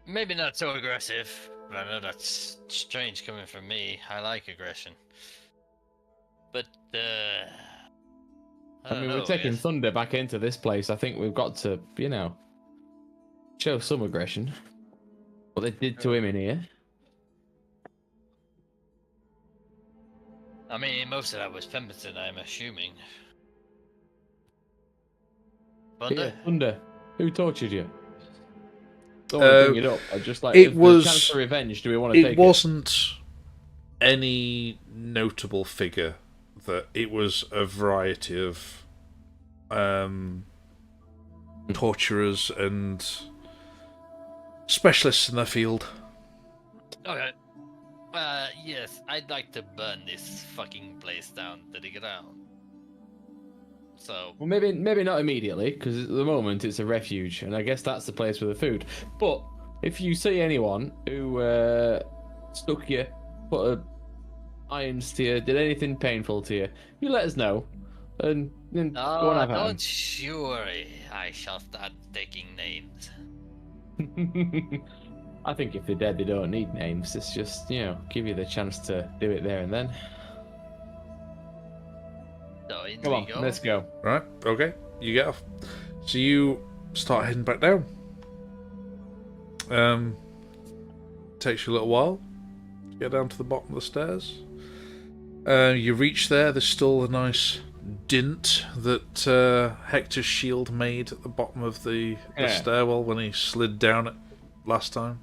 Maybe not so aggressive, but I know that's strange coming from me. I like aggression. But, I don't know, we're taking yes. Thunder back into this place. I think we've got to, show some aggression. What they did to him in here. I mean, most of that was Pemberton, I'm assuming. Thunder? Yeah, Thunder. Who tortured you? Don't want to bring it up. I just like it if was- there's a chance for revenge. Do we want to take It wasn't any notable figure. That it was a variety of torturers and specialists in their field. Okay. Yes, I'd like to burn this fucking place down to the ground. So, Well, maybe not immediately, because at the moment it's a refuge, and I guess that's the place for the food. But if you see anyone who stuck you, put irons to you, did anything painful to you, you let us know, and then go and have don't worry. I shall start taking names. them. I think if they're dead, they don't need names. It's just, give you the chance to do it there and then. So, in Come we on, go. let's go. Right, okay, you get off. So you start heading back down. Takes you a little while to get down to the bottom of the stairs. You reach there, there's still a nice dint that Hector's shield made at the bottom of the stairwell when he slid down it last time.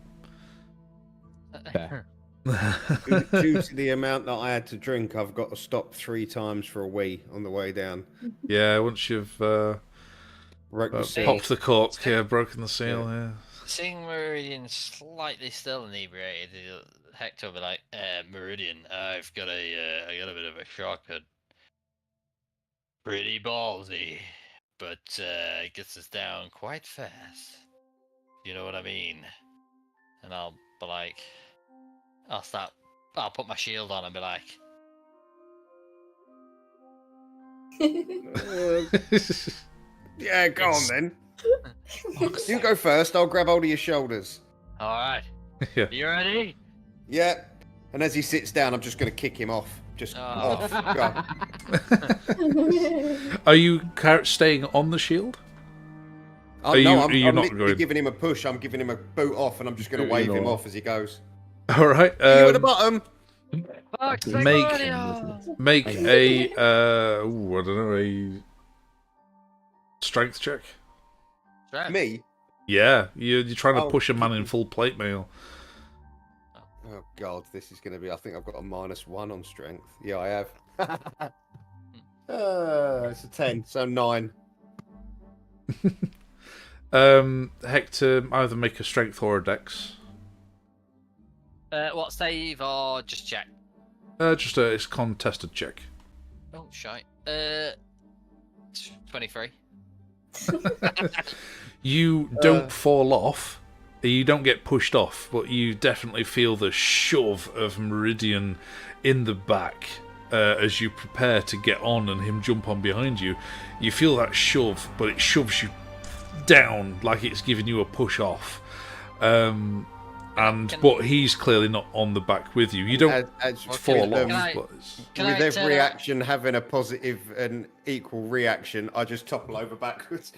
Fair. Due to the amount that I had to drink, I've got to stop 3 times for a wee on the way down. Yeah, once you've Broke the seal. popped the cork, broken the seal, yeah. Seeing Meridian slightly still inebriated, Hector will be like, Meridian, I've got a bit of a shortcut. Pretty ballsy, but it gets us down quite fast. You know what I mean? And I'll be like, I'll put my shield on and be like, Yeah, go on then. You go first. I'll grab hold of your shoulders. alright, Yeah. you ready? Yeah. And as he sits down, I'm just going to kick him off. Just Oh. off. Go. Are you staying on the shield? I'm you not literally going- giving him a push. I'm giving him a boot off, and I'm just going to Boot wave him him off. off as he goes. All right. See you at the bottom. Make a I don't know, a strength check. Me? Yeah, you're trying to Oh. push a man in full plate mail. Oh God, this is going to be. I think I've got a -1 on strength. Yeah, I have. It's a 10, so 9. Hector, either make a strength or a dex. What, save or just check? It's a contested check. Oh, shite. 23. You don't fall off. You don't get pushed off, but you definitely feel the shove of Meridian in the back as you prepare to get on and him jump on behind you. You feel that shove, but it shoves you down like it's giving you a push off. But he's clearly not on the back with you. You don't fall off. With every action having a positive and equal reaction, I just topple over backwards.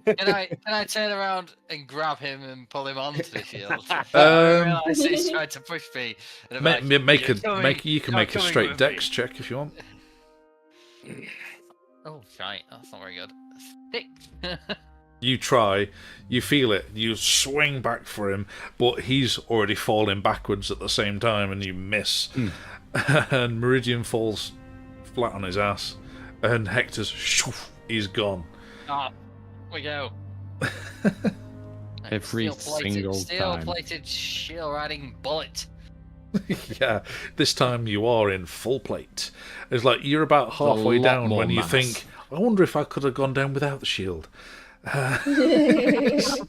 Can I turn around and grab him and pull him onto the shield? I realise he's trying to push me. And you can make a straight dex check if you want. Oh, shite. That's not very good. 6. You try, you feel it, you swing back for him, but he's already falling backwards at the same time, and you miss. And Meridian falls flat on his ass, and Hector's he's gone. We go. Every single time. Steel-plated, shield-riding bullet. Yeah, this time you are in full plate. It's like you're about halfway down when you think, I wonder if I could have gone down without the shield. Just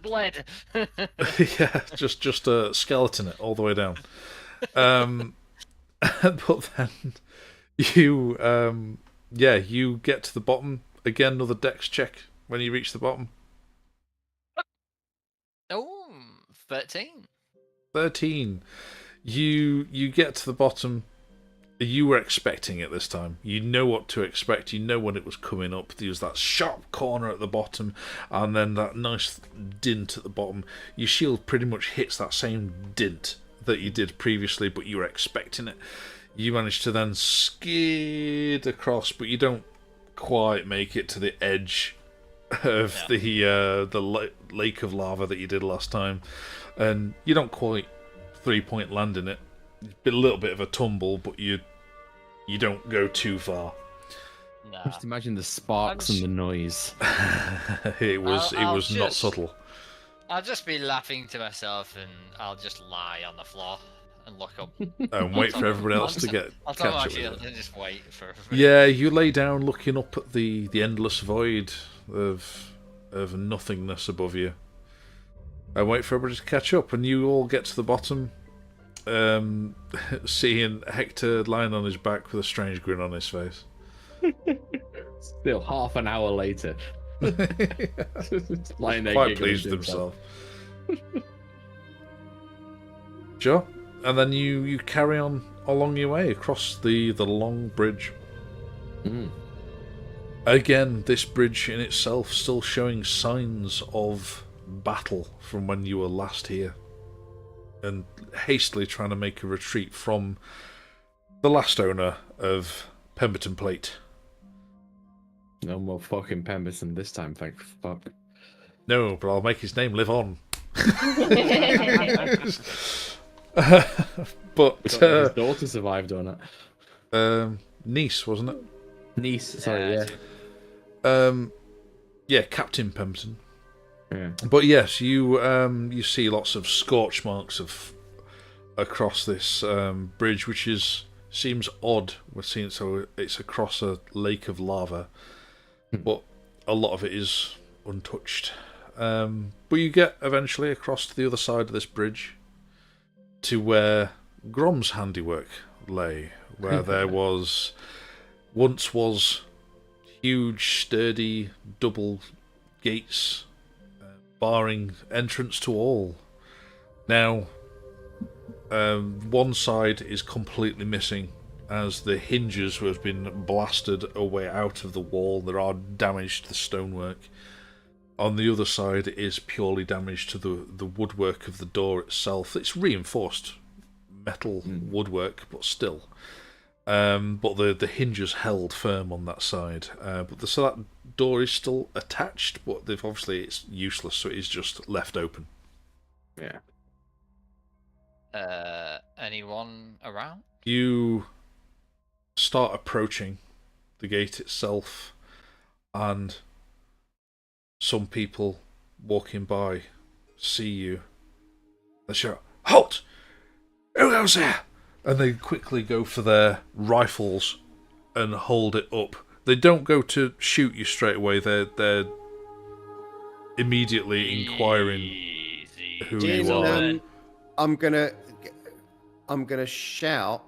lead. Yeah, just a skeleton it all the way down. But then you get to the bottom again. Another dex check when you reach the bottom. 13. 13. You get to the bottom. You were expecting it this time. You know what to expect. You know when it was coming up. There was that sharp corner at the bottom, and then that nice dint at the bottom. Your shield pretty much hits that same dint that you did previously, but you were expecting it. You managed to then skid across, but you don't quite make it to the edge of the lake of lava that you did last time, and you don't quite 3-point land in it. A little bit of a tumble, but you don't go too far. Nah. Just imagine the sparks and the noise. It was not subtle. I'll just be laughing to myself, and I'll just lie on the floor and look up And wait for everybody else to get I'll catch tell my up with shield it. and just wait for. Yeah, you lay down looking up at the endless void of nothingness above you. And wait for everybody to catch up, and you all get to the bottom. Seeing Hector lying on his back with a strange grin on his face. Still half an hour later. Lying there Quite pleased with himself. Sure. And then you carry on along your way across the long bridge. Again, this bridge in itself still showing signs of battle from when you were last here. And hastily trying to make a retreat from the last owner of Pemberton Plate. No more fucking Pemberton this time, thank fuck. No, but I'll make his name live on. But his daughter survived on it. Niece, wasn't it? Niece, sorry, yeah. Yeah, Captain Pemberton. Yeah. But yes, you see lots of scorch marks across this bridge, which seems odd. We're seeing so it's across a lake of lava, but a lot of it is untouched. But you get eventually across to the other side of this bridge to where Grom's handiwork lay, where there once was huge, sturdy double gates barring entrance to all. Now, one side is completely missing as the hinges have been blasted away out of the wall. There are damage to the stonework. On the other side is purely damage to the woodwork of the door itself. It's reinforced metal woodwork, but still. But the hinges held firm on that side. So that door is still attached, but obviously it's useless, so it is just left open. Yeah. Anyone around? You start approaching the gate itself, and some people walking by see you. They shout, "Halt! Who goes there?" And they quickly go for their rifles and hold it up They don't go to shoot you straight away. They're immediately inquiring who you are. I'm gonna shout.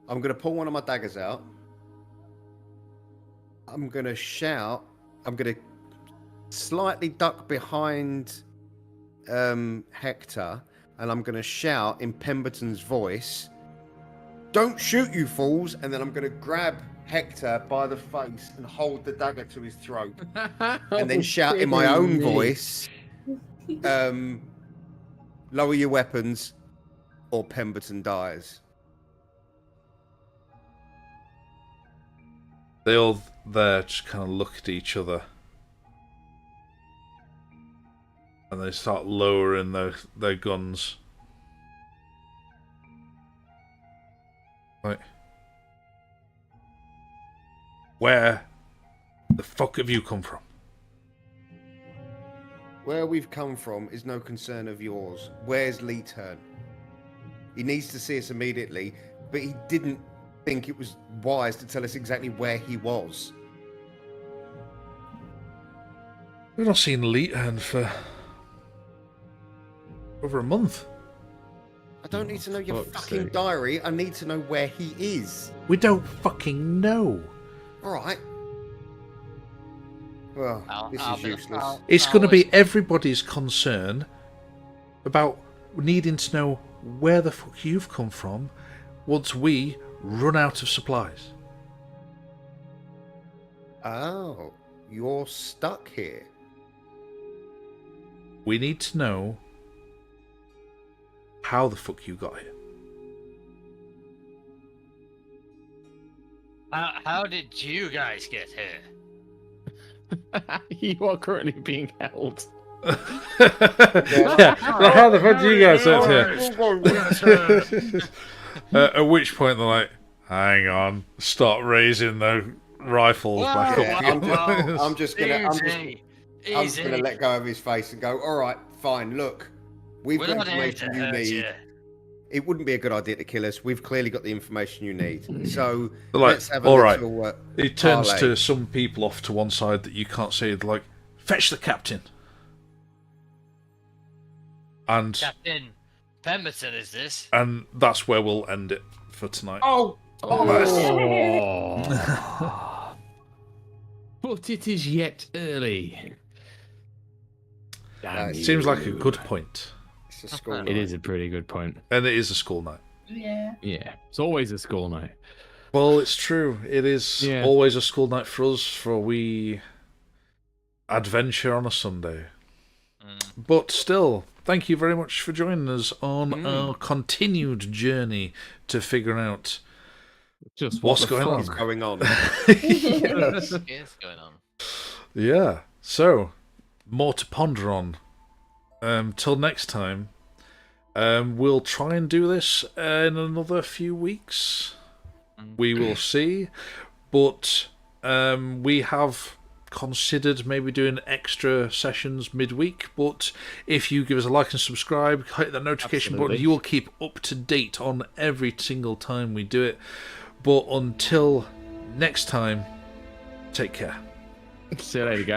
I'm gonna pull one of my daggers out. I'm gonna shout. I'm gonna slightly duck behind Hector, and I'm gonna shout in Pemberton's voice, "Don't shoot, you fools!" And then I'm gonna grab Hector by the face and hold the dagger to his throat, and then shout in my own voice, "Lower your weapons, or Pemberton dies." They all there just kind of look at each other. And they start lowering their guns. Right. Where the fuck have you come from? Where we've come from is no concern of yours. Where's Lee Turn? He needs to see us immediately, but he didn't think it was wise to tell us exactly where he was. We've not seen Leetern for over a month. I don't need to know your fucking diary. I need to know where he is. We don't fucking know. All right. Well, this is useless. It's going to be everybody's concern about needing to know where the fuck you've come from once we run out of supplies. Oh, you're stuck here. We need to know how the fuck you got here. How did you guys get here? You are currently being held. Yeah. How the fuck do you guys get here? At which point they're like, hang on, start raising the rifles back up. I'm just gonna let go of his face and go, all right, fine, look, we've got information you need. It wouldn't be a good idea to kill us. We've clearly got the information you need. So let's have a little He turns to some people off to one side that you can't see. They're like, fetch the captain. And Captain Pemberton, is this? And that's where we'll end it for tonight. Oh. But it is yet early. Seems like a good point. It's a school night. It is a pretty good point. And it is a school night. Yeah. Yeah. It's always a school night. Well, it's true. It is always a school night for us, for we adventure on a Sunday. But still, thank you very much for joining us on our continued journey to figure out just what's going on. Yes. What is going on? Yeah. So, more to ponder on. Till next time, we'll try and do this in another few weeks. We will see. But we have considered maybe doing extra sessions midweek. But if you give us a like and subscribe, hit that notification button, you will keep up to date on every single time we do it. But until next time, take care. See you later, guys.